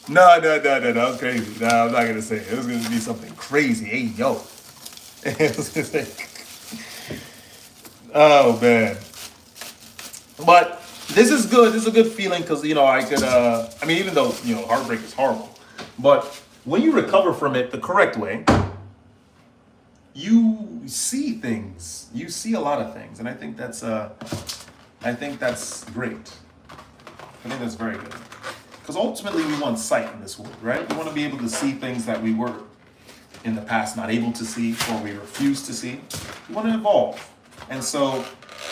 no, that was crazy. No, I'm not gonna say it. It was gonna be something crazy. Hey, yo. It was gonna say, Oh man. But this is good. This is a good feeling because I could. I mean, even though heartbreak is horrible, but when you recover from it the correct way, you see things. You see a lot of things, and I think that's. I think that's great. I think that's very good. Because ultimately, we want sight in this world, right? We want to be able to see things that we were in the past not able to see, or we refuse to see. We want to evolve, and so.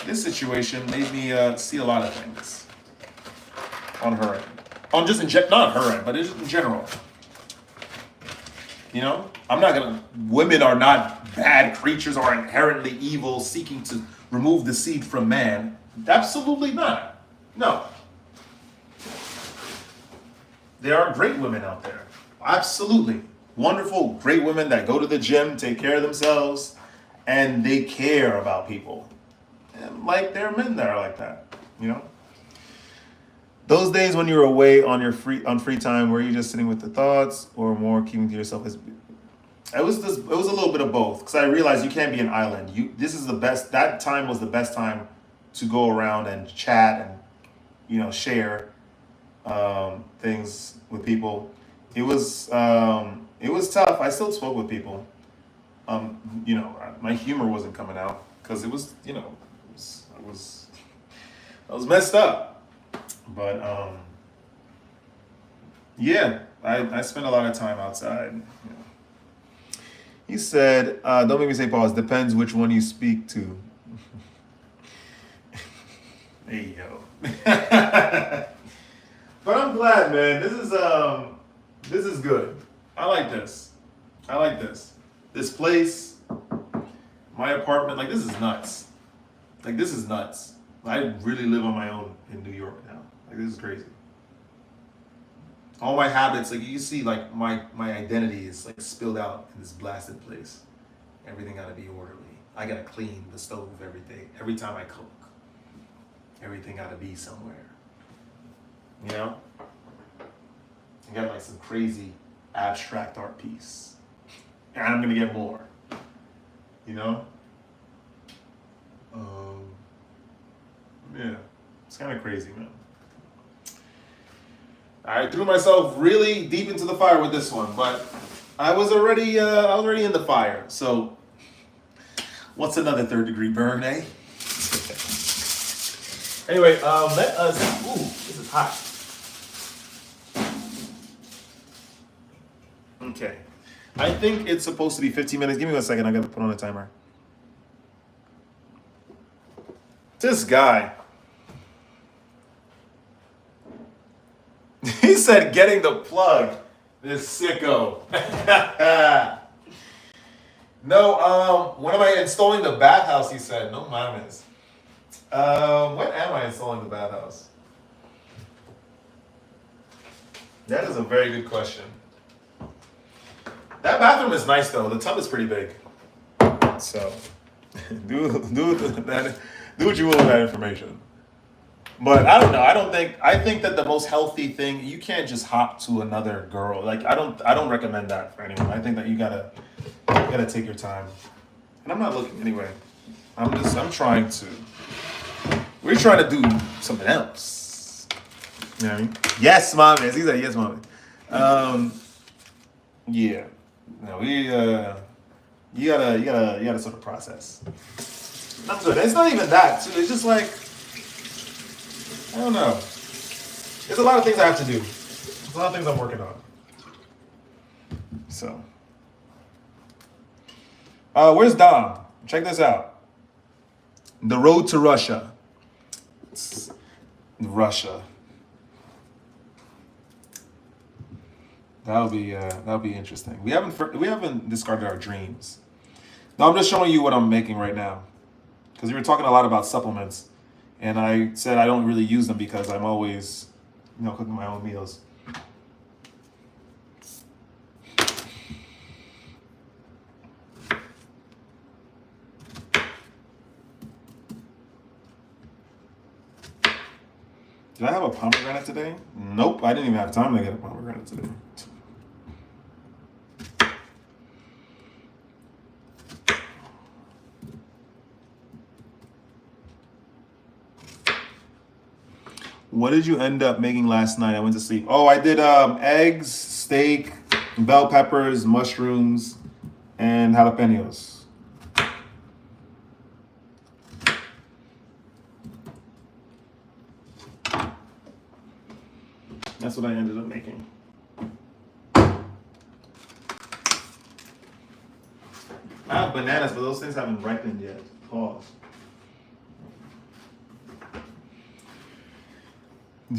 This situation made me see a lot of things on her end. On just not her end, but just in general. I'm not gonna. Women are not bad creatures or inherently evil, seeking to remove the seed from man. Absolutely not. No. There are great women out there. Absolutely. Wonderful, great women that go to the gym, take care of themselves, and they care about people. And like there are men that are like that, Those days when you were away on free time, were you just sitting with the thoughts, or more keeping to yourself? It was a little bit of both, because I realized you can't be an island. This is the best. That time was the best time to go around and chat and share things with people. It was tough. I still spoke with people. My humor wasn't coming out because it was I was messed up. But yeah, I spent a lot of time outside. He said, don't make me say pause, depends which one you speak to. Hey yo. But I'm glad, man. This is good. I like this. This place, my apartment, this is nuts. This is nuts. I really live on my own in New York now. This is crazy. All my habits, you see, my identity is spilled out in this blasted place. Everything gotta be orderly. I gotta clean the stove every day. Every time I cook, everything gotta be somewhere. I got some crazy abstract art piece, and I'm gonna get more. Yeah, it's kind of crazy, man. I threw myself really deep into the fire with this one, but I was already in the fire. So, what's another third degree burn, eh? Anyway, let us. Ooh, this is hot. Okay, I think it's supposed to be 15 minutes. Give me 1 second. I gotta put on a timer. This guy. He said getting the plug. This sicko. No, when am I installing the bathhouse, he said. No mames. When am I installing the bathhouse? That is a very good question. That bathroom is nice though. The tub is pretty big. So do what you will with that information. But I don't know. I think that the most healthy thing, you can't just hop to another girl. I don't recommend that for anyone. I think that you gotta take your time. And I'm not looking anyway. We're trying to do something else. You know what I mean? Yes, mommy. He said yes, mommy. Yeah. No, you gotta sort of process. I'm good. It's not even that too. It's just I don't know. There's a lot of things I have to do. There's a lot of things I'm working on. So, where's Dom? Check this out. The road to Russia. It's Russia. That'll be interesting. We haven't discarded our dreams. No, I'm just showing you what I'm making right now, because we were talking a lot about supplements. And I said I don't really use them because I'm always, cooking my own meals. Did I have a pomegranate today? Nope, I didn't even have time to get a pomegranate today. what did you end up making last night? I went to sleep. Oh, I did eggs, steak, bell peppers, mushrooms, and jalapenos. That's what I ended up making. I have bananas, but those things haven't ripened yet. Pause. I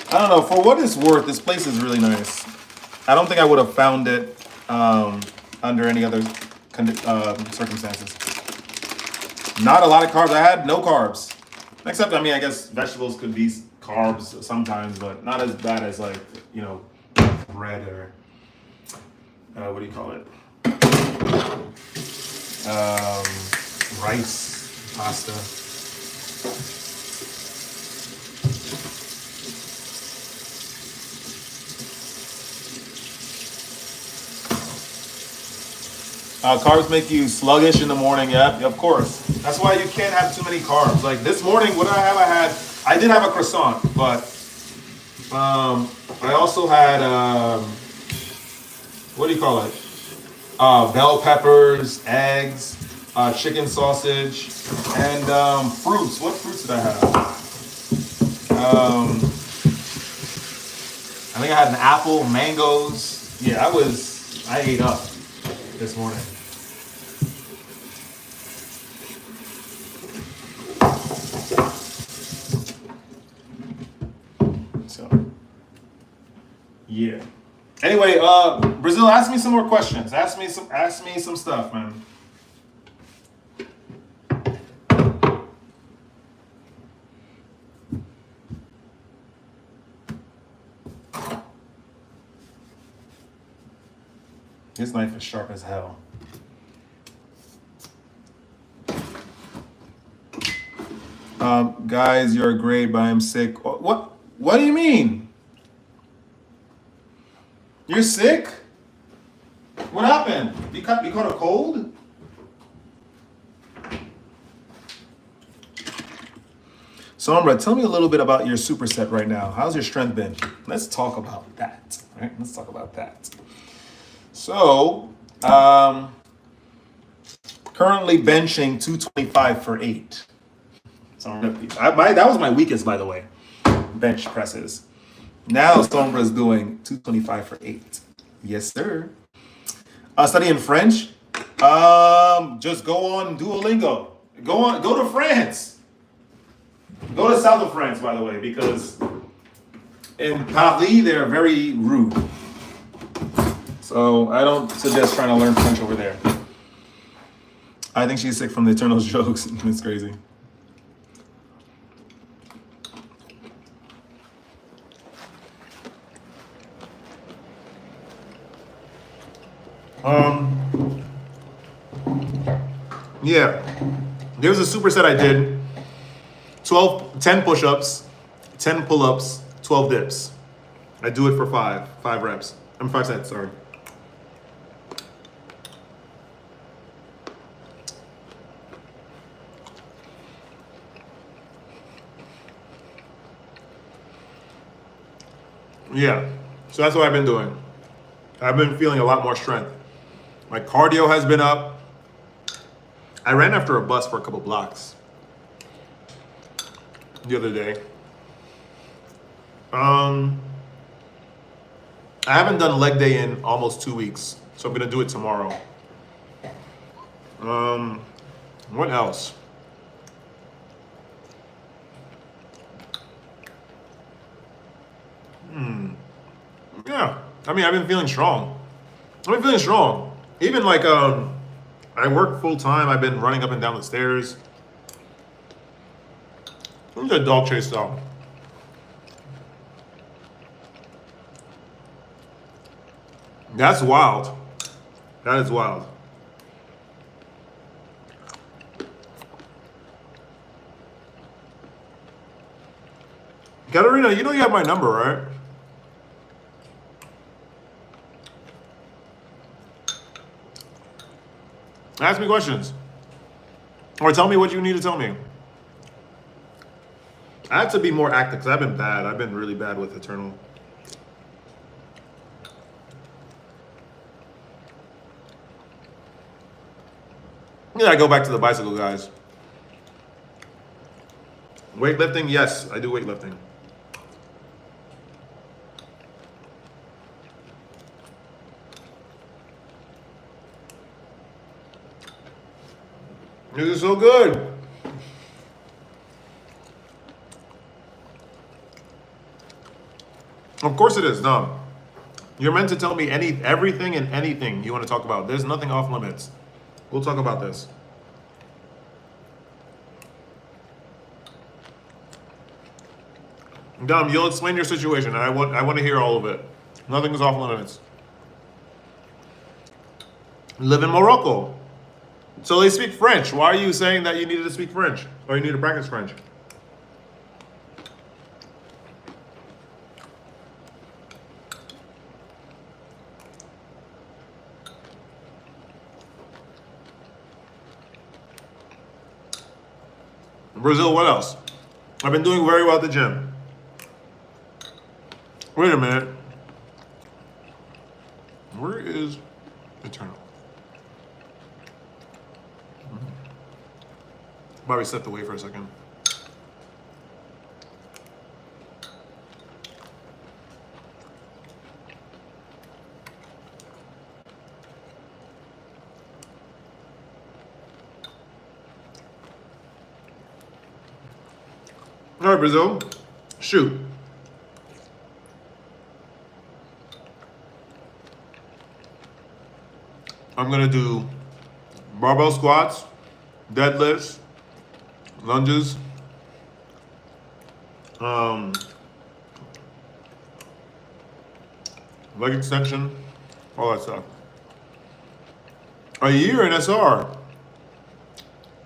don't know. For what it's worth, this place is really nice. I don't think I would have found it under any other circumstances. Not a lot of carbs. I had no carbs. Except, I mean, I guess vegetables could be carbs sometimes, but not as bad as, like, you know, bread or, what do you call it? Rice, pasta. Carbs make you sluggish in the morning. Yeah, of course. That's why you can't have too many carbs. Like this morning, what did I have? I did have a croissant, but I also had what do you call it? Bell peppers, eggs, chicken sausage, and fruits. What fruits did I have? I think I had an apple, mangoes. Yeah, I ate up this morning. So, yeah. Anyway, Brazil, ask me some more questions. Ask me some stuff, man. This knife is sharp as hell. Guys, you're great, but I'm sick. What do you mean? You're sick? What happened? You caught a cold? Sombra, tell me a little bit about your superset right now. How's your strength been? Let's talk about that. Right? Let's talk about that. So, currently benching 225 for 8. So that was my weakest, by the way, bench presses. Now Sombra's doing 225 for 8. Yes, sir. Studying French. Just go on Duolingo. Go to France. Go to south of France, by the way, because in Paris they're very rude. So I don't suggest trying to learn French over there. I think she's sick from the Eternals jokes. It's crazy. Yeah. There's a superset I did. 10 push-ups, 10 pull-ups, 12 dips. I do it for 5 reps. 5 sets, sorry. Yeah, so that's what I've been doing. I've been feeling a lot more strength. My cardio has been up. I ran after a bus for a couple blocks the other day. I haven't done leg day in almost 2 weeks, so I'm gonna do it tomorrow. What else? Yeah, I mean, I've been feeling strong. Even like, I work full time. I've been running up and down the stairs. I'm just a dog chase dog. That's wild. That is wild. Katarina, you know you have my number, right? Ask me questions. Or tell me what you need to tell me. I have to be more active because I've been bad. I've been really bad with Eternal. Yeah, I go back to the bicycle, guys. Weightlifting? Yes, I do weightlifting. This is so good. Of course it is. No. You're meant to tell me everything and anything you want to talk about. There's nothing off limits. We'll talk about this. Dom, you'll explain your situation. I want to hear all of it. Nothing is off limits. Live in Morocco. So they speak French. Why are you saying that you needed to speak French? Or you need to practice French? Brazil, what else? I've been doing very well at the gym. Wait a minute. Where is Eternal? Bobby stepped away for a second. All right, Brazil, shoot. I'm gonna do barbell squats, deadlifts, lunges, leg extension, all that stuff. A year in SR.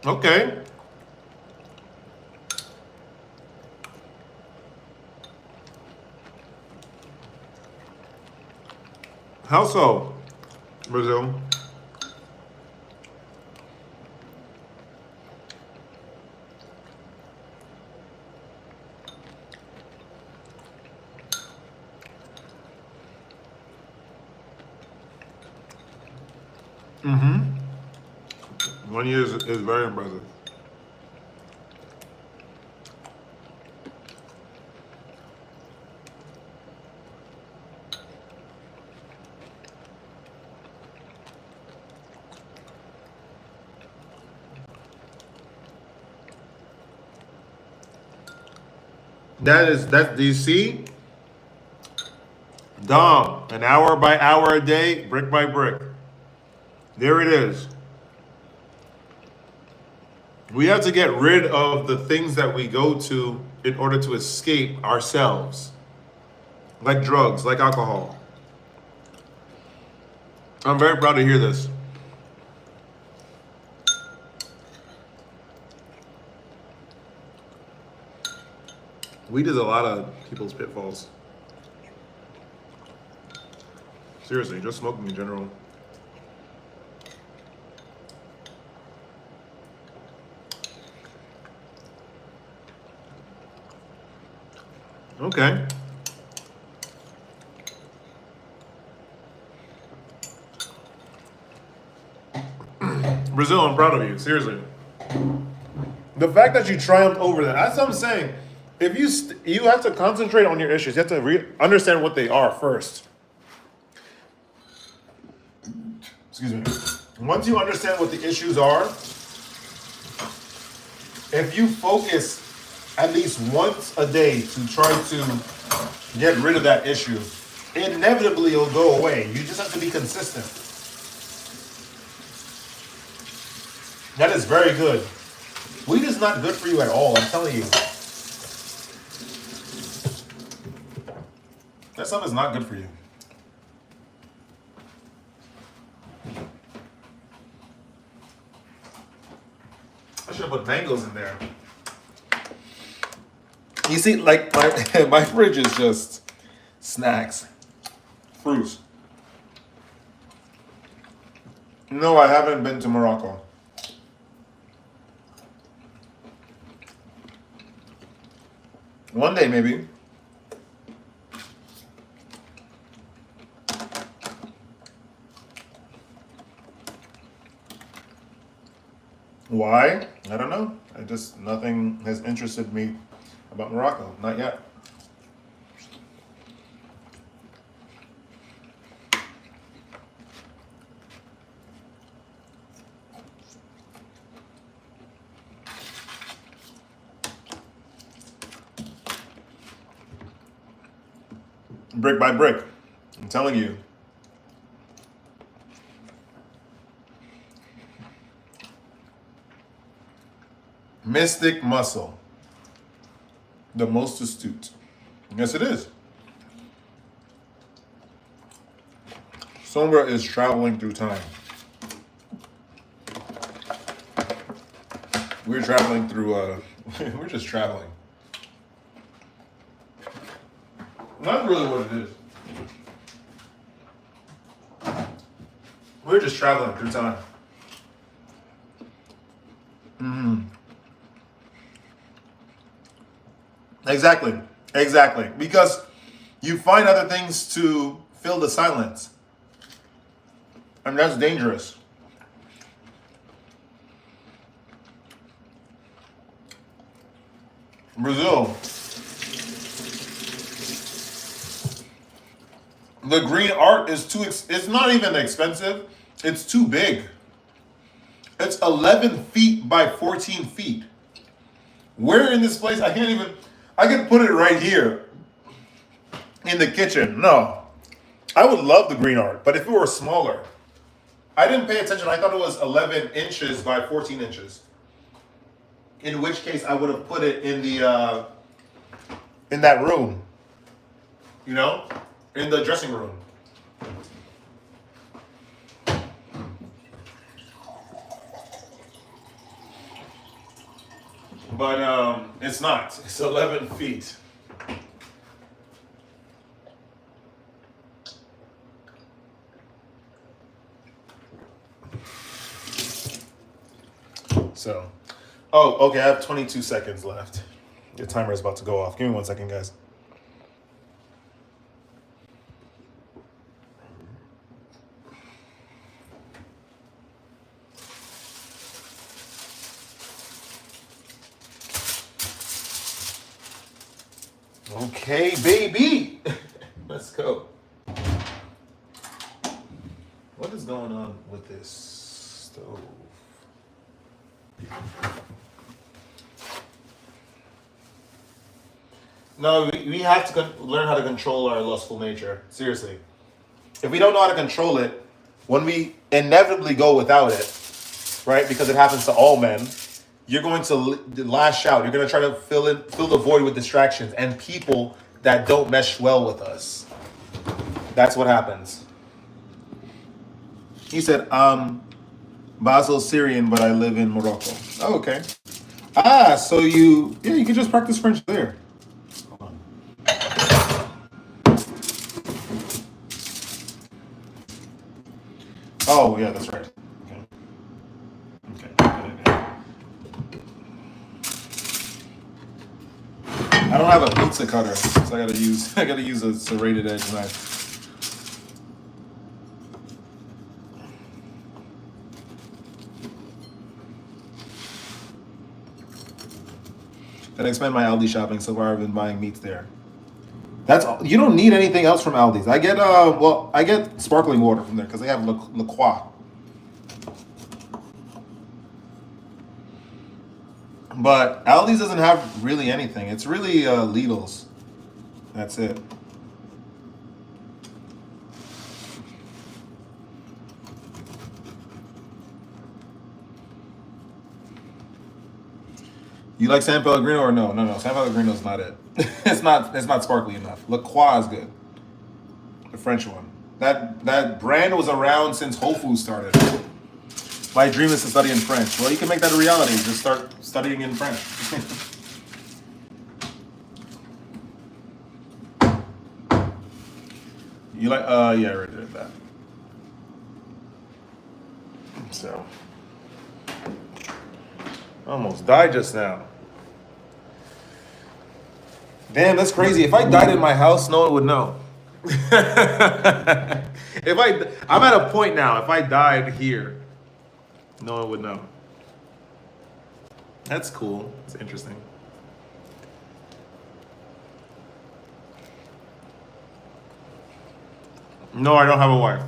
Okay. How so, Brazil? Mm-hmm. 1 year is very impressive. Do you see? Dom, an hour by hour a day, brick by brick. There it is. We have to get rid of the things that we go to in order to escape ourselves. Like drugs, like alcohol. I'm very proud to hear this. Weed is a lot of people's pitfalls. Seriously, just smoking in general. Okay. Brazil, I'm proud of you. Seriously. The fact that you triumphed over that, that's what I'm saying. If you have to concentrate on your issues. You have to understand what they are first. Excuse me. Once you understand what the issues are, if you focus at least once a day to try to get rid of that issue, inevitably it'll go away. You just have to be consistent. That is very good. Weed is not good for you at all, I'm telling you. That stuff is not good for you. I should have put mangoes in there. You see, like my fridge is just snacks, fruits. No, I haven't been to Morocco. One day, maybe. Why? I don't know. Nothing has interested me about Morocco. Not yet. Brick by brick. I'm telling you. Mystic muscle. The most astute. Yes, it is. Sombra is traveling through time. We're traveling through, we're just traveling. Not really what it is. We're just traveling through time. Exactly. Exactly. Because you find other things to fill the silence. And that's dangerous. Brazil. The green art is it's not even expensive. It's too big. It's 11 feet by 14 feet. Where in this place? I can put it right here in the kitchen. No. I would love the green art, but if it were smaller. I didn't pay attention. I thought it was 11 inches by 14 inches. In which case I would have put it in the in that room. You know? In the dressing room. But it's not. It's 11 feet. So, oh, okay, I have 22 seconds left. The timer is about to go off. Give me 1 second, guys. Okay, baby. Let's go. What is going on with this stove? No, we have to learn how to control our lustful nature. Seriously. If we don't know how to control it, when we inevitably go without it, right, because it happens to all men, you're going to lash out. You're going to try to fill the void with distractions and people that don't mesh well with us. That's what happens. He said, Basel Syrian, but I live in Morocco. Oh, okay. So you can just practice French there. Hold on. Oh, yeah, that's right. Okay. I don't have a pizza cutter, so I gotta use a serrated edge knife. And expand my Aldi shopping so far. I've been buying meats there. That's all. You don't need anything else from Aldi's. I get sparkling water from there because they have La Croix. But Aldi's doesn't have really anything. It's really Lidl's. That's it. You like San Pellegrino or no? No. San Pellegrino is not it. It's not sparkly enough. La Croix is good. The French one. That brand was around since Whole Foods started. My dream is to study in French. Well, you can make that a reality. Just start studying in French. You like? Yeah, I already did that. So, I almost died just now. Damn, that's crazy. If I died in my house, no one would know. I'm at a point now. If I died here, no one would know. That's cool. It's interesting. No, I don't have a wife.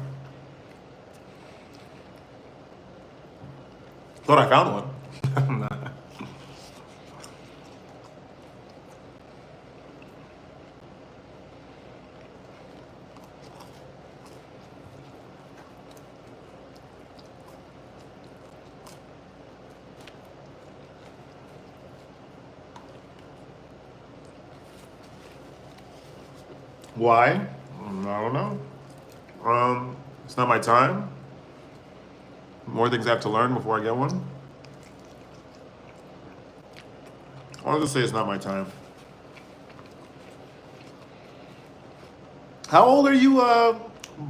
Thought I found one. Nah. Why? I don't know. It's not my time. More things I have to learn before I get one. I'll just say it's not my time. How old are you,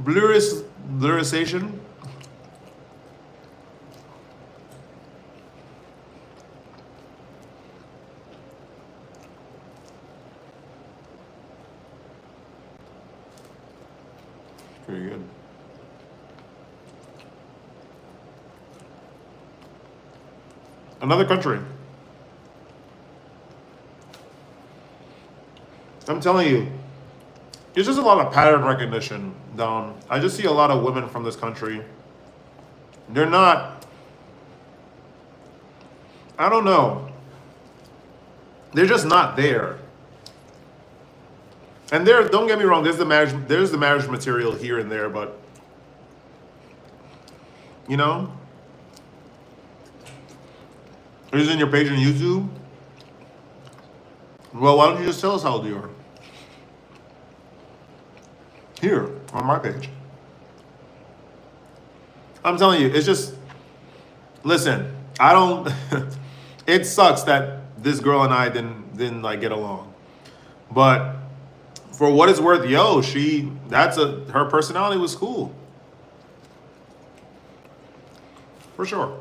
Blurisation? Pretty good. Another country. I'm telling you, it's just a lot of pattern recognition, Dom. I just see a lot of women from this country. They're not, I don't know. They're just not there. And there, don't get me wrong, there's the marriage material here and there, but you know, is it in your page on YouTube? Well, why don't you just tell us how old you are? Here, on my page. I'm telling you, it's just, listen, I don't, it sucks that this girl and I didn't like get along. But for what it's worth, yo, her personality was cool. For sure.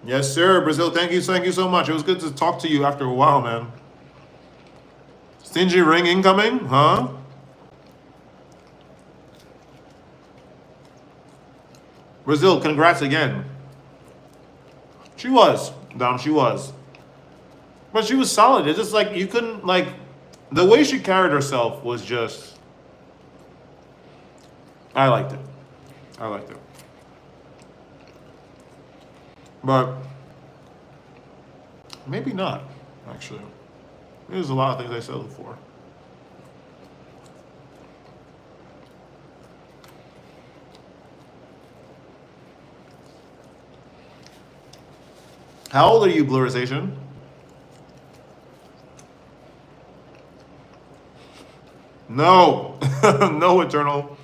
Yes, sir, Brazil. Thank you so much. It was good to talk to you after a while, man. Stingy ring incoming, huh? Brazil, congrats again. She was, Dom, she was. But she was solid. It's just like, you couldn't, like, the way she carried herself was just, I liked it. I liked it. But maybe not, actually. There's a lot of things I settled for. How old are you, Blurization? No. No, Eternal.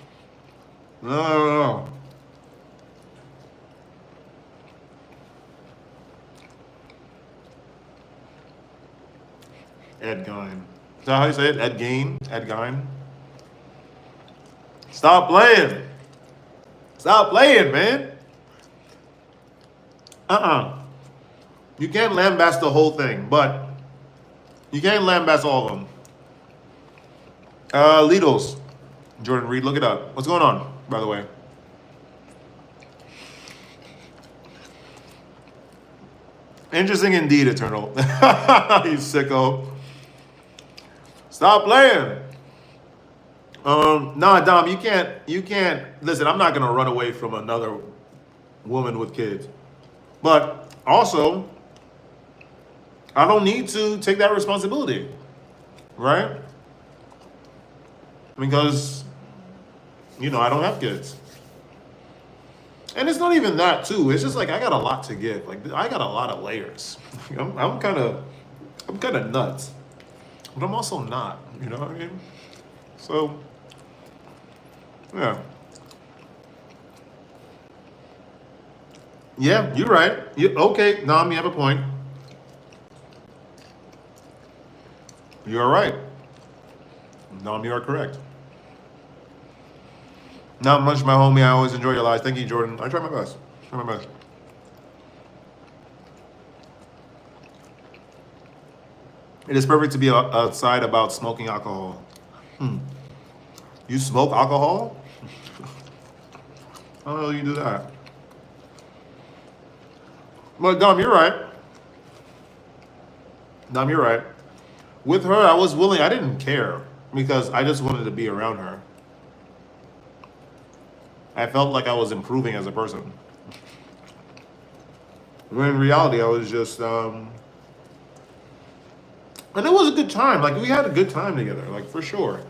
No. Ed Gein. Is that how you say it? Ed Gein? Ed Gein? Stop playing. Stop playing, man. You can't lambast the whole thing, but you can't lambast all of them. Lidos. Jordan Reed, look it up. What's going on, by the way? Interesting indeed, Eternal. You sicko. Stop playing. Nah, Dom, you can't, listen, I'm not gonna run away from another woman with kids. But also, I don't need to take that responsibility, right? Because, you know, I don't have kids. And it's not even that, too. It's just like, I got a lot to give. Like, I got a lot of layers. I'm kind of nuts. But I'm also not, you know what I mean? So, yeah. Yeah, you're right. Okay, Nam, you have a point. You are right. Nam, you are correct. Not much, my homie. I always enjoy your lives. Thank you, Jordan. I try my best. Try my best. It is perfect to be outside about smoking alcohol. You smoke alcohol? How the hell do you do that? But Dom, you're right. Dom, you're right. With her, I was willing. I didn't care because I just wanted to be around her. I felt like I was improving as a person. When in reality, I was just, and it was a good time. Like we had a good time together, like for sure.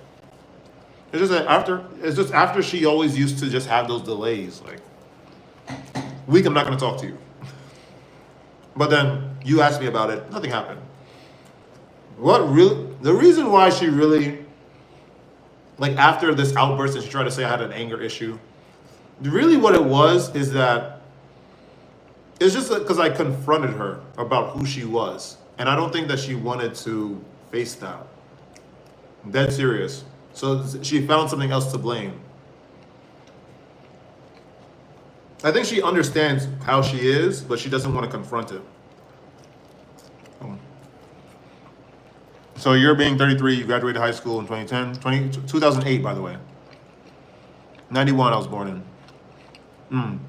It's just that after she always used to just have those delays, like week I'm not gonna talk to you. But then you asked me about it, nothing happened. The reason why she really, like after this outburst and she tried to say I had an anger issue, really what it was is that it's just because I confronted her about who she was. And I don't think that she wanted to face that. Dead serious. So she found something else to blame. I think she understands how she is, but she doesn't want to confront it. So you're being 33, you graduated high school in 2008, by the way. 91 I was born in. I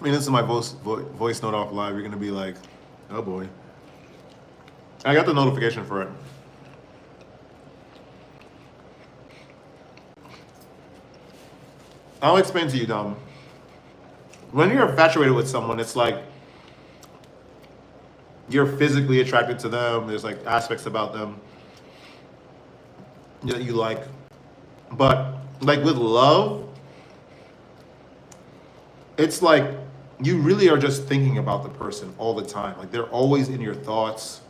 mean, this is my voice note off live. You're going to be like, oh boy. I got the notification for it. I'll explain to you, Dom. When you're infatuated with someone, it's like you're physically attracted to them. There's like aspects about them that you like. But like with love, it's like you really are just thinking about the person all the time. Like they're always in your thoughts.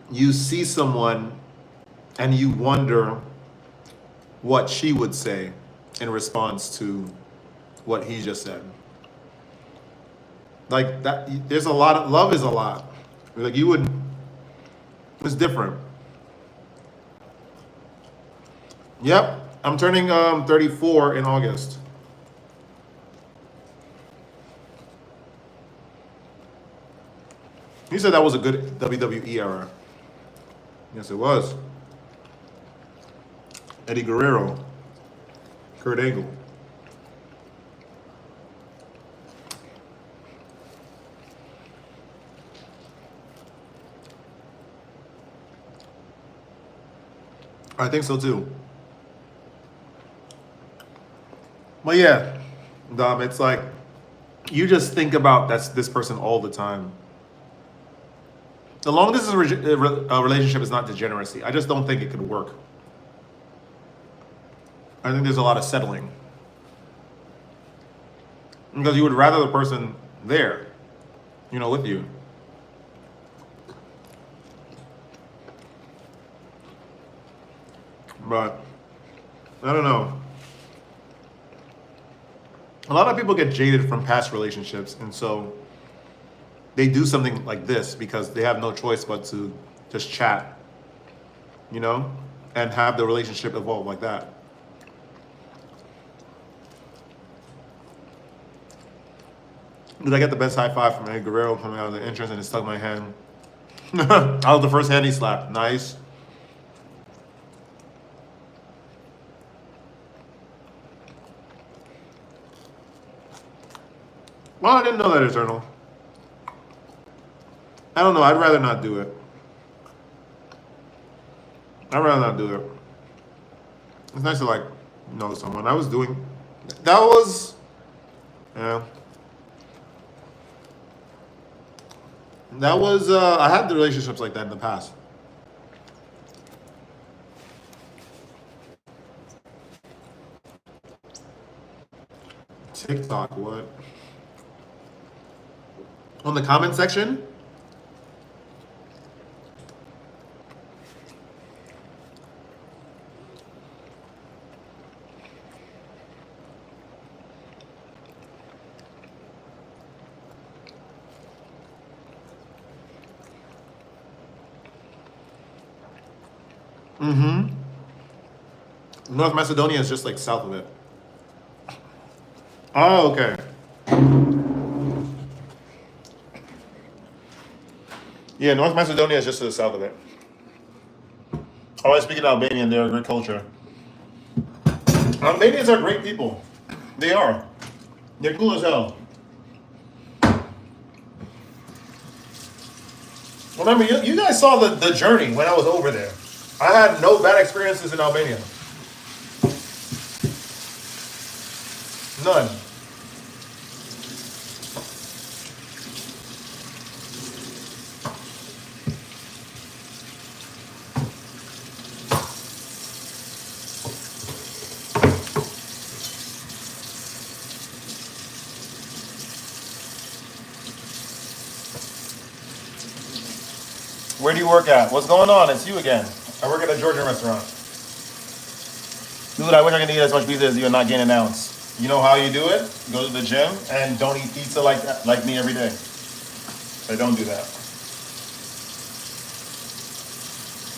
You see someone and you wonder what she would say in response to what he just said. Like that, there's a lot of love is a lot. Like you would, it's different. Yep, I'm turning 34 in August. You said that was a good WWE era. Yes, it was. Eddie Guerrero, Kurt Angle. I think so too. But yeah, Dom, it's like you just think about this person all the time. The long distance relationship is not degeneracy. I just don't think it could work. I think there's a lot of settling. Because you would rather the person there, with you. But, I don't know. A lot of people get jaded from past relationships, and so they do something like this because they have no choice but to just chat, and have the relationship evolve like that. Did I get the best high five from Eddie Guerrero coming out of the entrance and it stuck my hand? I was the first hand he slapped. Nice. Well, I didn't know that, Eternal. I don't know. I'd rather not do it. I'd rather not do it. It's nice to know someone. I was doing. That was. Yeah. That was. I had the relationships like that in the past. TikTok, what? On the comment section? Mm-hmm. North Macedonia is just like south of it. Oh, okay. Yeah, North Macedonia is just to the south of it. Oh, I speak in Albanian. They're a great culture. Albanians are great people. They are. They're cool as hell. Remember, you guys saw the journey when I was over there. I had no bad experiences in Albania. None. Where do you work at? What's going on? It's you again. I work at a Georgian restaurant. Dude, I wish I could eat as much pizza as you and not gain an ounce. You know how you do it? Go to the gym and don't eat pizza like that, like me every day. I don't do that.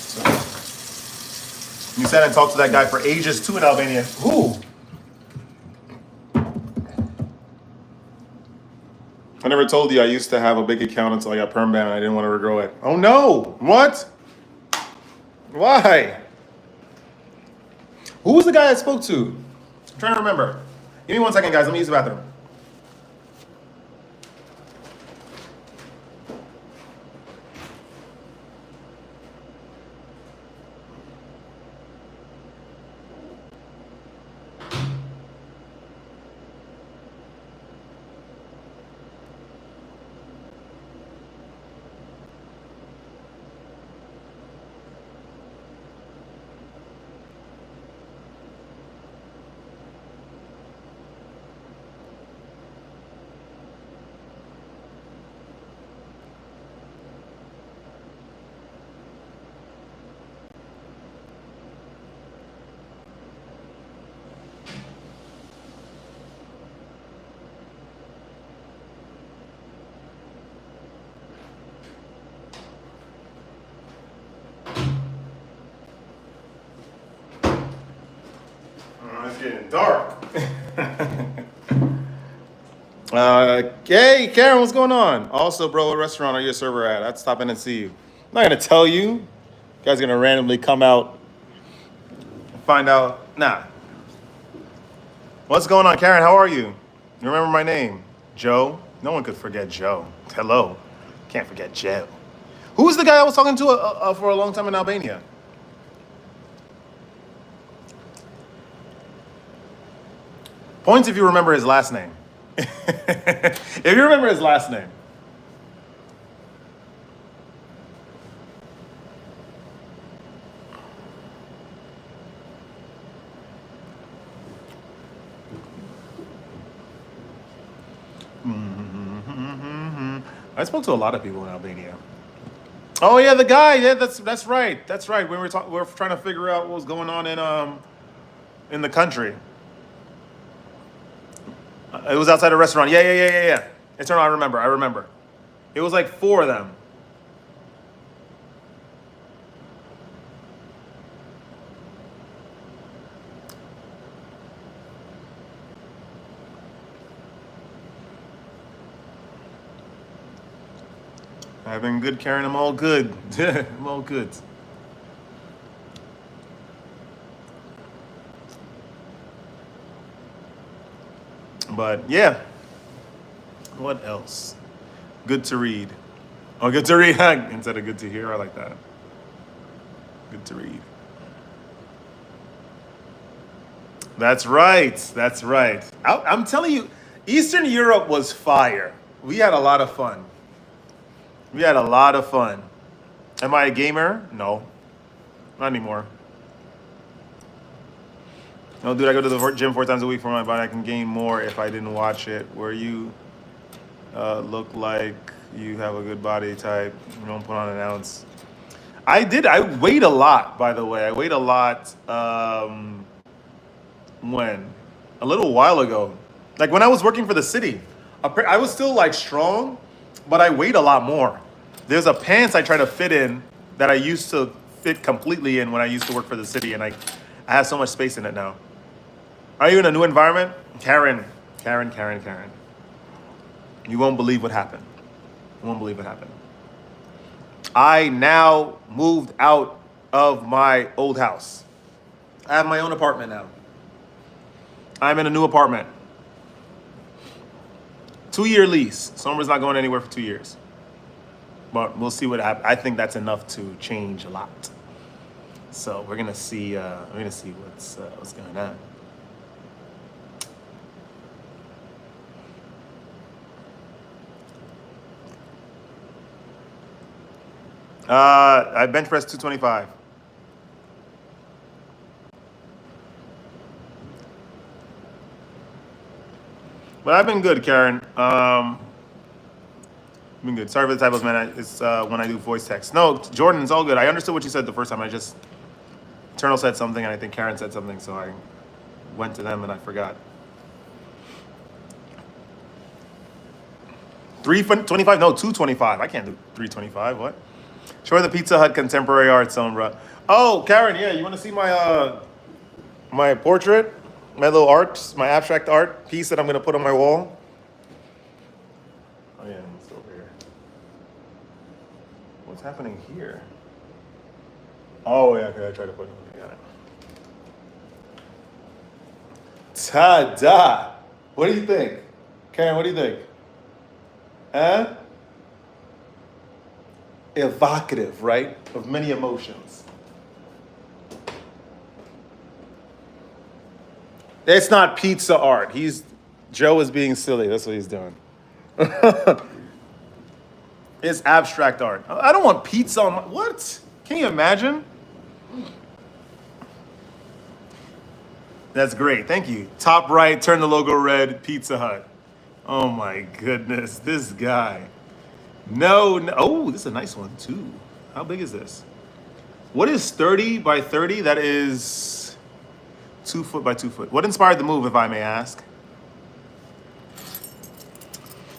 So, you sat and talked to that guy for ages too in Albania. Who? I never told you I used to have a big account until I got perm ban and I didn't want to regrow it. Oh no! What? Why? Who was the guy I spoke to? I'm trying to remember. Give me 1 second, guys. Let me use the bathroom. It's getting dark. Hey, Karen, what's going on? Also, bro, what restaurant are you a server at? I'd stop in and see you. I'm not gonna tell you. You guys are gonna randomly come out and find out. Nah. What's going on, Karen? How are you? You remember my name? Joe? No one could forget Joe. Hello. Can't forget Joe. Who's the guy I was talking to for a long time in Albania? Points if you remember his last name. If you remember his last name. I spoke to a lot of people in Albania. Oh yeah, the guy. Yeah, that's right. That's right. We were trying to figure out what was going on in the country. It was outside a restaurant. Yeah. Eternal, I remember. It was like 4 of them. I've been good, Karen. I'm all good. I'm all good. But yeah. What else? Good to read. Oh, good to read instead of good to hear. I like that. Good to read. That's right. That's right. I'm telling you, Eastern Europe was fire. We had a lot of fun. Am I a gamer? No. Not anymore. No, dude, I go to the gym 4 times a week for my body. I can gain more if I didn't watch it. Where you look like you have a good body type. You don't put on an ounce. I did. I weighed a lot, by the way. I weighed a lot when? A little while ago. Like when I was working for the city. I was still like strong, but I weighed a lot more. There's a pants I try to fit in that I used to fit completely in when I used to work for the city, and I have so much space in it now. Are you in a new environment? Karen. You won't believe what happened. You won't believe what happened. I now moved out of my old house. I have my own apartment now. I'm in a new apartment. 2-year lease. Summer's not going anywhere for 2 years. But we'll see what happens. I think that's enough to change a lot. So we're gonna see. What's going on. I bench press 225. But I've been good, Karen. Been good. Sorry for the typos, man. It's when I do voice text. No, Jordan, it's all good. I understood what you said the first time. Eternal said something, and I think Karen said something, so I went to them and I forgot. 325? No, 225. I can't do 325. What? Show her the Pizza Hut contemporary art, Sombra. Oh, Karen, yeah, you want to see my my portrait, my little art, my abstract art piece that I'm gonna put on my wall? Oh yeah, it's over here. What's happening here? Oh yeah, okay, I tried to put it. Got it. Ta-da! What do you think, Karen? What do you think? Huh? Evocative, right? Of many emotions. It's not pizza art. Joe is being silly. That's what he's doing. It's abstract art. I don't want pizza on my, what? Can you imagine? That's great. Thank you. Top right, turn the logo red, Pizza Hut. Oh my goodness, this guy. No. Oh, this is a nice one too. How big is this? What is 30 by 30? That is 2 foot by 2 foot. What inspired the move, if I may ask?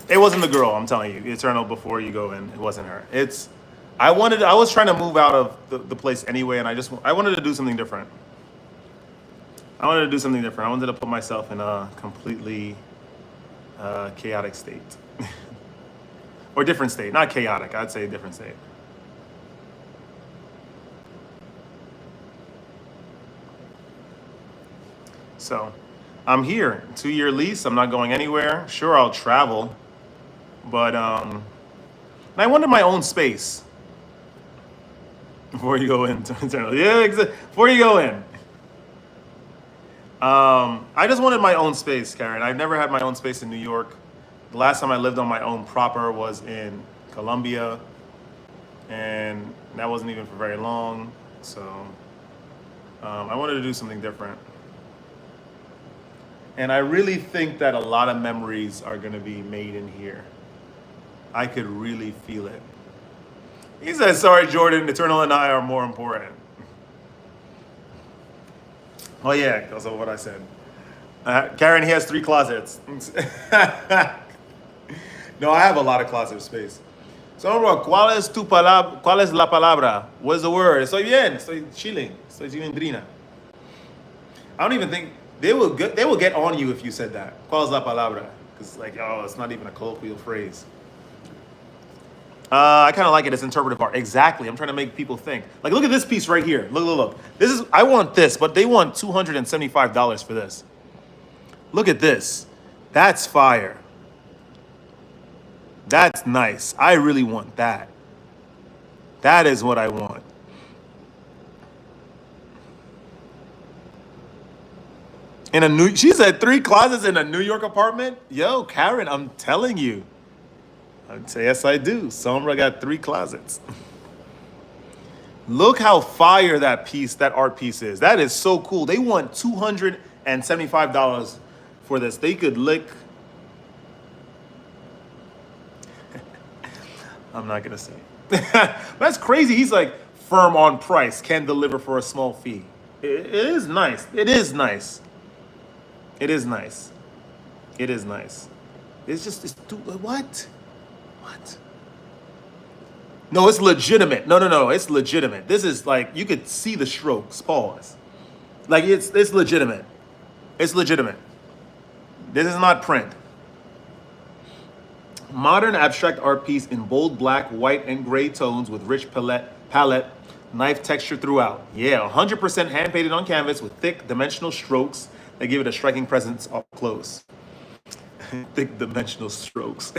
It wasn't the girl, I'm telling you. Eternal, before you go in, it wasn't her. I was trying to move out of the place anyway, and I wanted to do something different. I wanted to put myself in a completely chaotic state. Or different state, not chaotic, I'd say a different state. So, I'm here, 2-year lease, I'm not going anywhere. Sure, I'll travel, but and I wanted my own space. Before you go in, yeah, exactly. Before you go in. I just wanted my own space, Karen. I've never had my own space in New York. The last time I lived on my own proper was in Colombia, and that wasn't even for very long. So I wanted to do something different. And I really think that a lot of memories are going to be made in here. I could really feel it. He says, sorry, Jordan, Eternal and I are more important. Oh, yeah, because of what I said. Karen, he has 3 closets. No, I have a lot of closet space. So, ¿cuál es tu palabra? ¿Cuál es la palabra? What's the word? Estoy bien. Estoy chilling. Estoy chilindrina. I don't even think they will get on you if you said that. ¿Cuál es la palabra? Because it's not even a colloquial phrase. I kind of like it as interpretive art. Exactly. I'm trying to make people think. Look at this piece right here. Look. I want this, but they want $275 for this. Look at this. That's fire. That's nice. I really want that. That is what I want. She said 3 closets in a New York apartment? Yo, Karen, I'm telling you. I'd say, yes, I do. Sombra got 3 closets. Look how fire that art piece is. That is so cool. They want $275 for this. They could lick. I'm not going to say. That's crazy. He's like, firm on price, can deliver for a small fee. It is nice. It is nice. It is nice. It is nice. What? What? No, it's legitimate. No, it's legitimate. This is you could see the strokes. Pause. Like it's legitimate. It's legitimate. This is not print. Modern abstract art piece in bold black, white, and gray tones with rich palette, knife texture throughout. Yeah, 100% hand painted on canvas with thick dimensional strokes that give it a striking presence up close. Thick dimensional strokes.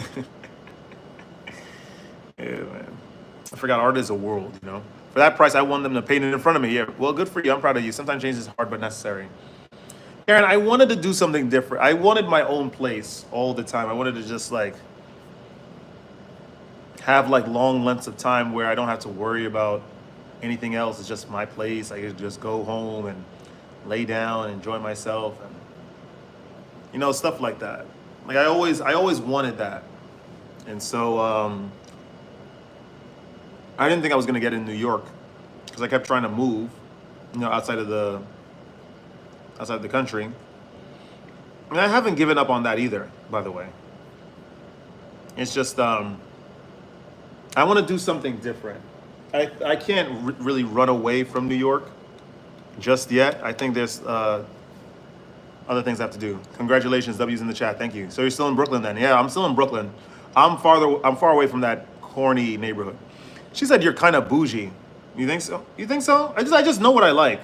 Yeah, man. I forgot art is a world, you know. For that price, I want them to paint it in front of me. Yeah, well, good for you. I'm proud of you. Sometimes change is hard but necessary. Karen, I wanted to do something different. I wanted my own place all the time. I wanted to just like have like long lengths of time where I don't have to worry about anything else. It's just my place. I could just go home and lay down and enjoy myself and stuff like that. Like I always wanted that. And so I didn't think I was gonna get in New York because I kept trying to move, outside of the country. And I haven't given up on that either, by the way. It's just I want to do something different. I can't really run away from New York just yet. I think there's other things I have to do. Congratulations, W's in the chat. Thank you. So you're still in Brooklyn then? Yeah, I'm still in Brooklyn. I'm far away from that corny neighborhood. She said you're kind of bougie. You think so? You think so? I just know what I like.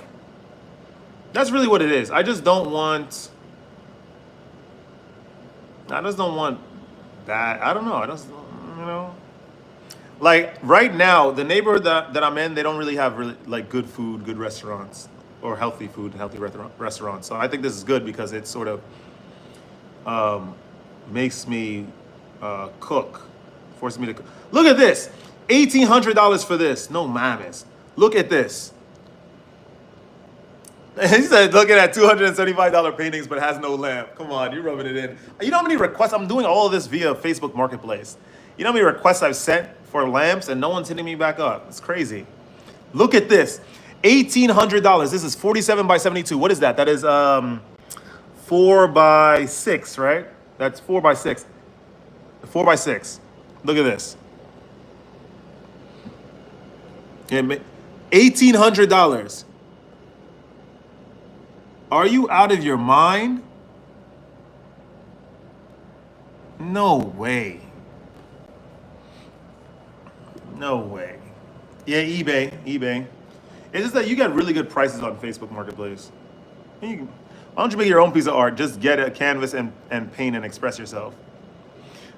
That's really what it is. I just don't want that. I don't know. I just, like right now, the neighborhood that I'm in, they don't really have really like good food, good restaurants, or healthy food, healthy restaurants. So I think this is good because it sort of makes me cook, forces me to cook. Look at this, $1,800 for this. No mames. Look at this. He said, looking at $275 paintings, but has no lamp. Come on, you're rubbing it in. You know how many requests? I'm doing all of this via Facebook Marketplace. You know how many requests I've sent for lamps and no one's hitting me back up? It's crazy. Look at this, $1,800. This is 47 by 72. What is that? That is 4 by 6, right? That's 4 by 6. 4 by 6. Look at this. $1,800. Are you out of your mind? No way. No way. Yeah, eBay. It's just that you get really good prices on Facebook Marketplace. Why don't you make your own piece of art? Just get a canvas and paint and express yourself.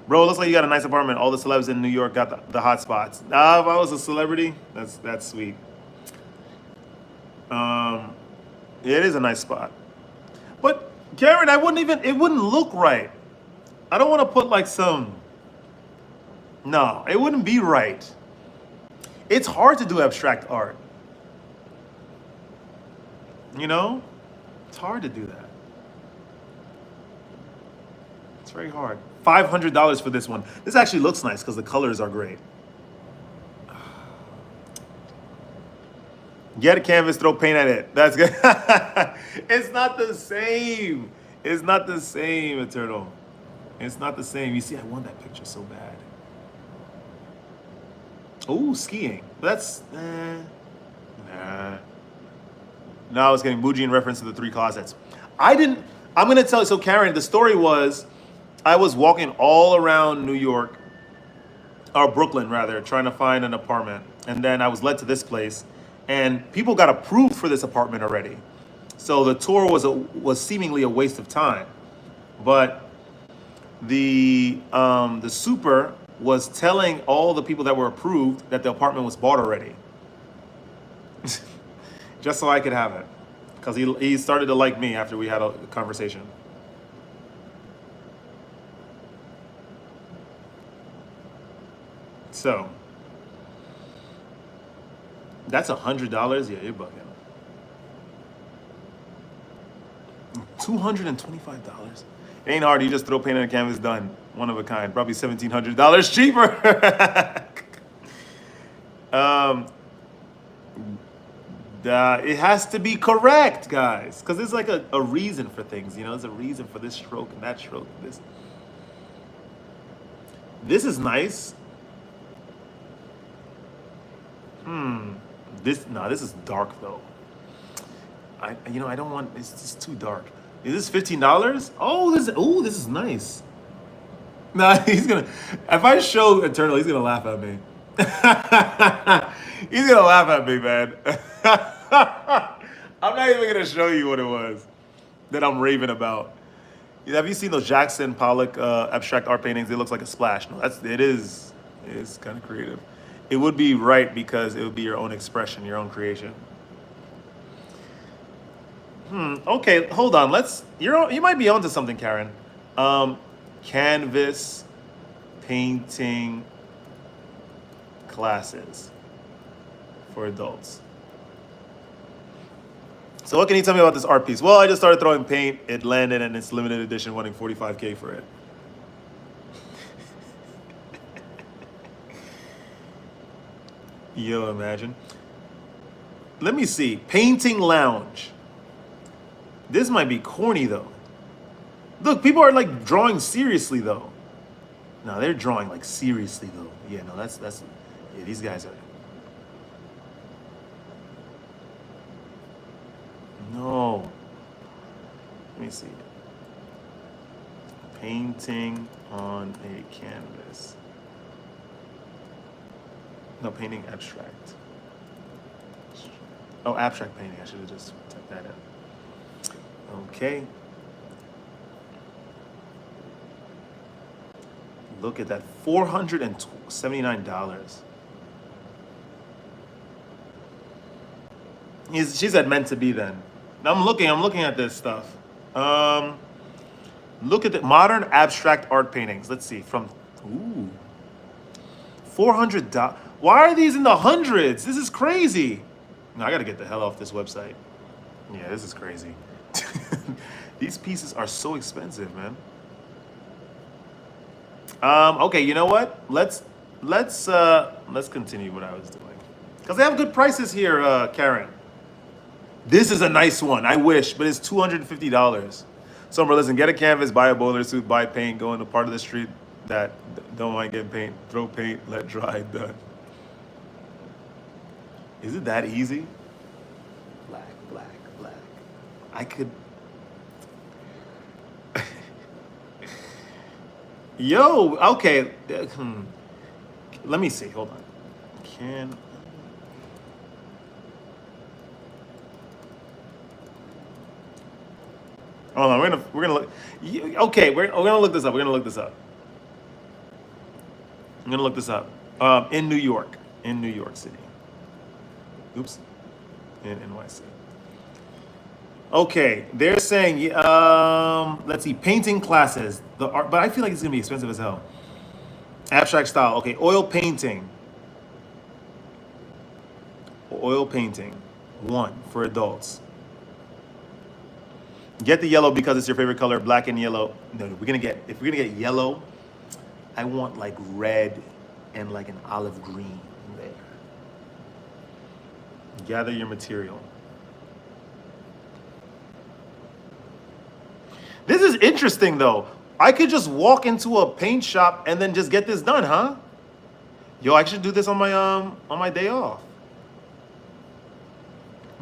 Bro, it looks like you got a nice apartment. All the celebs in New York got the hot spots. If I was a celebrity, that's sweet. It is a nice spot. But Karen, it wouldn't look right. I don't want to put like no, it wouldn't be right. It's hard to do abstract art. It's hard to do that. It's very hard. $500 for this one. This actually looks nice because the colors are great. Get a canvas, throw paint at it. That's good. It's not the same. It's not the same, Eternal. It's not the same. You see, I want that picture so bad. Oh, skiing. That's, nah. No, I was getting bougie in reference to the 3 closets. I'm going to tell you. So, Karen, the story was I was walking all around New York, or Brooklyn, rather, trying to find an apartment. And then I was led to this place. And people got approved for this apartment already. So the tour was seemingly a waste of time. But the super was telling all the people that were approved that the apartment was bought already. Just so I could have it. Because he started to like me after we had a conversation. So that's $100. Yeah, you're bugging. $225. It ain't hard. You just throw paint on a canvas, done. One of a kind. Probably $1,700 cheaper. It has to be correct, guys, because there's like a reason for things. There's a reason for this stroke and that stroke. This is nice. This is dark though. I don't want. It's just too dark. Is this $15? This is nice. Nah, he's gonna. If I show Eternal, he's gonna laugh at me. He's gonna laugh at me, man. I'm not even gonna show you what it was that I'm raving about. Have you seen those Jackson Pollock abstract art paintings? It looks like a splash. No, it is. It's kind of creative. It would be right because it would be your own expression, your own creation. Okay, hold on. You might be onto something, Karen. Canvas painting classes for adults. So what can you tell me about this art piece? Well, I just started throwing paint. It landed, and it's limited edition, wanting 45K for it. Yo, imagine. Let me see. Painting lounge. This might be corny though. Look, people are like drawing seriously though. No, they're drawing like seriously though. Yeah, no, that's yeah, these guys are. No. Let me see. Painting on a canvas. No, painting abstract. Oh, abstract painting. I should have just typed that in. Okay. Look at that, $479. She's at meant to be then. Now I'm looking at this stuff. Look at the modern abstract art paintings. Let's see, $400. Why are these in the hundreds? This is crazy. No, I gotta get the hell off this website. Yeah, this is crazy. These pieces are so expensive, man. Okay, you know what? Let's continue what I was doing. Because they have good prices here, Karen. This is a nice one. I wish, but it's $250. So, bro, listen, get a canvas, buy a boiler suit, buy paint, go into part of the street that don't mind getting paint, throw paint, let dry, done. Is it that easy? Black, black, black. I could. Yo, okay. Let me see. Hold on. Hold on. We're gonna look. Okay, we're gonna look this up. I'm gonna look this up. In New York City. Oops. In NYC. Okay, they're saying, let's see, painting classes. The art, but I feel like it's gonna be expensive as hell. Abstract style. Okay, oil painting. Oil painting, 1 for adults. Get the yellow because it's your favorite color. Black and yellow. No, if we're gonna get yellow, I want like red and like an olive green there. Gather your material. This is interesting though. I could just walk into a paint shop and then just get this done, huh? Yo, I should do this on my day off.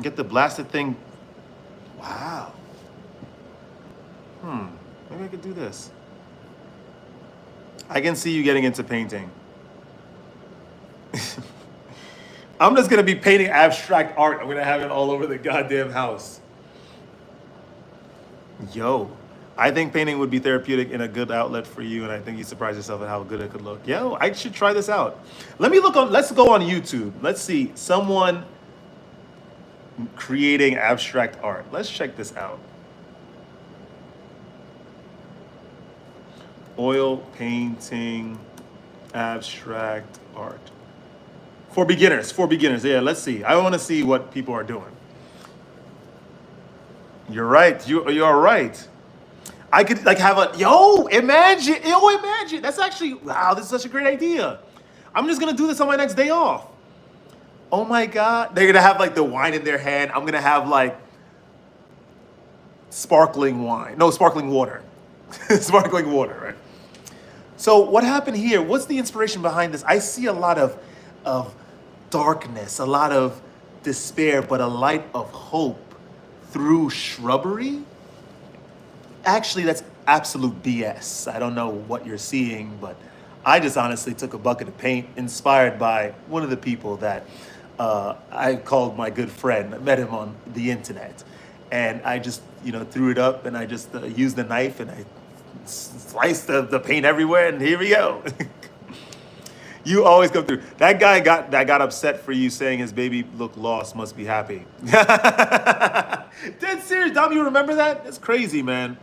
Get the blasted thing. Wow. Maybe I could do this. I can see you getting into painting. I'm just gonna be painting abstract art. I'm gonna have it all over the goddamn house. Yo, I think painting would be therapeutic and a good outlet for you, and I think you surprise yourself at how good it could look. Yo, I should try this out. Let's go on YouTube. Let's see someone creating abstract art. Let's check this out. Oil painting, abstract art. For beginners. Yeah, let's see. I want to see what people are doing. You're right. You are right. I could like have imagine. That's actually, wow, this is such a great idea. I'm just going to do this on my next day off. Oh my God. They're going to have like the wine in their hand. I'm going to have like sparkling water. Sparkling water, right? So what happened here? What's the inspiration behind this? I see a lot of darkness, a lot of despair, but a light of hope through shrubbery. Actually, that's absolute BS. I don't know what you're seeing, but I just honestly took a bucket of paint inspired by one of the people that I called my good friend. I met him on the internet. And I just, threw it up and I just used the knife and I sliced the paint everywhere and here we go. You always come through. That guy got upset for you saying his baby looked lost, must be happy. Dead serious, Dom, you remember that? That's crazy, man.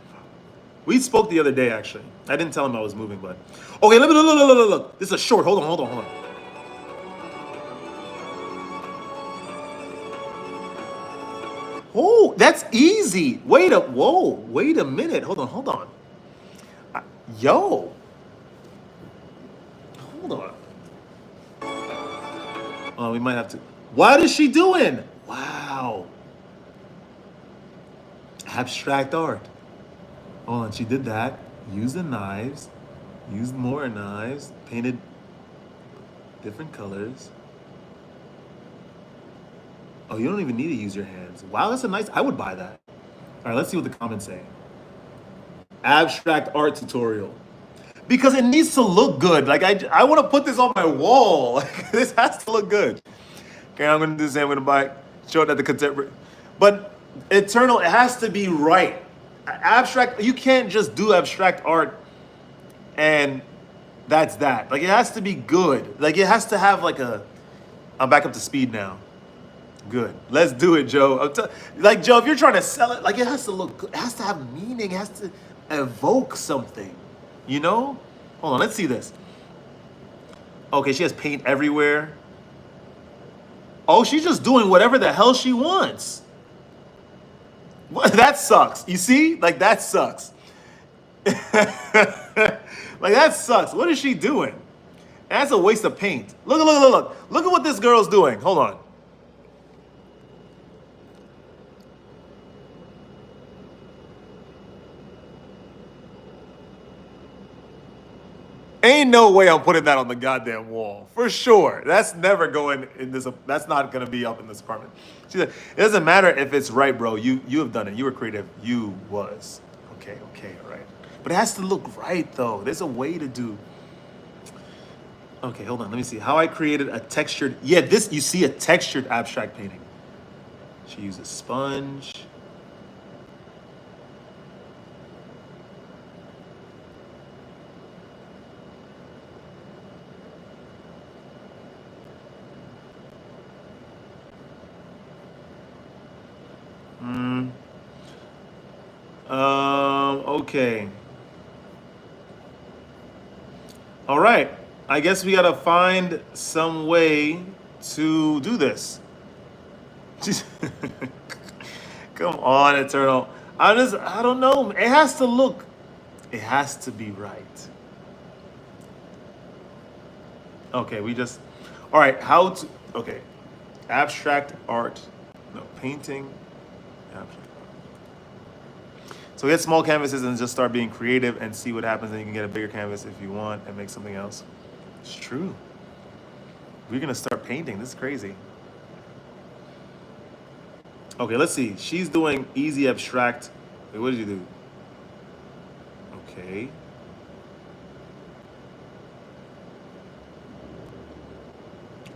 We spoke the other day, actually. I didn't tell him I was moving, but. Okay, look. This is a short. Hold on. Oh, that's easy. Wait a minute. Hold on. Yo. Hold on. Oh, we might have to. What is she doing? Wow. Abstract art. Hold on, she did that. Used the knives. Used more knives. Painted different colors. Oh, you don't even need to use your hands. Wow, that's a nice. I would buy that. All right, let's see what the comments say. Abstract art tutorial. Because it needs to look good. Like, I want to put this on my wall. Like, this has to look good. Okay, I'm going to do the same. I'm going to buy, show it at the contemporary. But Eternal, it has to be right. Abstract, you can't just do abstract art and that's that. Like, it has to be good. Like, it has to have like I'm back up to speed now. Good. Let's do it, Joe. Like, Joe, if you're trying to sell it, like, it has to look good. It has to have meaning. It has to evoke something. Hold on, let's see this. Okay, she has paint everywhere. Oh, she's just doing whatever the hell she wants. What? That sucks. You see? Like, that sucks. Like, that sucks. What is she doing? That's a waste of paint. Look. Look at what this girl's doing. Hold on. Ain't no way I'm putting that on the goddamn wall. For sure. That's never going in this. That's not going to be up in this apartment. She said, it doesn't matter if it's right, bro. You have done it. You were creative. You was. Okay, all right. But it has to look right, though. There's a way to do. Okay, hold on. Let me see. How I created a textured. Yeah, this, you see a textured abstract painting. She uses sponge. Okay. All right. I guess we gotta find some way to do this. Come on, Eternal. I don't know. It has to look. It has to be right. Okay, all right, okay. Abstract art. No, painting. Abstract. So get small canvases and just start being creative and see what happens. And you can get a bigger canvas if you want and make something else. It's true. We're gonna start painting. This is crazy. Okay, let's see. She's doing easy abstract. Wait, what did you do? Okay.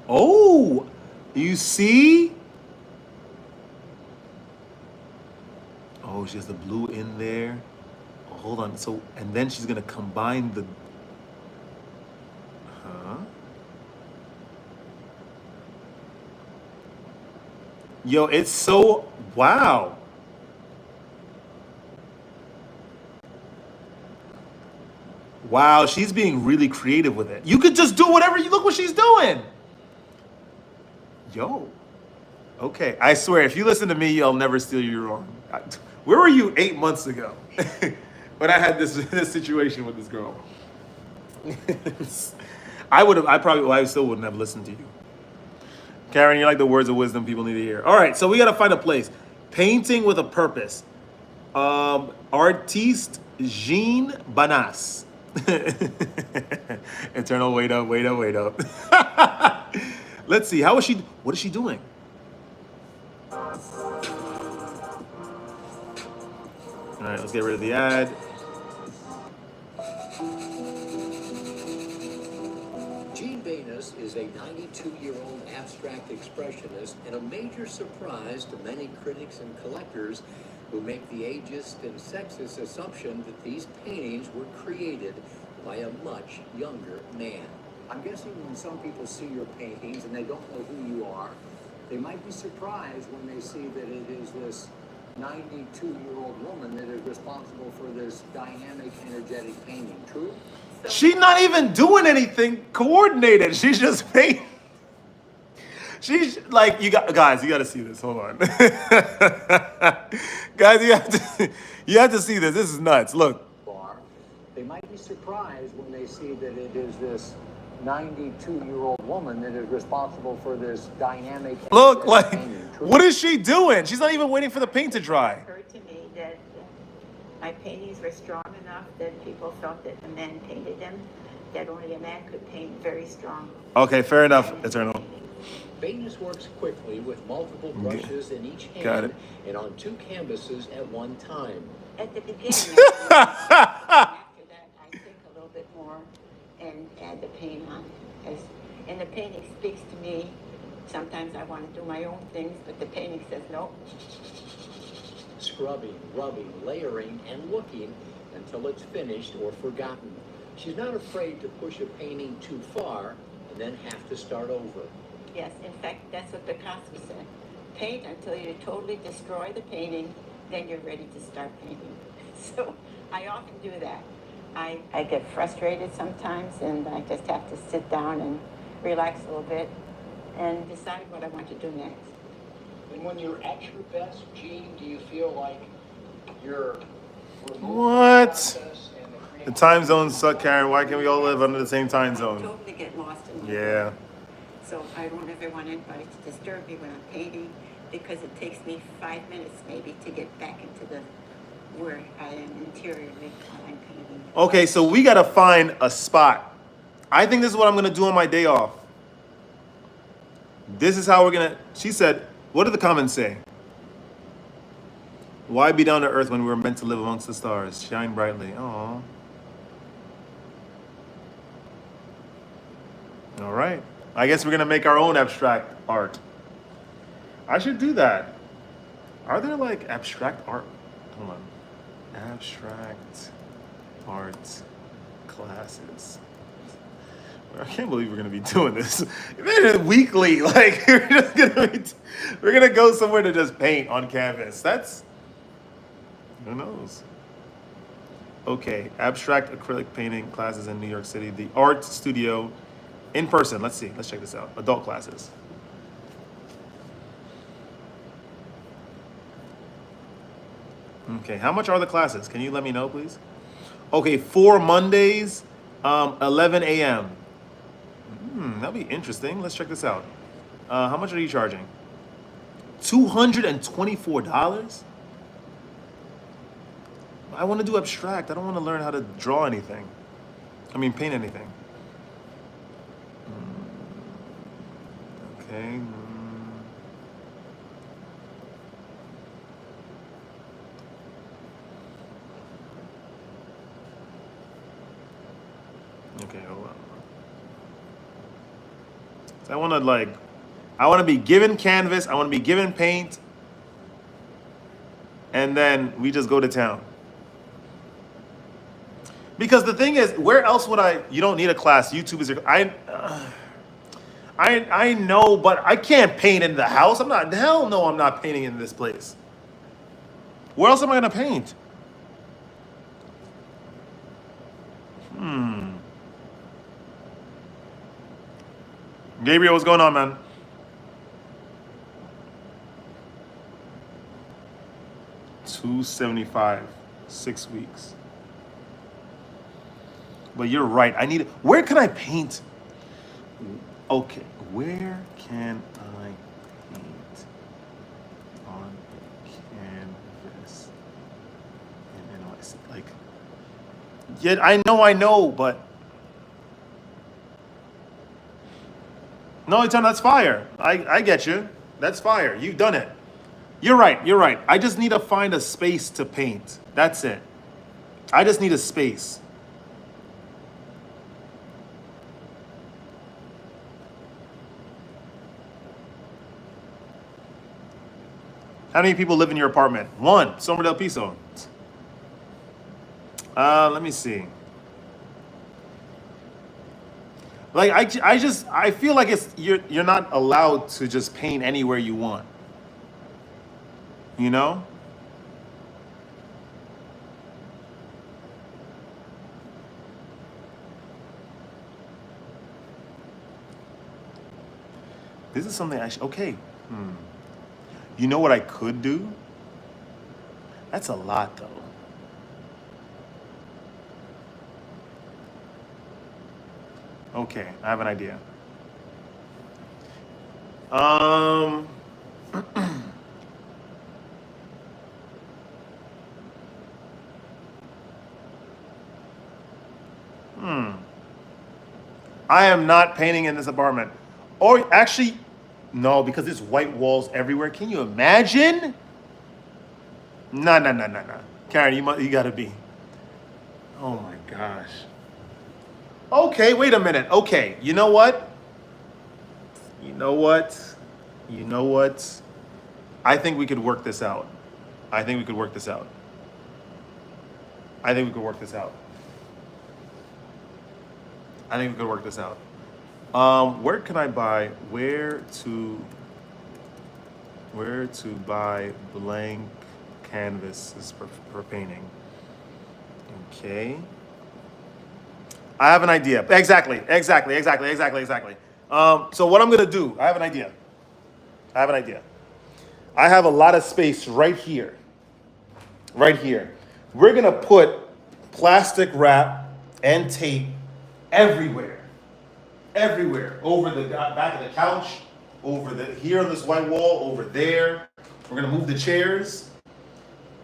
Oh, you see? Oh, she has the blue in there. Oh, hold on. So, and then she's gonna combine the. Huh? Yo, it's so wow. Wow, she's being really creative with it. You could just do whatever you look what she's doing. Yo. Okay, I swear, if you listen to me, I'll never steal you wrong. Where were you 8 months ago when I had this situation with this girl? I still wouldn't have listened to you. Karen, you're like the words of wisdom people need to hear. All right, so we gotta find a place. Painting with a purpose. Artiste Jean Banas. Eternal, wait up. Let's see, what is she doing? right, let's get rid of the ad. Gene Venus is a 92-year-old abstract expressionist and a major surprise to many critics and collectors who make the ageist and sexist assumption that these paintings were created by a much younger man. I'm guessing when some people see your paintings and they don't know who you are, they might be surprised when they see that it is this 92-year-old woman that is responsible for this dynamic, energetic painting. True? She's not even doing anything coordinated. She's just painting. She's like, you got to see this. Hold on. Guys, you have to see this. This is nuts. Look. They might be surprised when they see that it is this 92-year-old woman that is responsible for this dynamic. Look, like, what is she doing? She's not even waiting for the paint to dry. It occurred to me that my paintings were strong enough that people felt that a man painted them, that only a man could paint very strong. Okay, fair enough, Eternal. Venus works quickly with multiple brushes in each hand. Got it. And on 2 canvases at one time. At the beginning, after that, I think a little bit more and add the paint on. And the painting speaks to me. Sometimes I want to do my own things, but the painting says no. Scrubbing, rubbing, layering, and looking until it's finished or forgotten. She's not afraid to push a painting too far and then have to start over. Yes, in fact, that's what Picasso said. Paint until you totally destroy the painting, then you're ready to start painting. So I often do that. I get frustrated sometimes, and I just have to sit down and relax a little bit and decide what I want to do next. And when you're at your best, Gene, do you feel like you're... What? The time zones suck, Karen. Why can't we all live under the same time zone? I totally get lost in my Yeah. So I don't ever want anybody to disturb me when I'm painting, because it takes me 5 minutes maybe to get back into the where I am interiorly while I'm painting. Okay, so we gotta find a spot. I think this is what I'm gonna do on my day off. This is how we're gonna. She said, what did the comments say? Why be down to earth when we were meant to live amongst the stars? Shine brightly. Aww. All right. I guess we're gonna make our own abstract art. I should do that. Are there like abstract art? Hold on. Abstract art classes. I can't believe we're gonna be doing this. Weekly, like we're gonna go somewhere to just paint on canvas. That's, who knows? Okay, abstract acrylic painting classes in New York City. The art studio in person. Let's see. Let's check this out. Adult classes. Okay, how much are the classes? Can you let me know, please? Okay, 4 Mondays, 11 a.m. That'll be interesting. Let's check this out. How much are you charging? $224? I want to do abstract. I don't want to learn how to draw anything. I mean, paint anything. Okay. Okay, hold on. So I want to be given canvas, I want to be given paint, and then we just go to town. Because the thing is, where else would you don't need a class. YouTube is I know, but I can't paint in the house. Hell no, I'm not painting in this place. Where else am I gonna paint? Gabriel, what's going on, man? $275, 6 weeks. But you're right. Where can I paint? Okay, where can I paint on canvas? And like, yet I know, but no, that's fire. I get you. That's fire. You've done it. You're right. You're right. I just need to find a space to paint. That's it. I just need a space. How many people live in your apartment? One. Somewhere del Piso. Let me see. Like I feel like it's you're not allowed to just paint anywhere you want. You know? This is something I should, okay. You know what I could do? That's a lot though. Okay, I have an idea. Um, I am not painting in this apartment. Or actually, no, because there's white walls everywhere. Can you imagine? No, no, no, no, no. Karen, you gotta be. Oh my gosh. Okay, wait a minute. Okay, you know what? You know what? You know what? I think we could work this out. I think we could work this out. I think we could work this out. I think we could work this out. Where can I buy? Where to buy blank canvases for painting? Okay. I have an idea. Exactly. So what I'm gonna do? I have an idea. I have a lot of space right here. Right here. We're gonna put plastic wrap and tape everywhere. Everywhere. Over the back of the couch, over the here on this white wall, over there. We're gonna move the chairs.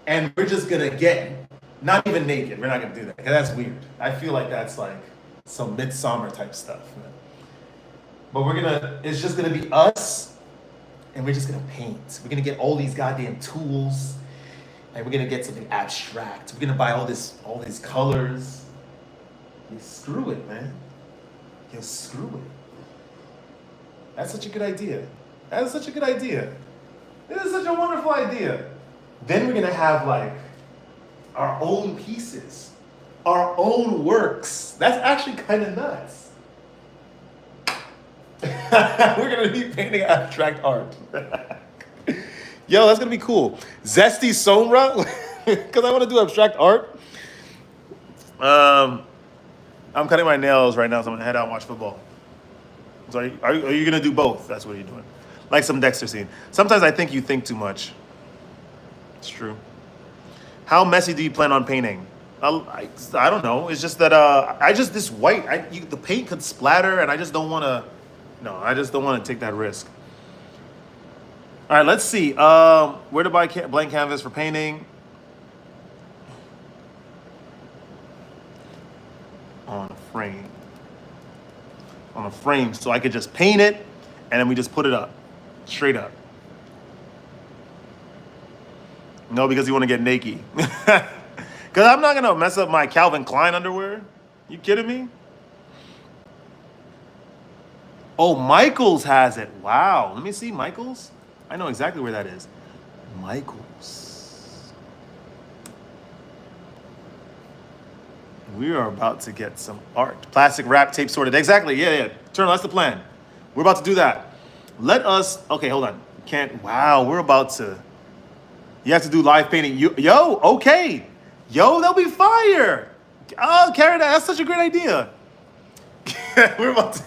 And we're just gonna get not even naked. We're not gonna do that. 'Cause that's weird. I feel like that's like some midsummer type stuff. But it's just gonna be us and we're just gonna paint. We're gonna get all these goddamn tools and we're gonna get something abstract. We're gonna buy all these colors. You screw it, man. Yo, screw it. That's such a good idea. This is such a wonderful idea. Then we're gonna have like our own pieces, our own works. That's actually kind of nuts. We're gonna be painting abstract art. Yo, that's gonna be cool. Zesty Sonra, because I want to do abstract art. I'm cutting my nails right now, so I'm gonna head out and watch football. So are you gonna do both? That's what you're doing. Like some Dexter scene. Sometimes I think you think too much. It's true. How messy do you plan on painting? I don't know. It's just that this white. The paint could splatter, and I just don't want to. No, I just don't want to take that risk. All right, let's see. Where to buy blank canvas for painting? On a frame, so I could just paint it, and then we just put it up, straight up. No, because you want to get naked. Because I'm not gonna mess up my Calvin Klein underwear. You kidding me? Oh, Michaels has it. Wow. Let me see Michaels. I know exactly where that is. Michaels. We are about to get some art. Plastic wrap, tape sorted. Exactly. Yeah. Turn. That's the plan. We're about to do that. Okay, hold on. Wow, we're about to. You have to do live painting. Okay. Yo, that'll be fire. Oh, Karen, that's such a great idea. We're about to.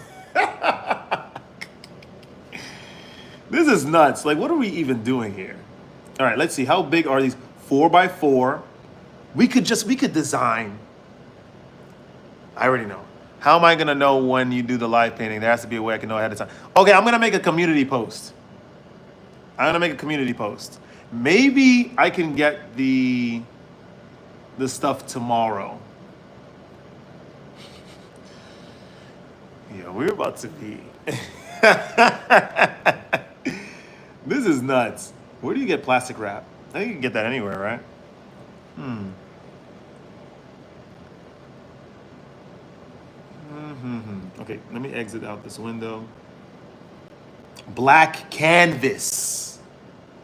This is nuts. Like, what are we even doing here? All right, let's see. How big are these? 4x4. We could design. I already know. How am I gonna know when you do the live painting? There has to be a way I can know ahead of time. Okay, I'm gonna make a community post. Maybe I can get the stuff tomorrow. Yeah, we're about to be. This is nuts. Where do you get plastic wrap? I think you can get that anywhere, right? Okay, let me exit out this window. Black canvas.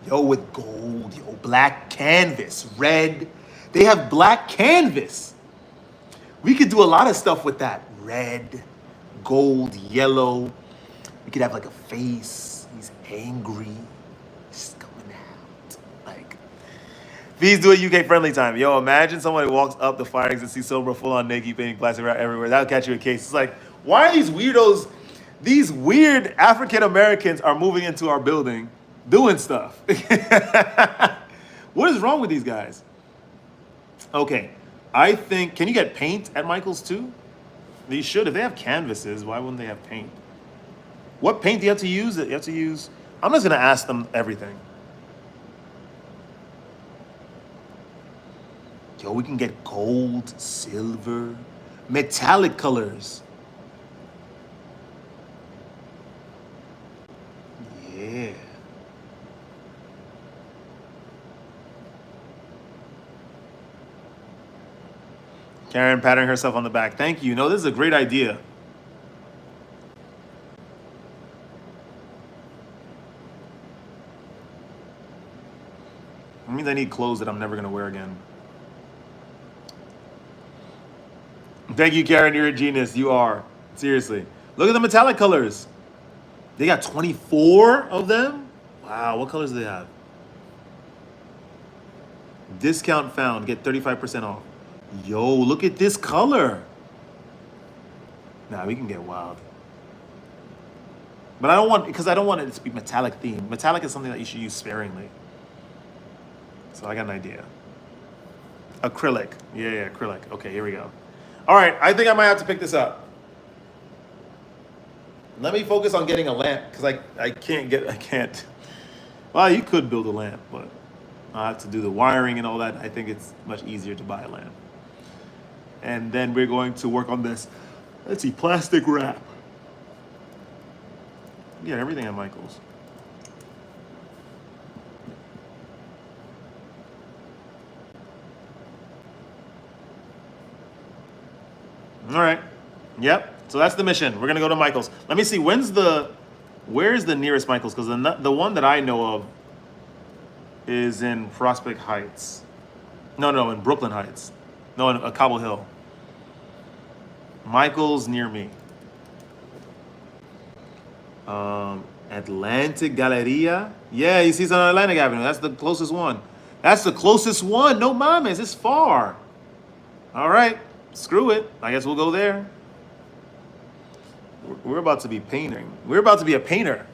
Yo, with gold. Yo, black canvas. Red. They have black canvas. We could do a lot of stuff with that. Red, gold, yellow. We could have like a face. He's angry. He's coming out. Like, please do a UK friendly time. Yo, imagine somebody walks up the fire exit and sees Sombra full on naked painting plastic wrap everywhere. That'll catch you a case. It's like, why are these weirdos, these weird African Americans are moving into our building doing stuff? What is wrong with these guys? Okay, I think, can you get paint at Michael's too? They should. If they have canvases, why wouldn't they have paint? What paint do you have to use? You have to use, I'm just gonna ask them everything. Yo, we can get gold, silver, metallic colors. Yeah. Karen patting herself on the back. Thank you. No, this is a great idea. It means I need clothes that I'm never gonna wear again. Thank you, Karen. You're a genius. You are. Seriously. Look at the metallic colors. They got 24 of them? Wow, what colors do they have? Discount found. Get 35% off. Yo, look at this color. Nah, we can get wild. But I don't want it to be metallic themed. Metallic is something that you should use sparingly. So I got an idea. Acrylic. Yeah, acrylic. Okay, here we go. All right, I think I might have to pick this up. Let me focus on getting a lamp, because I can't. Well, you could build a lamp, but I have to do the wiring and all that. I think it's much easier to buy a lamp. And then we're going to work on this, let's see, plastic wrap. Yeah, everything at Michael's. All right. Yep. So that's the mission. We're gonna go to Michael's. Let me see. Where's the nearest Michael's? Because the one that I know of is in Prospect Heights. No, in Brooklyn Heights. No, in Cobble Hill. Michael's near me. Atlantic Galleria. Yeah, you see it's on Atlantic Avenue. That's the closest one. That's the closest one. No mames, it's far. All right, screw it. I guess we'll go there. We're about to be painting. We're about to be a painter.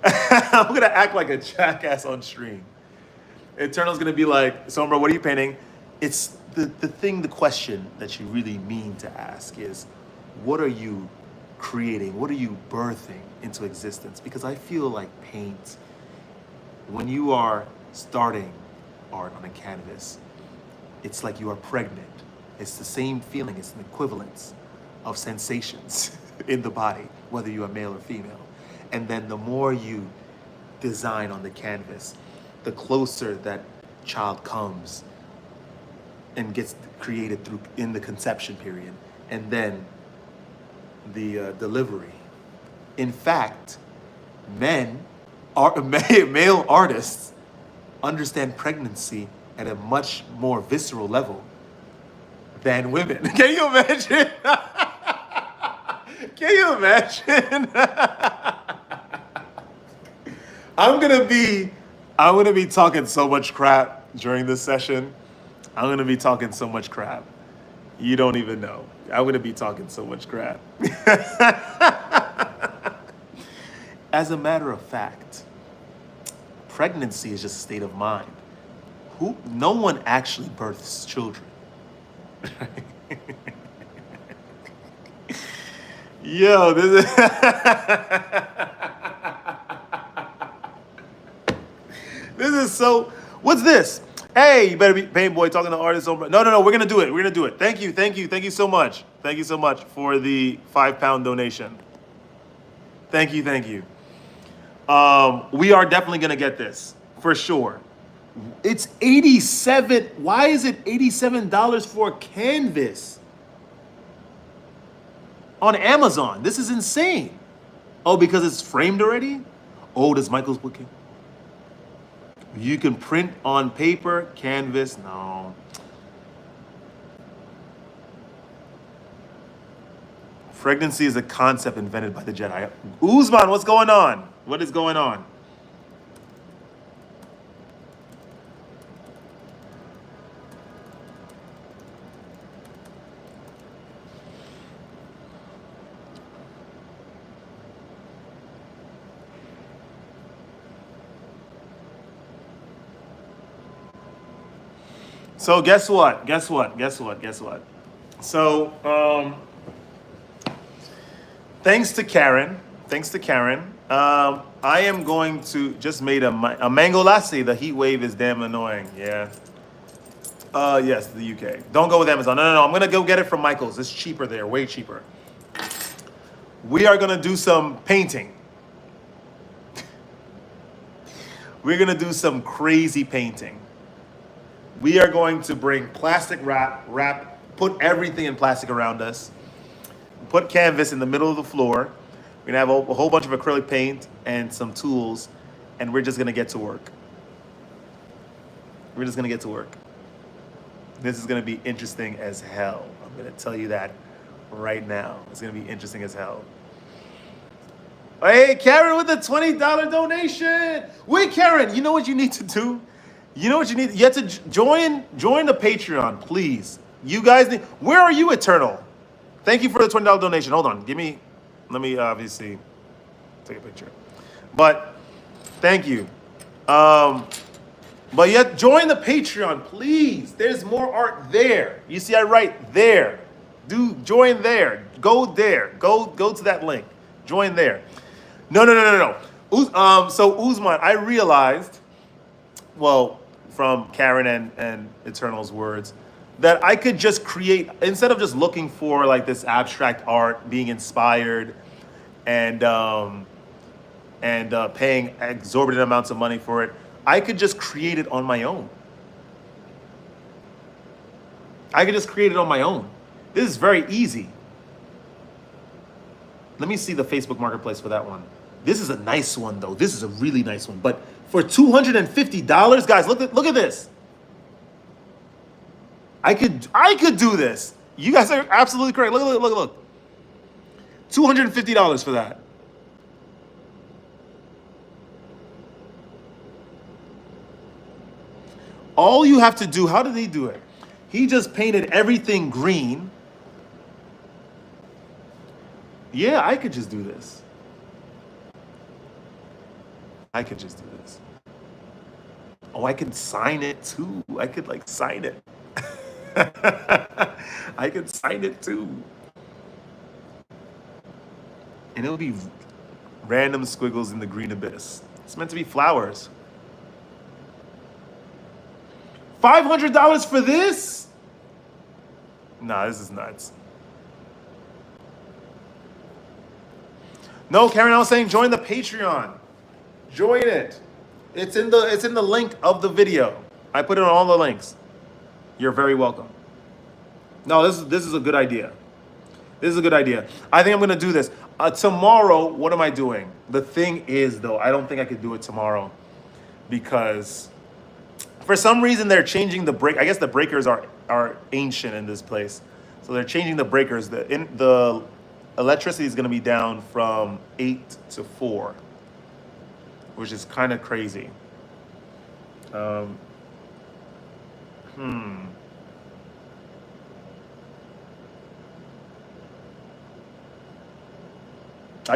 I'm gonna act like a jackass on stream. Eternal's gonna be like, Sombra, what are you painting? It's the question that you really mean to ask is, what are you creating? What are you birthing into existence? Because I feel like paint, when you are starting art on a canvas, it's like you are pregnant. It's the same feeling. It's an equivalence of sensations in the body, whether you are male or female. And then the more you design on the canvas, the closer that child comes and gets created in the conception period, and then the delivery. In fact, male artists understand pregnancy at a much more visceral level than women. Can you imagine? Can you imagine? I'm gonna be talking so much crap during this session. I'm gonna be talking so much crap. You don't even know. I'm gonna be talking so much crap. As a matter of fact, pregnancy is just a state of mind. No one actually births children. Yo, this is this is so. What's this? Hey, you better be Pain Boy talking to artists. No, we're gonna do it. We're gonna do it. Thank you so much. Thank you so much for the £5 donation. Thank you. We are definitely gonna get this for sure. It's 87. Why is it $87 for a canvas on Amazon? This is insane. Oh, because it's framed already? Oh, does Michael's booking? You can print on paper, canvas. No. Pregnancy is a concept invented by the Jedi. Uzman, what's going on? What is going on? So guess what? So thanks to Karen, I am going to just made a mango lassi. The heat wave is damn annoying. Yeah. Yes, the UK. Don't go with Amazon. No. I'm gonna go get it from Michael's. It's cheaper there, way cheaper. We are gonna do some painting. We're gonna do some crazy painting. We are going to bring plastic wrap, put everything in plastic around us, put canvas in the middle of the floor. We're gonna have a whole bunch of acrylic paint and some tools, and we're just gonna get to work. This is gonna be interesting as hell. I'm gonna tell you that right now. It's gonna be interesting as hell. Hey, Karen with the $20 donation. Wait, Karen, you know what you need to do? You have to join the Patreon, please. You guys need, where are you, Eternal? Thank you for the $20 donation. Hold on, let me obviously take a picture. But thank you. But yet join the Patreon, please. There's more art there. You see, I write there. Join there. Go there. Go to that link. Join there. No. So Uzman, I realized, well, from Karen and Eternal's words, that I could just create, instead of just looking for like this abstract art, being inspired, and paying exorbitant amounts of money for it, I could just create it on my own. This is very easy. Let me see the Facebook Marketplace for that one. This is a nice one, though. This is a really nice one. But for $250, guys, look at this. I could do this. You guys are absolutely correct. Look. $250 for that. All you have to do, how did he do it? He just painted everything green. Yeah, I could just do this. Oh, I can sign it too. I could like sign it. I could sign it too. And it'll be random squiggles in the green abyss. It's meant to be flowers. $500 for this? Nah, this is nuts. No, Karen, I was saying join the Patreon. Join it. It's in the link of the video. I put it on all the links. You're very welcome. No, this is a good idea. I think I'm gonna do this. Tomorrow, what am I doing? The thing is, though, I don't think I could do it tomorrow because for some reason they're changing the break. I guess the breakers are ancient in this place, so they're changing the breakers. The electricity is gonna be down from 8 to 4. Which is kind of crazy. I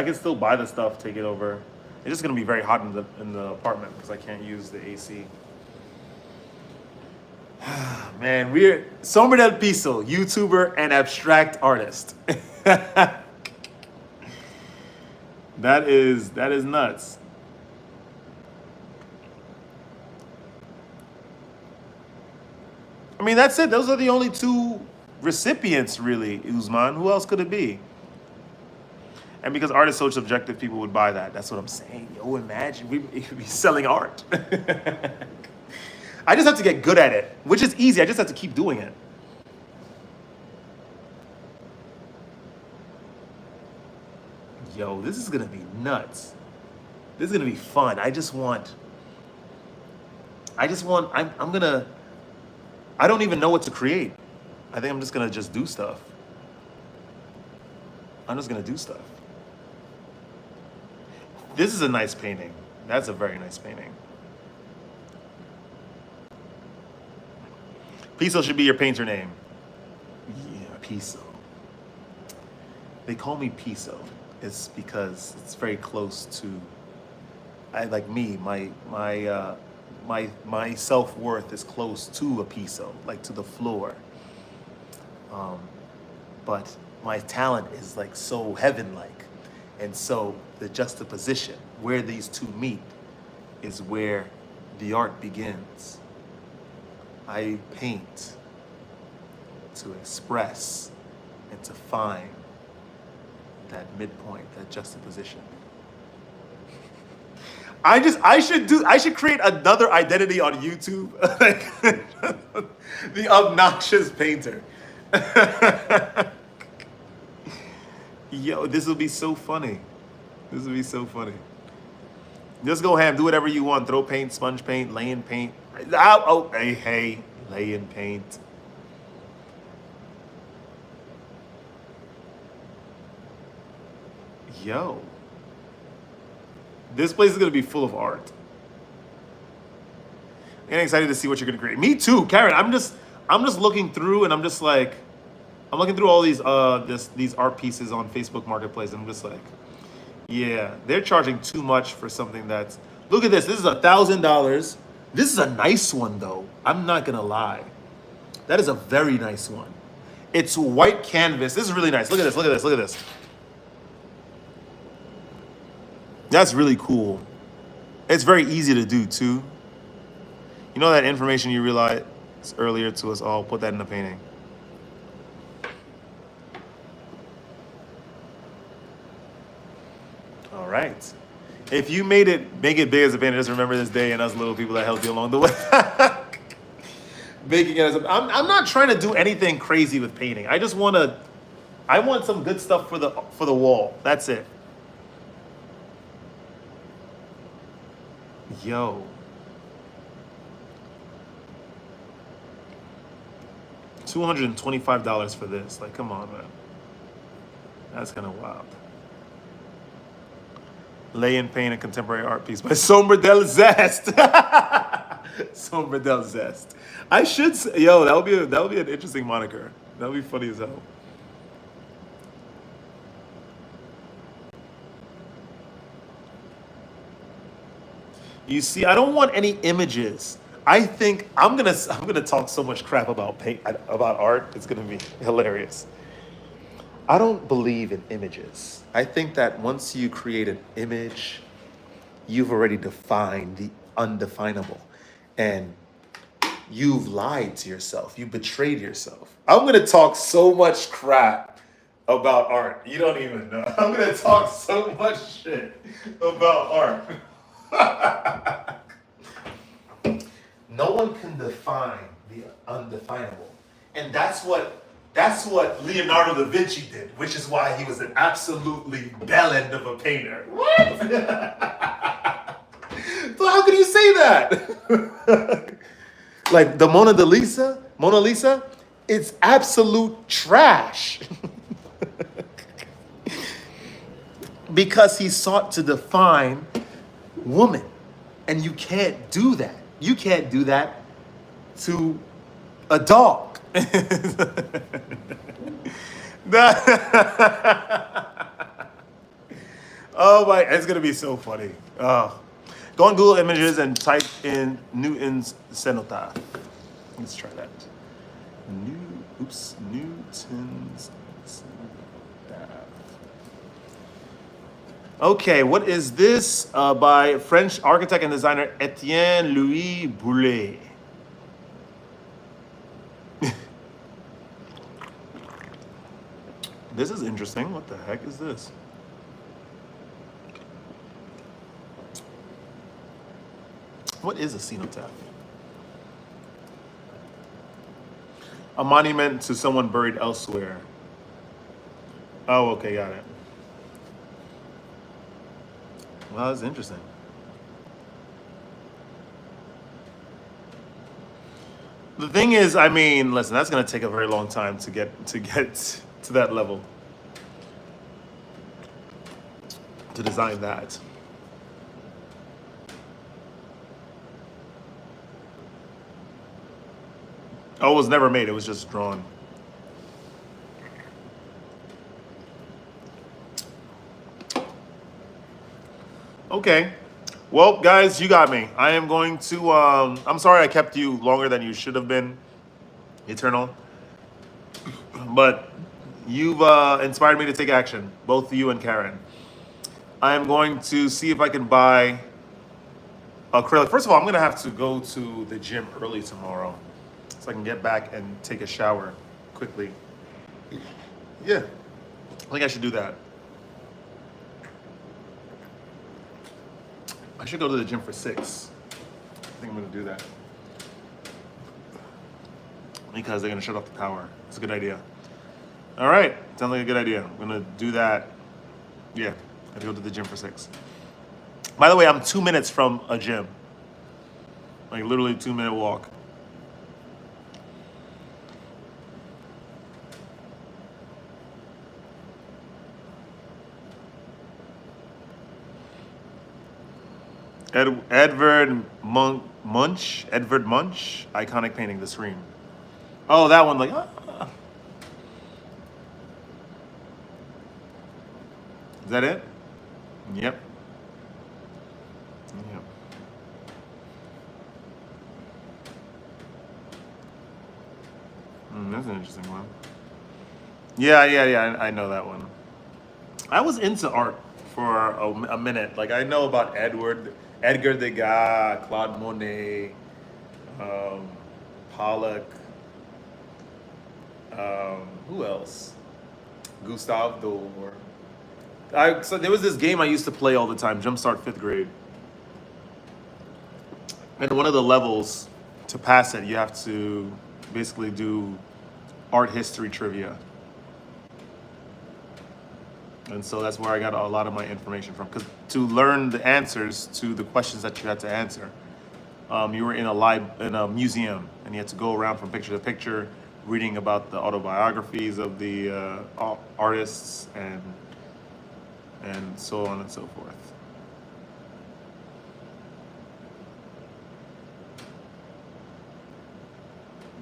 can still buy the stuff, take it over. It's just gonna be very hot in the apartment because I can't use the AC. Man, we're Sombra del Piso, YouTuber and abstract artist. That is nuts. I mean, that's it. Those are the only two recipients, really, Uzman. Who else could it be? And because art is so subjective, people would buy that. That's what I'm saying. Yo, imagine we could be selling art. I just have to get good at it, which is easy. I just have to keep doing it. Yo, this is gonna be nuts. This is gonna be fun. I don't even know what to create. I think I'm just gonna just do stuff. I'm just gonna do stuff. This is a nice painting. That's a very nice painting. Piso should be your painter name. Yeah, Piso. They call me Piso. It's because it's very close to. Like me, my self-worth is close to a piso, like to the floor. But my talent is like so heaven-like, and so the juxtaposition where these two meet is where the art begins. I paint to express and to find that midpoint, that juxtaposition. I should create another identity on YouTube. The obnoxious painter. Yo, this will be so funny. This will be so funny. Just go ham, do whatever you want. Throw paint, sponge paint, lay in paint. Oh, hey, lay in paint. Yo. This place is gonna be full of art. I'm getting excited to see what you're gonna create. Me too, Karen. I'm just looking through, and I'm just like, I'm looking through all these art pieces on Facebook Marketplace, and I'm just like, yeah, they're charging too much for something that's. Look at this. This is $1,000. This is a nice one though. I'm not gonna lie. That is a very nice one. It's white canvas. This is really nice. Look at this. Look at this. Look at this. That's really cool. It's very easy to do too. You know that information you realized earlier to us all, put that in the painting. All right. If you make it big as a painter, just remember this day and us little people that helped you along the way. Making it as I'm not trying to do anything crazy with painting. I want some good stuff for the wall. That's it. Yo. $225 for this. Like, come on, man. That's kind of wild. Lay in Paint, a contemporary art piece by Sombra del Zest. Sombra del Zest. I should say, yo, that would be an interesting moniker. That would be funny as hell. You see, I don't want any images. I think I'm gonna talk so much crap about about art. It's gonna be hilarious. I don't believe in images. I think that once you create an image, you've already defined the undefinable, and you've lied to yourself. You betrayed yourself. I'm gonna talk so much crap about art. You don't even know. I'm gonna talk so much shit about art. No one can define the undefinable, and that's what Leonardo da Vinci did, which is why he was an absolutely bellend of a painter. What? So how can you say that? Like the Mona Lisa, it's absolute trash. Because he sought to define woman. And you can't do that. You can't do that to a dog. Oh my, it's gonna be so funny. Oh. Go on Google Images and type in Newton's cenotaph. Let's try that. Newton's cenotaph. Okay, what is this? By French architect and designer Etienne Louis Boulet. This is interesting. What the heck is this? What is a cenotaph? A monument to someone buried elsewhere. Oh, okay, got it. Well, that's interesting. The thing is, I mean, listen, that's gonna take a very long time to get to that level. To design that. Oh, it was never made, it was just drawn. Okay. Well, guys, you got me. I am going to I'm sorry I kept you longer than you should have been, Eternal. But you've inspired me to take action, both you and Karen. I am going to see if I can buy acrylic. First of all, I'm gonna have to go to the gym early tomorrow, so I can get back and take a shower quickly. Yeah, I think I should do that. I should go to the gym for 6. I think I'm gonna do that because they're gonna shut off the power. It's a good idea. All right, sounds like a good idea. I'm gonna do that. Yeah, I gotta go to the gym for 6. By the way, I'm 2 minutes from a gym. Like literally 2-minute walk. Edvard Munch, iconic painting, The Scream. Oh, that one, like, Is that it? Yep. Yep. That's an interesting one. Yeah, I know that one. I was into art for a minute. Like, I know about Edgar Degas, Claude Monet, Pollock. Who else? Gustave Doré. So there was this game I used to play all the time, Jumpstart 5th grade. And one of the levels, to pass it, you have to basically do art history trivia. And so that's where I got a lot of my information from. Because to learn the answers to the questions that you had to answer, you were in a museum, and you had to go around from picture to picture, reading about the autobiographies of the artists and so on and so forth.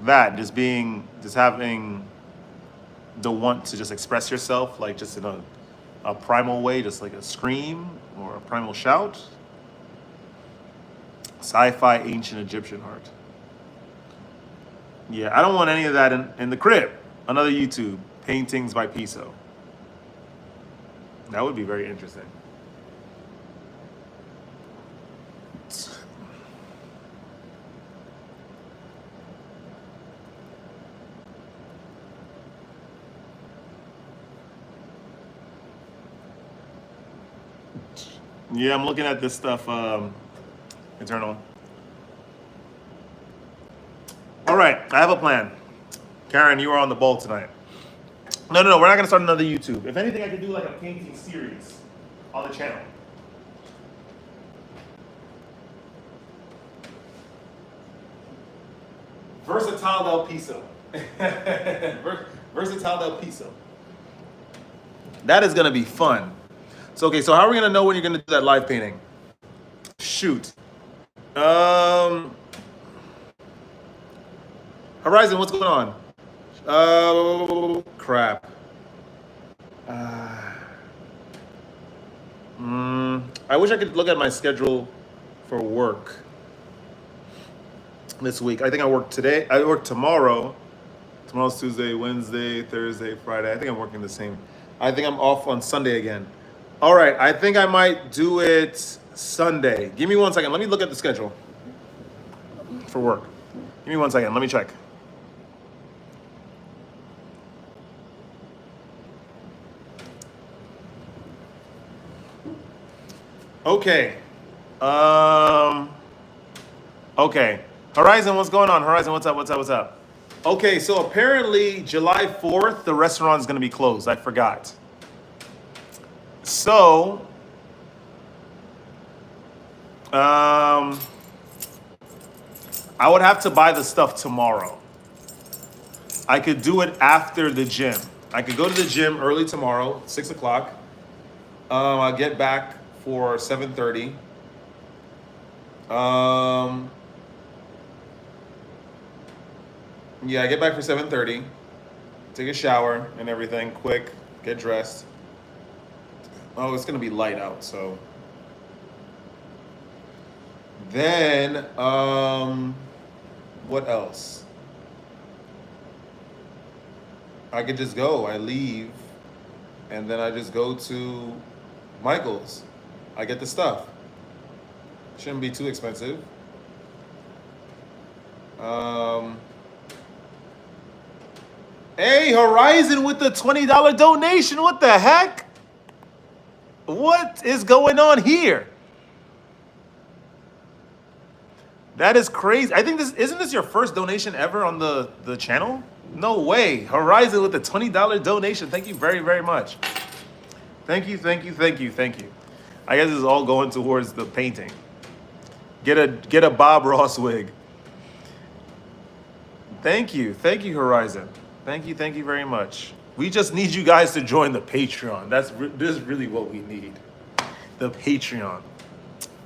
That just having the want to just express yourself, like just in a primal way, just like a scream or a primal shout. Sci-fi ancient Egyptian art. Yeah, I don't want any of that in the crib. Another YouTube, paintings by Piso. That would be very interesting. Yeah, I'm looking at this stuff, Eternal. All right, I have a plan. Karen, you are on the ball tonight. No, we're not gonna start another YouTube. If anything, I could do like a painting series on the channel. Versatile del Piso. Versatile del Piso. That is gonna be fun. So okay, so how are we gonna know when you're gonna do that live painting? Shoot. Horizon, what's going on? Crap. I wish I could look at my schedule for work this week. I think I work today. I work tomorrow. Tomorrow's Tuesday, Wednesday, Thursday, Friday. I think I'm working the same. I think I'm off on Sunday again. All right, I think I might do it Sunday. Give me 1 second. Let me look at the schedule for work. Give me 1 second. Let me check. Okay. Okay. Horizon, what's going on? Horizon, what's up? What's up? What's up? Okay, so apparently July 4th, the restaurant is going to be closed. I forgot. So, um, I would have to buy the stuff tomorrow. I could do it after the gym. I could go to the gym early tomorrow, 6 o'clock. I'll get back for 7:30. Um, yeah, I get back for 7:30. Take a shower and everything, quick, get dressed. Oh, it's gonna be light out, so. Then, what else? I could just go. I leave, and then I just go to Michael's. I get the stuff. Shouldn't be too expensive. Um, hey, Horizon with the $20 donation. What the heck? What is going on here? That is crazy. I think isn't this your first donation ever on the channel? No way. Horizon with the $20 donation. Thank you very, very much. Thank you, thank you, thank you, thank you. I guess this is all going towards the painting. Get a Bob Ross wig. Thank you, Horizon. Thank you very much. We just need you guys to join the Patreon. This is really what we need. The Patreon.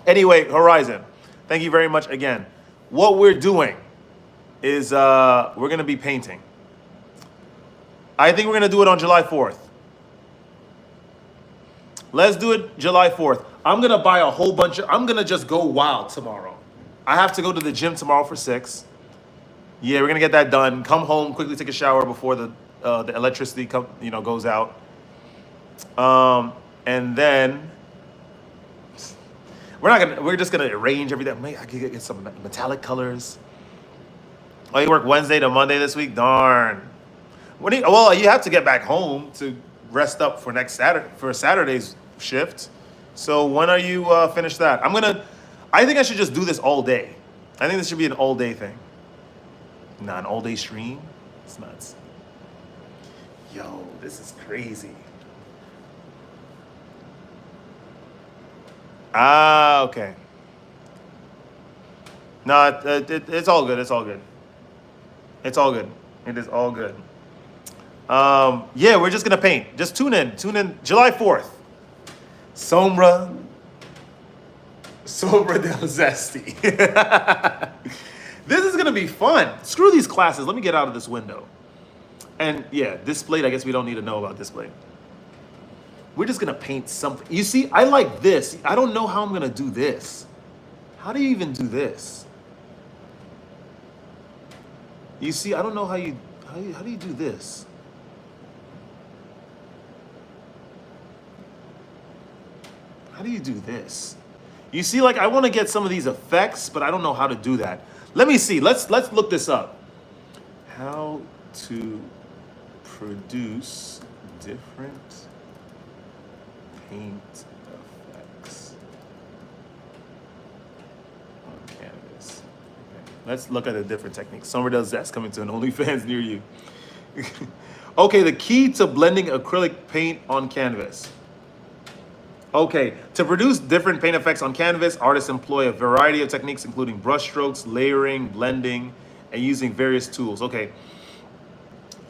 Anyway, Horizon, thank you very much again. What we're doing is we're gonna be painting. I think we're gonna do it on July 4th. Let's do it July 4th. I'm gonna buy a whole bunch I'm gonna just go wild tomorrow. I have to go to the gym tomorrow for 6. Yeah, we're gonna get that done. Come home, quickly take a shower before the electricity goes out. And then we're just gonna arrange everything. Maybe I could get some metallic colors. Oh, you work Wednesday to Monday this week? Darn. Well, you have to get back home to rest up for Saturday's shift. So when are you finish that? I think I should just do this all day. I think this should be an all day thing. Not an all day stream. It's nuts. Yo, this is crazy. Ah, okay. No, it's all good. It's all good. It's all good. It is all good. Yeah, we're just gonna paint. Just tune in. July 4th. Sombra del Zesti. This is gonna be fun. Screw these classes. Let me get out of this window. And yeah, displayed. I guess we don't need to know about display. We're just gonna paint something. You see, I like this. I don't know how I'm gonna do this. How do you even do this? You see, I don't know how do you do this? How do you do this? You see, like I want to get some of these effects, but I don't know how to do that. Let me see. Let's look this up. How to produce different paint effects on canvas. Okay. Let's look at the different techniques. Summer does that's coming to an OnlyFans near you. Okay, the key to blending acrylic paint on canvas. Okay, to produce different paint effects on canvas, artists employ a variety of techniques, including brush strokes, layering, blending, and using various tools. Okay,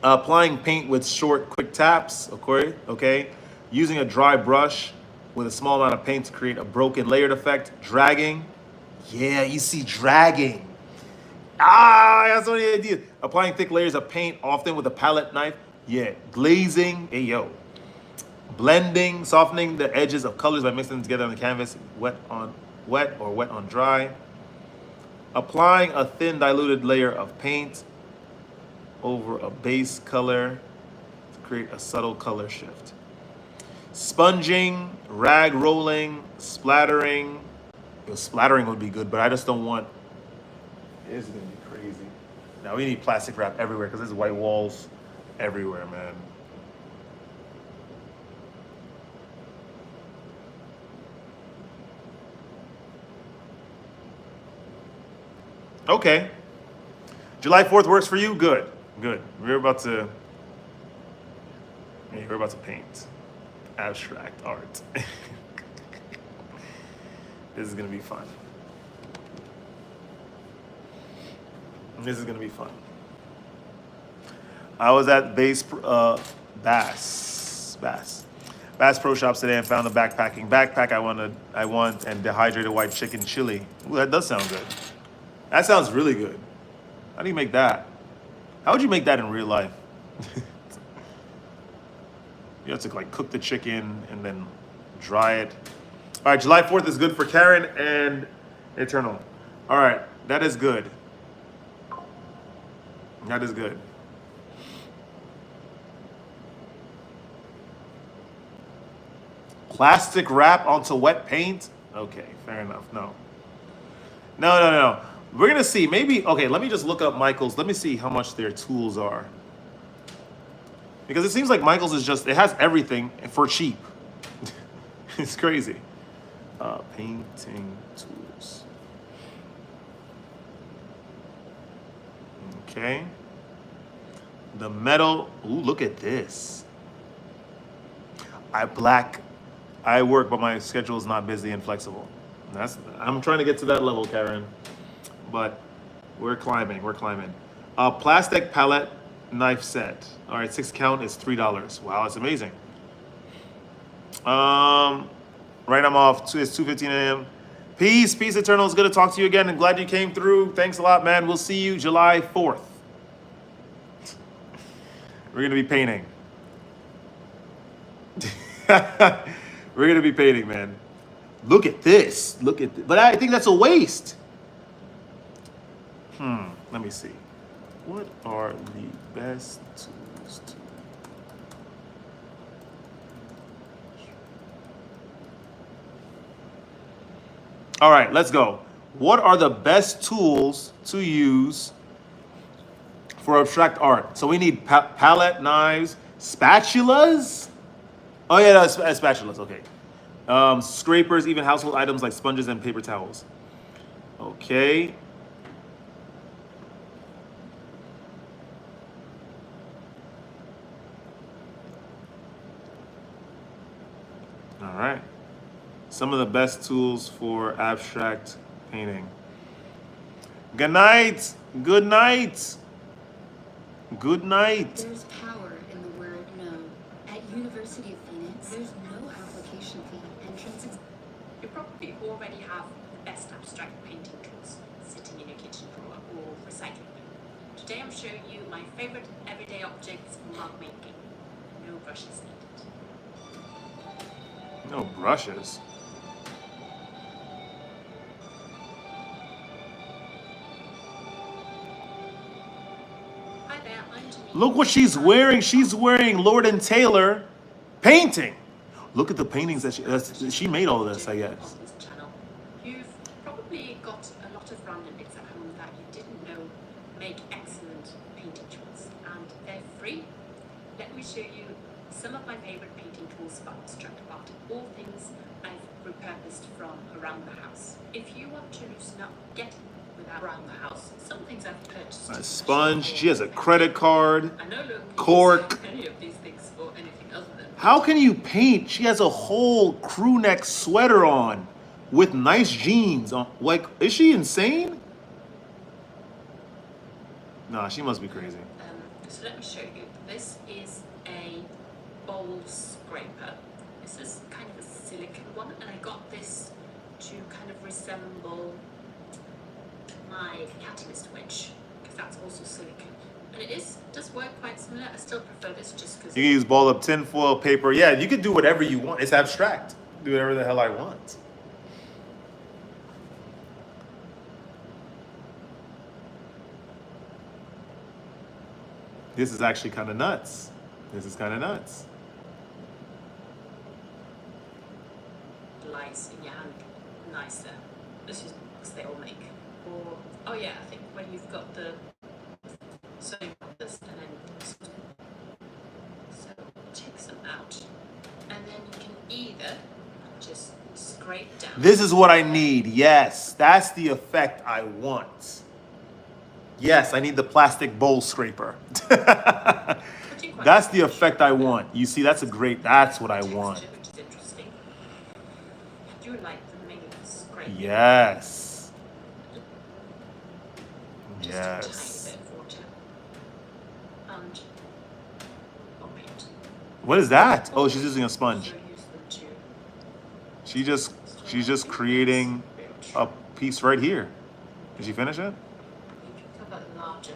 applying paint with short, quick taps. Okay, using a dry brush with a small amount of paint to create a broken layered effect. Dragging. Yeah, you see dragging. I have so many ideas. Applying thick layers of paint, often with a palette knife. Yeah, glazing. Hey, yo. Blending, softening the edges of colors by mixing them together on the canvas, wet on dry. Applying a thin diluted layer of paint over a base color to create a subtle color shift. Sponging, rag rolling, splattering. Splattering would be good, but I just don't want. It's gonna be crazy. Now we need plastic wrap everywhere because there's white walls everywhere, man. Okay. July 4th works for you? Good. Good. We're about to paint abstract art. This is gonna be fun. This is gonna be fun. I was at Bass Pro Shops today and found a backpack I want and dehydrated white chicken chili. Ooh, that does sound good. That sounds really good. How do you make that? How would you make that in real life? You have to like cook the chicken and then dry it. All right, July 4th is good for Karen and Eternal. All right, that is good. That is good. Plastic wrap onto wet paint? Okay, fair enough. No. No. We're gonna see. Maybe, okay, let me just look up Michael's. Let me see how much their tools are. Because it seems like Michael's is just, it has everything for cheap. It's crazy. Painting tools. Okay. The metal, ooh, look at this. I work, but my schedule is not busy and flexible. I'm trying to get to that level, Karen. But we're climbing. Plastic palette knife set. All right, 6 count is $3. Wow, that's amazing. Right, I'm off. It's 2:15 a.m. Peace, Eternal. It's good to talk to you again, and glad you came through. Thanks a lot, man. We'll see you July 4th. We're gonna be painting. We're gonna be painting, man. Look at this. But I think that's a waste. Let me see. What are the best tools to... All right, let's go. What are the best tools to use for abstract art? So we need palette knives, spatulas. Oh yeah, no, spatulas. Okay. Scrapers, even household items like sponges and paper towels. Okay. All right. Some of the best tools for abstract painting. Good night. Good night. Good night. There's power in the word no. At University of Phoenix, there's no application fee. Entrance is... You probably already have the best abstract painting tools sitting in your kitchen drawer or recycling bin. Today I'm showing you my favorite everyday objects for mark making. No brushes needed. No brushes. Hi there, I'm Janine. Look what she's wearing. She's wearing Lord and Taylor painting. Look at the paintings that she made all this, I guess. On this channel. You've probably got a lot of random bits at home that you didn't know make excellent painting tools, and they're free. Let me show you some of my favorite painting tools for abstract art, all things I've repurposed from around the house. If you want to loosen up, get without around the house, some things I've purchased. A sponge. She has a credit card. I know, look, Cork. any of these things for anything other than. How can you paint? She has a whole crew neck sweater on with nice jeans on. Like, is she insane? Nah, she must be crazy. So let me show you. This is a bowl scraper. This is kind of a silicone one, and I got this to kind of resemble my catalyst wedge, because that's also silicone. And it does work quite similar. I still prefer this just because... You can use ball up tinfoil paper. Yeah, you can do whatever you want. It's abstract. Do whatever the hell I want. This is actually kind of nuts. This is kind of nuts. Lights in your hand nicer. This is what they all make. Or, oh yeah, I think when you've got the sewing on this and then so take some out, and then you can either just scrape down. This is what I need. Yes, that's the effect I want. Yes, I need the plastic bowl scraper. Putting quite That's the a effect I want. You see, that's what I want. texture, which is interesting. I do like the main scrape. Yes. Just a Yes. tiny bit of water. And I'll paint. What is that? Oh, she's using a sponge. Also use them to She's just creating a piece right here. Did she finish it? cover a larger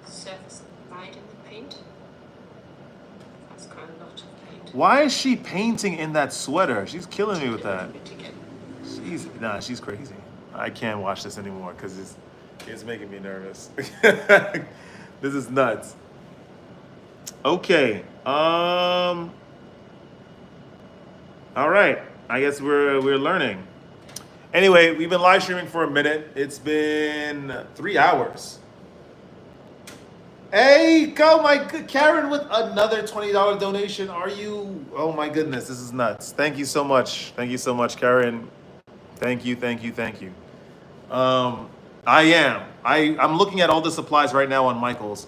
surface provided in the paint. That's quite a lot of paint. Why is she painting in that sweater? She's killing me with that. Bit again. She's crazy. I can't watch this anymore because it's making me nervous. This is nuts. Okay. All right. I guess we're learning. Anyway, we've been live streaming for a minute. It's been 3 hours. Hey, go my good Karen with another $20 donation. Are you? Oh my goodness, this is nuts. Thank you so much. Thank you so much, Karen. Thank you. I'm looking at all the supplies right now on Michael's.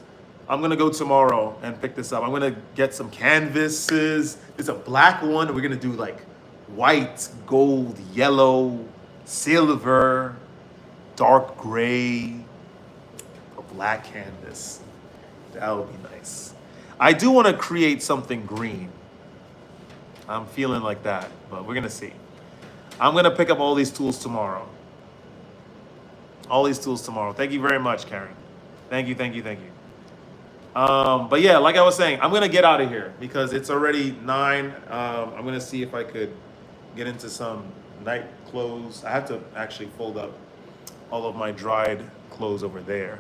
I'm gonna go tomorrow and pick this up. I'm gonna get some canvases. There's a black one. We're gonna do like white, gold, yellow, silver, dark gray, a black canvas. That would be nice. I do want to create something green. I'm feeling like that, but we're gonna see. I'm gonna pick up all these tools tomorrow. Thank you very much, Karen. Thank you. But yeah, like I was saying, I'm gonna get out of here because it's already 9. I'm gonna see if I could get into some night clothes. I have to actually fold up all of my dried clothes over there.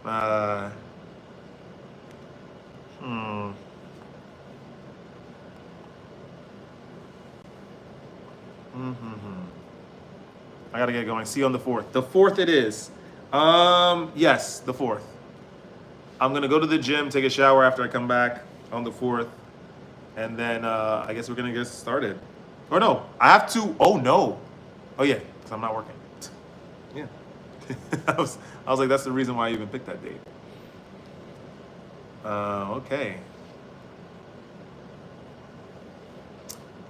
I gotta get going. See you on the 4th. The 4th it is. Yes, the 4th. I'm gonna go to the gym, take a shower after I come back on the 4th, and then I guess we're gonna get started. Or no, I have to. Oh no. Oh yeah, because I'm not working. Yeah. I was like, that's the reason why I even picked that date. Okay.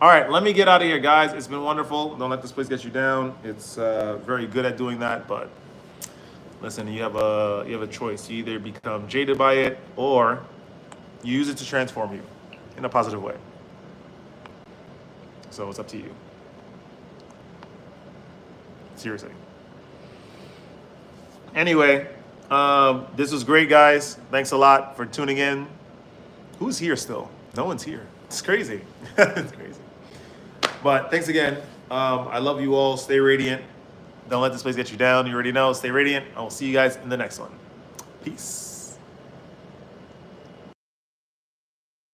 All right, let me get out of here, guys. It's been wonderful. Don't let this place get you down. It's very good at doing that, but listen, you have a choice. You either become jaded by it or you use it to transform you in a positive way. So it's up to you. Seriously. Anyway, this was great, guys. Thanks a lot for tuning in. Who's here still? No one's here. It's crazy. It's crazy. But thanks again. I love you all. Stay radiant. Don't let this place get you down. You already know. Stay radiant. I will see you guys in the next one. Peace.